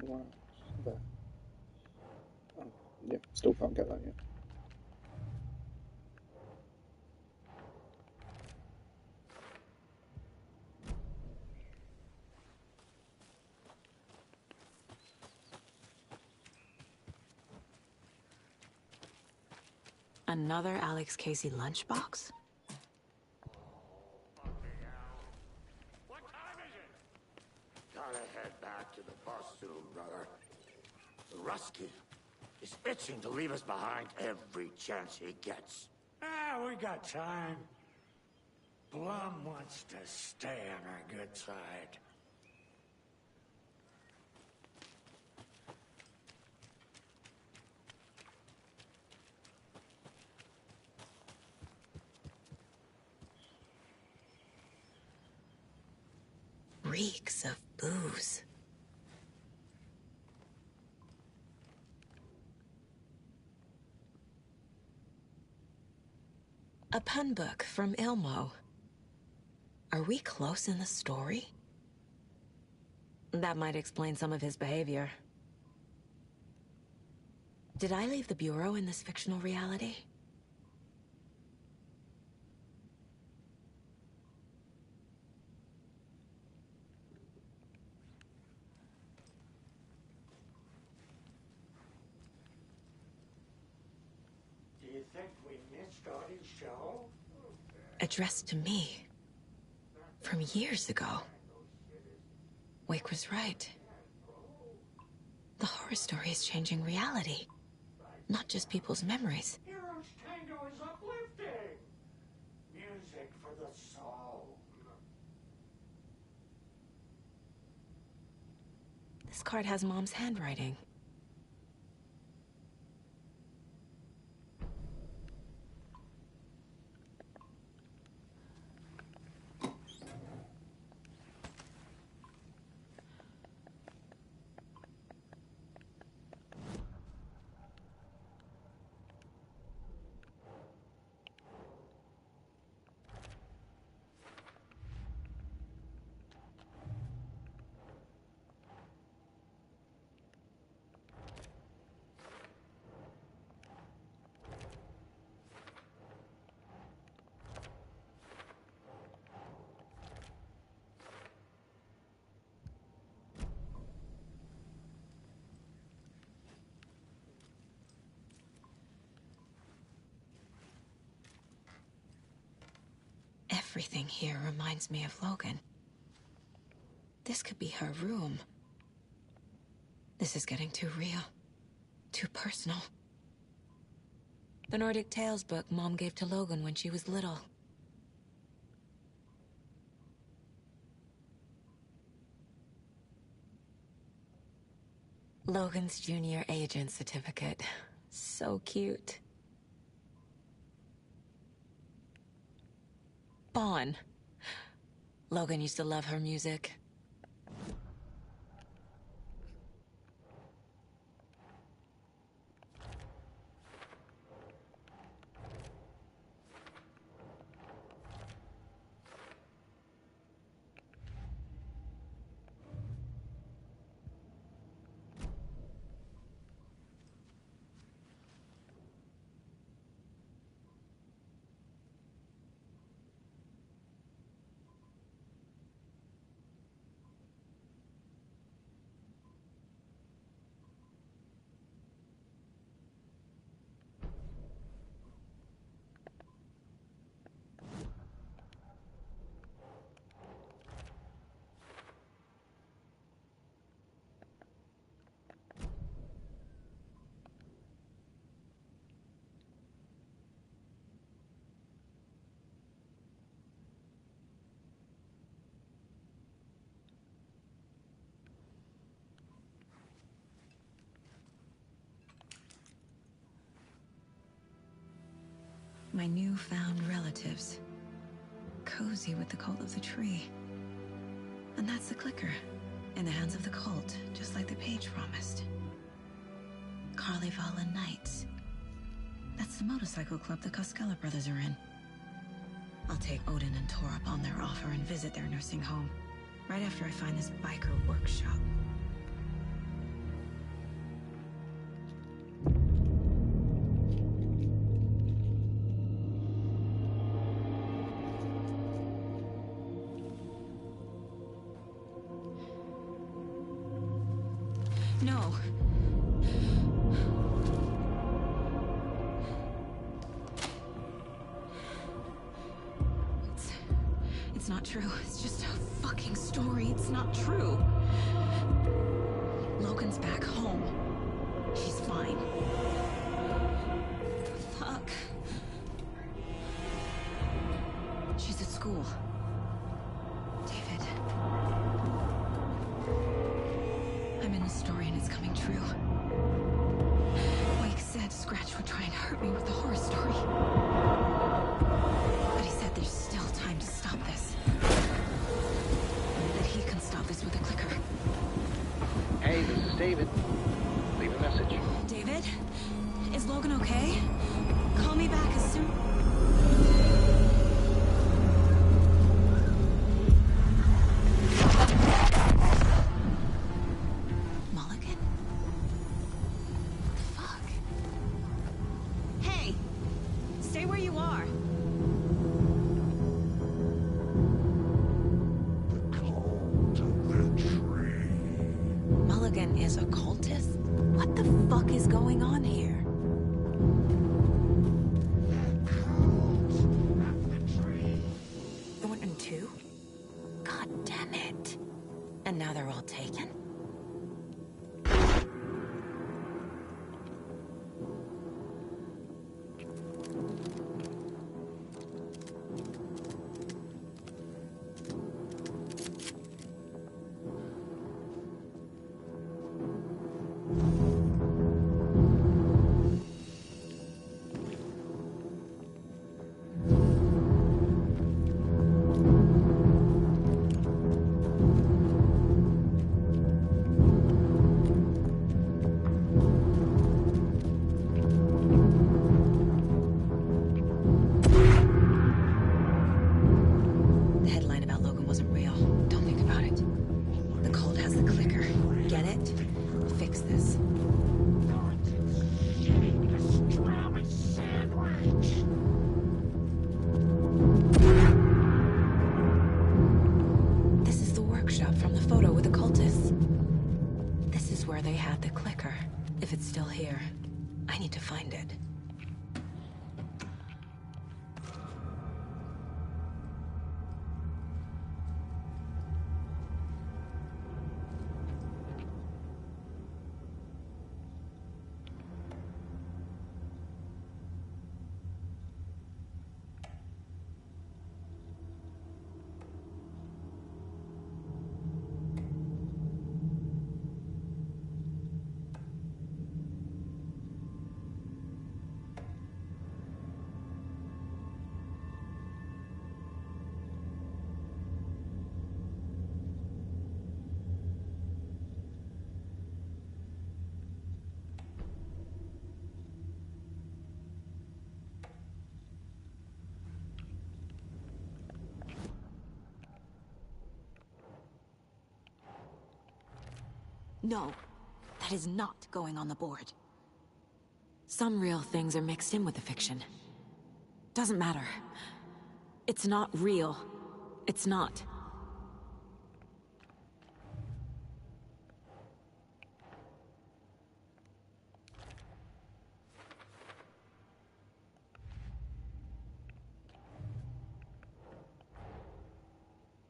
Wow. There. Oh, yeah, still can't get that yet. Another Alex Casey lunchbox? Gotta head back to the bus soon, brother. Rusky is itching to leave us behind every chance he gets. Ah, we got time. Blum wants to stay on our good side. Reeks of booze. A pun book from Ilmo. Are we close in the story? That might explain some of his behavior. Did I leave the Bureau in this fictional reality? Do you think we missed Audie's show? Addressed to me. From years ago. Wake was right. The horror story is changing reality. Not just people's memories. Heroes Tango is uplifting. Music for the soul. This card has Mom's handwriting. Everything here reminds me of Logan. This could be her room. This is getting too real. Too personal. The Nordic Tales book Mom gave to Logan when she was little. Logan's junior agent certificate. So cute. Bon. Logan used to love her music. My newfound relatives. Cozy with the cult of the tree. And that's the clicker. In the hands of the cult, just like the page promised. Carnival Knights. That's the motorcycle club the Koskela brothers are in. I'll take Odin and Tor up on their offer and visit their nursing home. Right after I find this biker workshop. No. It's not true. It's just a fucking story. It's not true. Logan's back home. She's fine. Fuck. She's at school. David. I'm in the story and it's coming true. Wake said Scratch would try and hurt me with the horror story. But he said there's still time to stop this. That he can stop this with a clicker. Hey, this is David. Leave a message. David? Is Logan okay? Call me back as soon... What the fuck is going on here? Thornton 2? God damn it. And now they're all taken? No, that is not going on the board. Some real things are mixed in with the fiction. Doesn't matter. It's not real. It's not.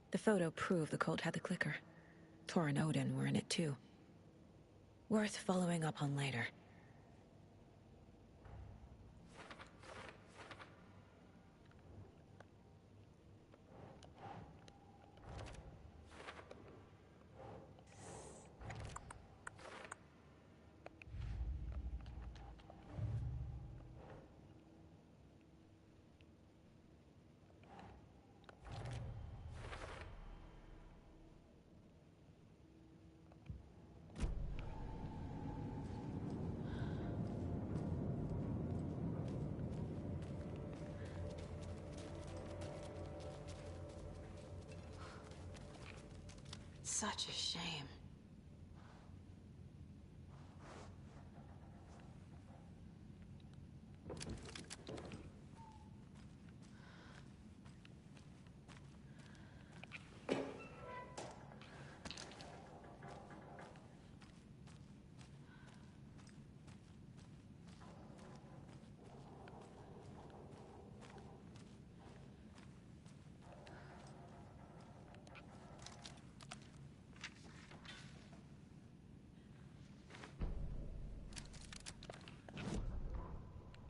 The photo proved the cult had the clicker. Tor and Odin were in it too. Worth following up on later. Such a shame.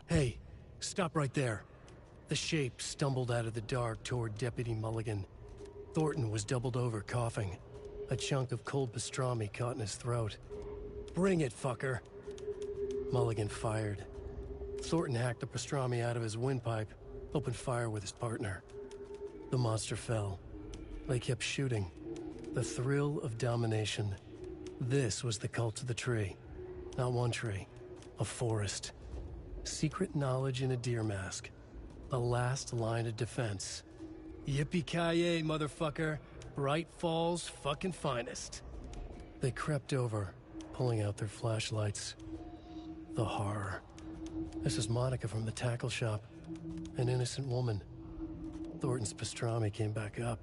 Hey, stop right there. The shape stumbled out of the dark toward Deputy Mulligan. Thornton was doubled over, coughing. A chunk of cold pastrami caught in his throat. Bring it, fucker! Mulligan fired. Thornton hacked the pastrami out of his windpipe, opened fire with his partner. The monster fell. They kept shooting. The thrill of domination. This was the cult of the tree. Not one tree. A forest. Secret knowledge in a deer mask. The last line of defense. Yippee-ki-yay, motherfucker. Bright Falls' fucking finest. They crept over, pulling out their flashlights. The horror. This is Monica from the tackle shop. An innocent woman. Thornton's pastrami came back up.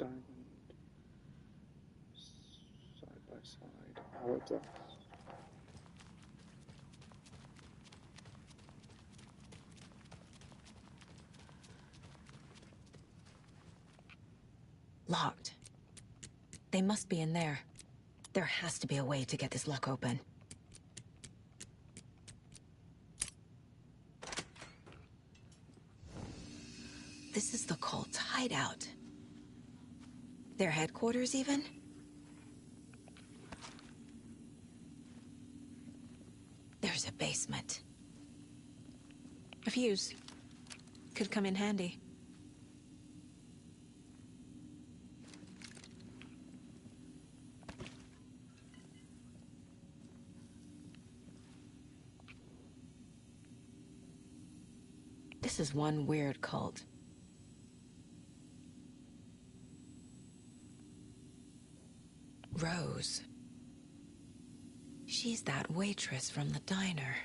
diamond. Side by side. Hourglass. Locked. They must be in there. There has to be a way to get this lock open. This is the cult's hideout. Their headquarters, even? There's a basement. A fuse. Could come in handy. This is one weird cult. Rose. She's that waitress from the diner.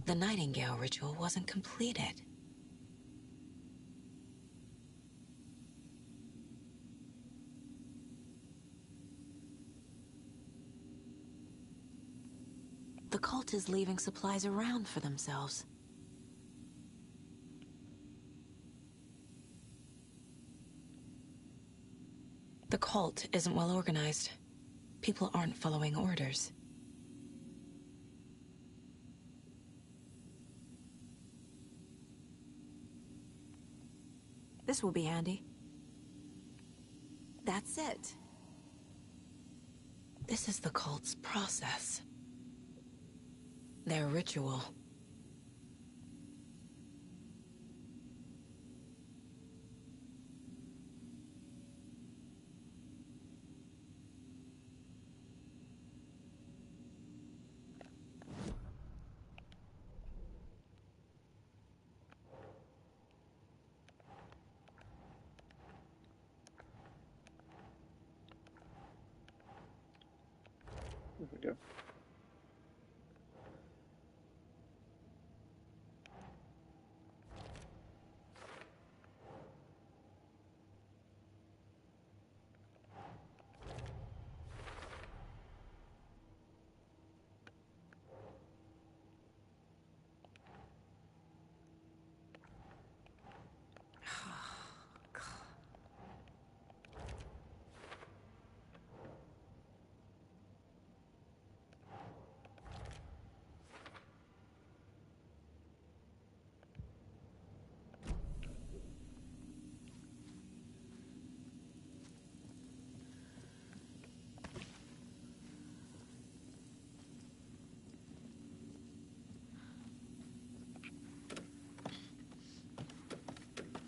The Nightingale ritual wasn't completed. The cult is leaving supplies around for themselves. The cult isn't well organized. People aren't following orders. This will be handy. That's it. This is the cult's process. Their ritual. There we go.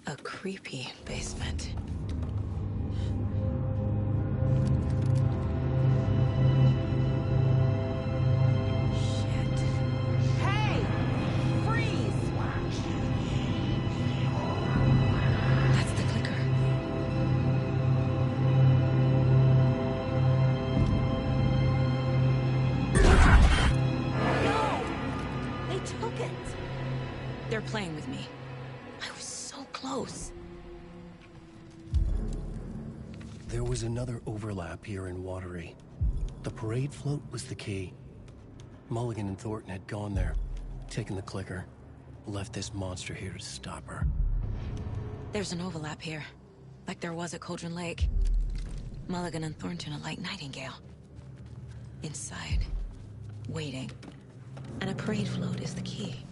A creepy basement. Shit. Hey! Freeze! That's the clicker. No! They took it! They're playing with me. I was so close. close. There was another overlap here in Watery. The parade float was the key. Mulligan and Thornton had gone there, taken the clicker, left this monster here to stop her. There's an overlap here, like there was at Cauldron Lake. Mulligan and Thornton are like Nightingale. Inside, waiting. And a parade float is the key.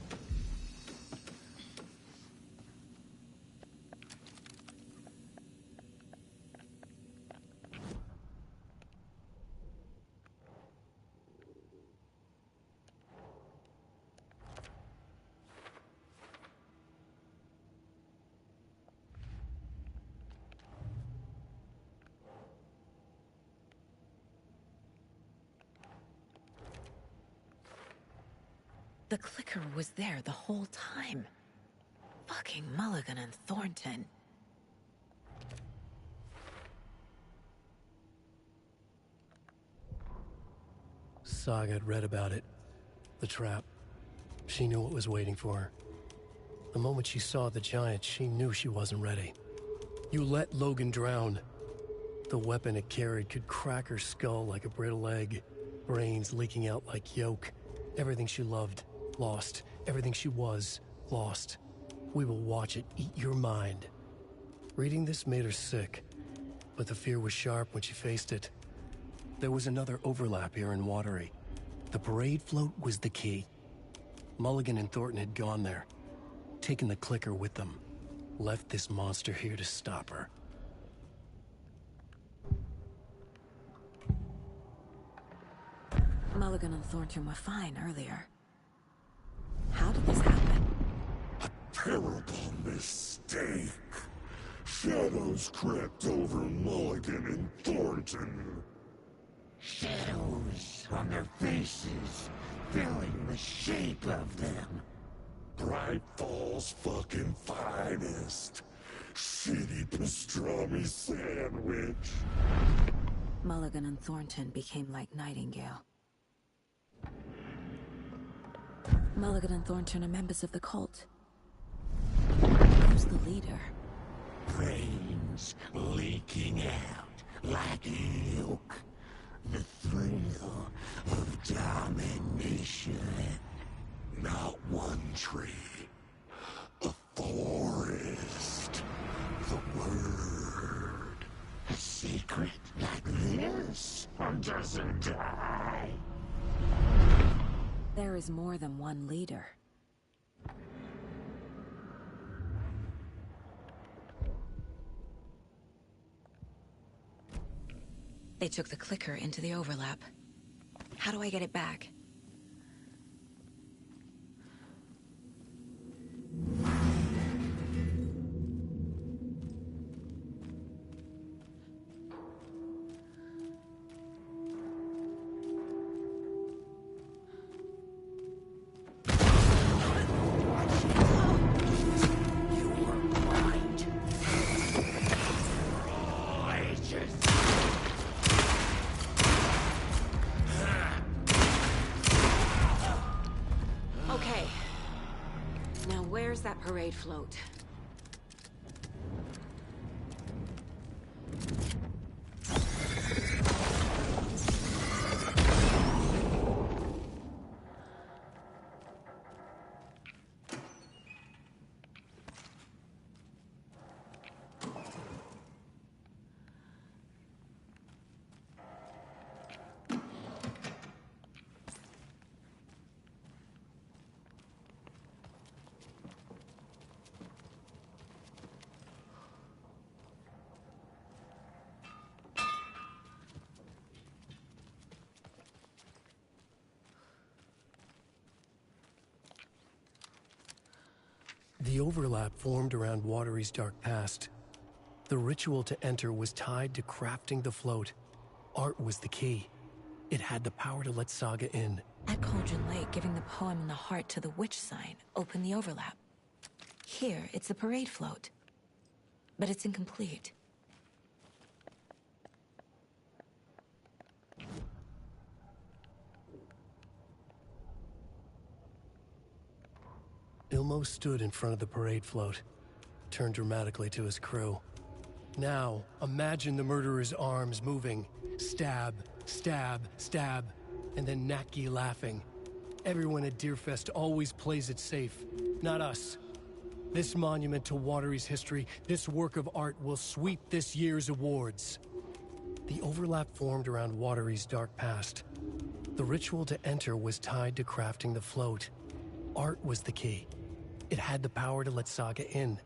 The clicker was there the whole time. Fucking Mulligan and Thornton. Saga had read about it. The trap. She knew what was waiting for her. The moment she saw the giant, she knew she wasn't ready. You let Logan drown. The weapon it carried could crack her skull like a brittle egg. Brains leaking out like yolk. Everything she loved, lost. Everything she was, lost. We will watch it eat your mind. Reading this made her sick, but the fear was sharp when she faced it. There was another overlap here in Watery. The parade float was the key. Mulligan and Thornton had gone there, taken the clicker with them, left this monster here to stop her. Mulligan and Thornton were fine earlier. How did this happen? A terrible mistake. Shadows crept over Mulligan and Thornton. Shadows on their faces, filling the shape of them. Bright Falls fucking finest. Shitty pastrami sandwich. Mulligan and Thornton became like Nightingale. Mulligan and Thornton are members of the cult. Who's the leader? Brains leaking out like milk. The thrill of domination. Not one tree. A forest. The word. A secret like this doesn't die. There is more than one leader. They took the clicker into the overlap. How do I get it back? Okay. Now where's that parade float? The overlap formed around Watery's dark past. The ritual to enter was tied to crafting the float. Art was the key. It had the power to let Saga in. At Cauldron Lake, giving the poem and the heart to the witch sign opened the overlap. Here, it's a parade float. But it's incomplete. Ilmo stood in front of the parade float. turned dramatically to his crew. Now, imagine the murderer's arms moving. Stab, stab, stab, and then Naki laughing. Everyone at Deerfest always plays it safe, not us. This monument to Watery's history, this work of art will sweep this year's awards. The overlap formed around Watery's dark past. The ritual to enter was tied to crafting the float. Art was the key. It had the power to let Saga in.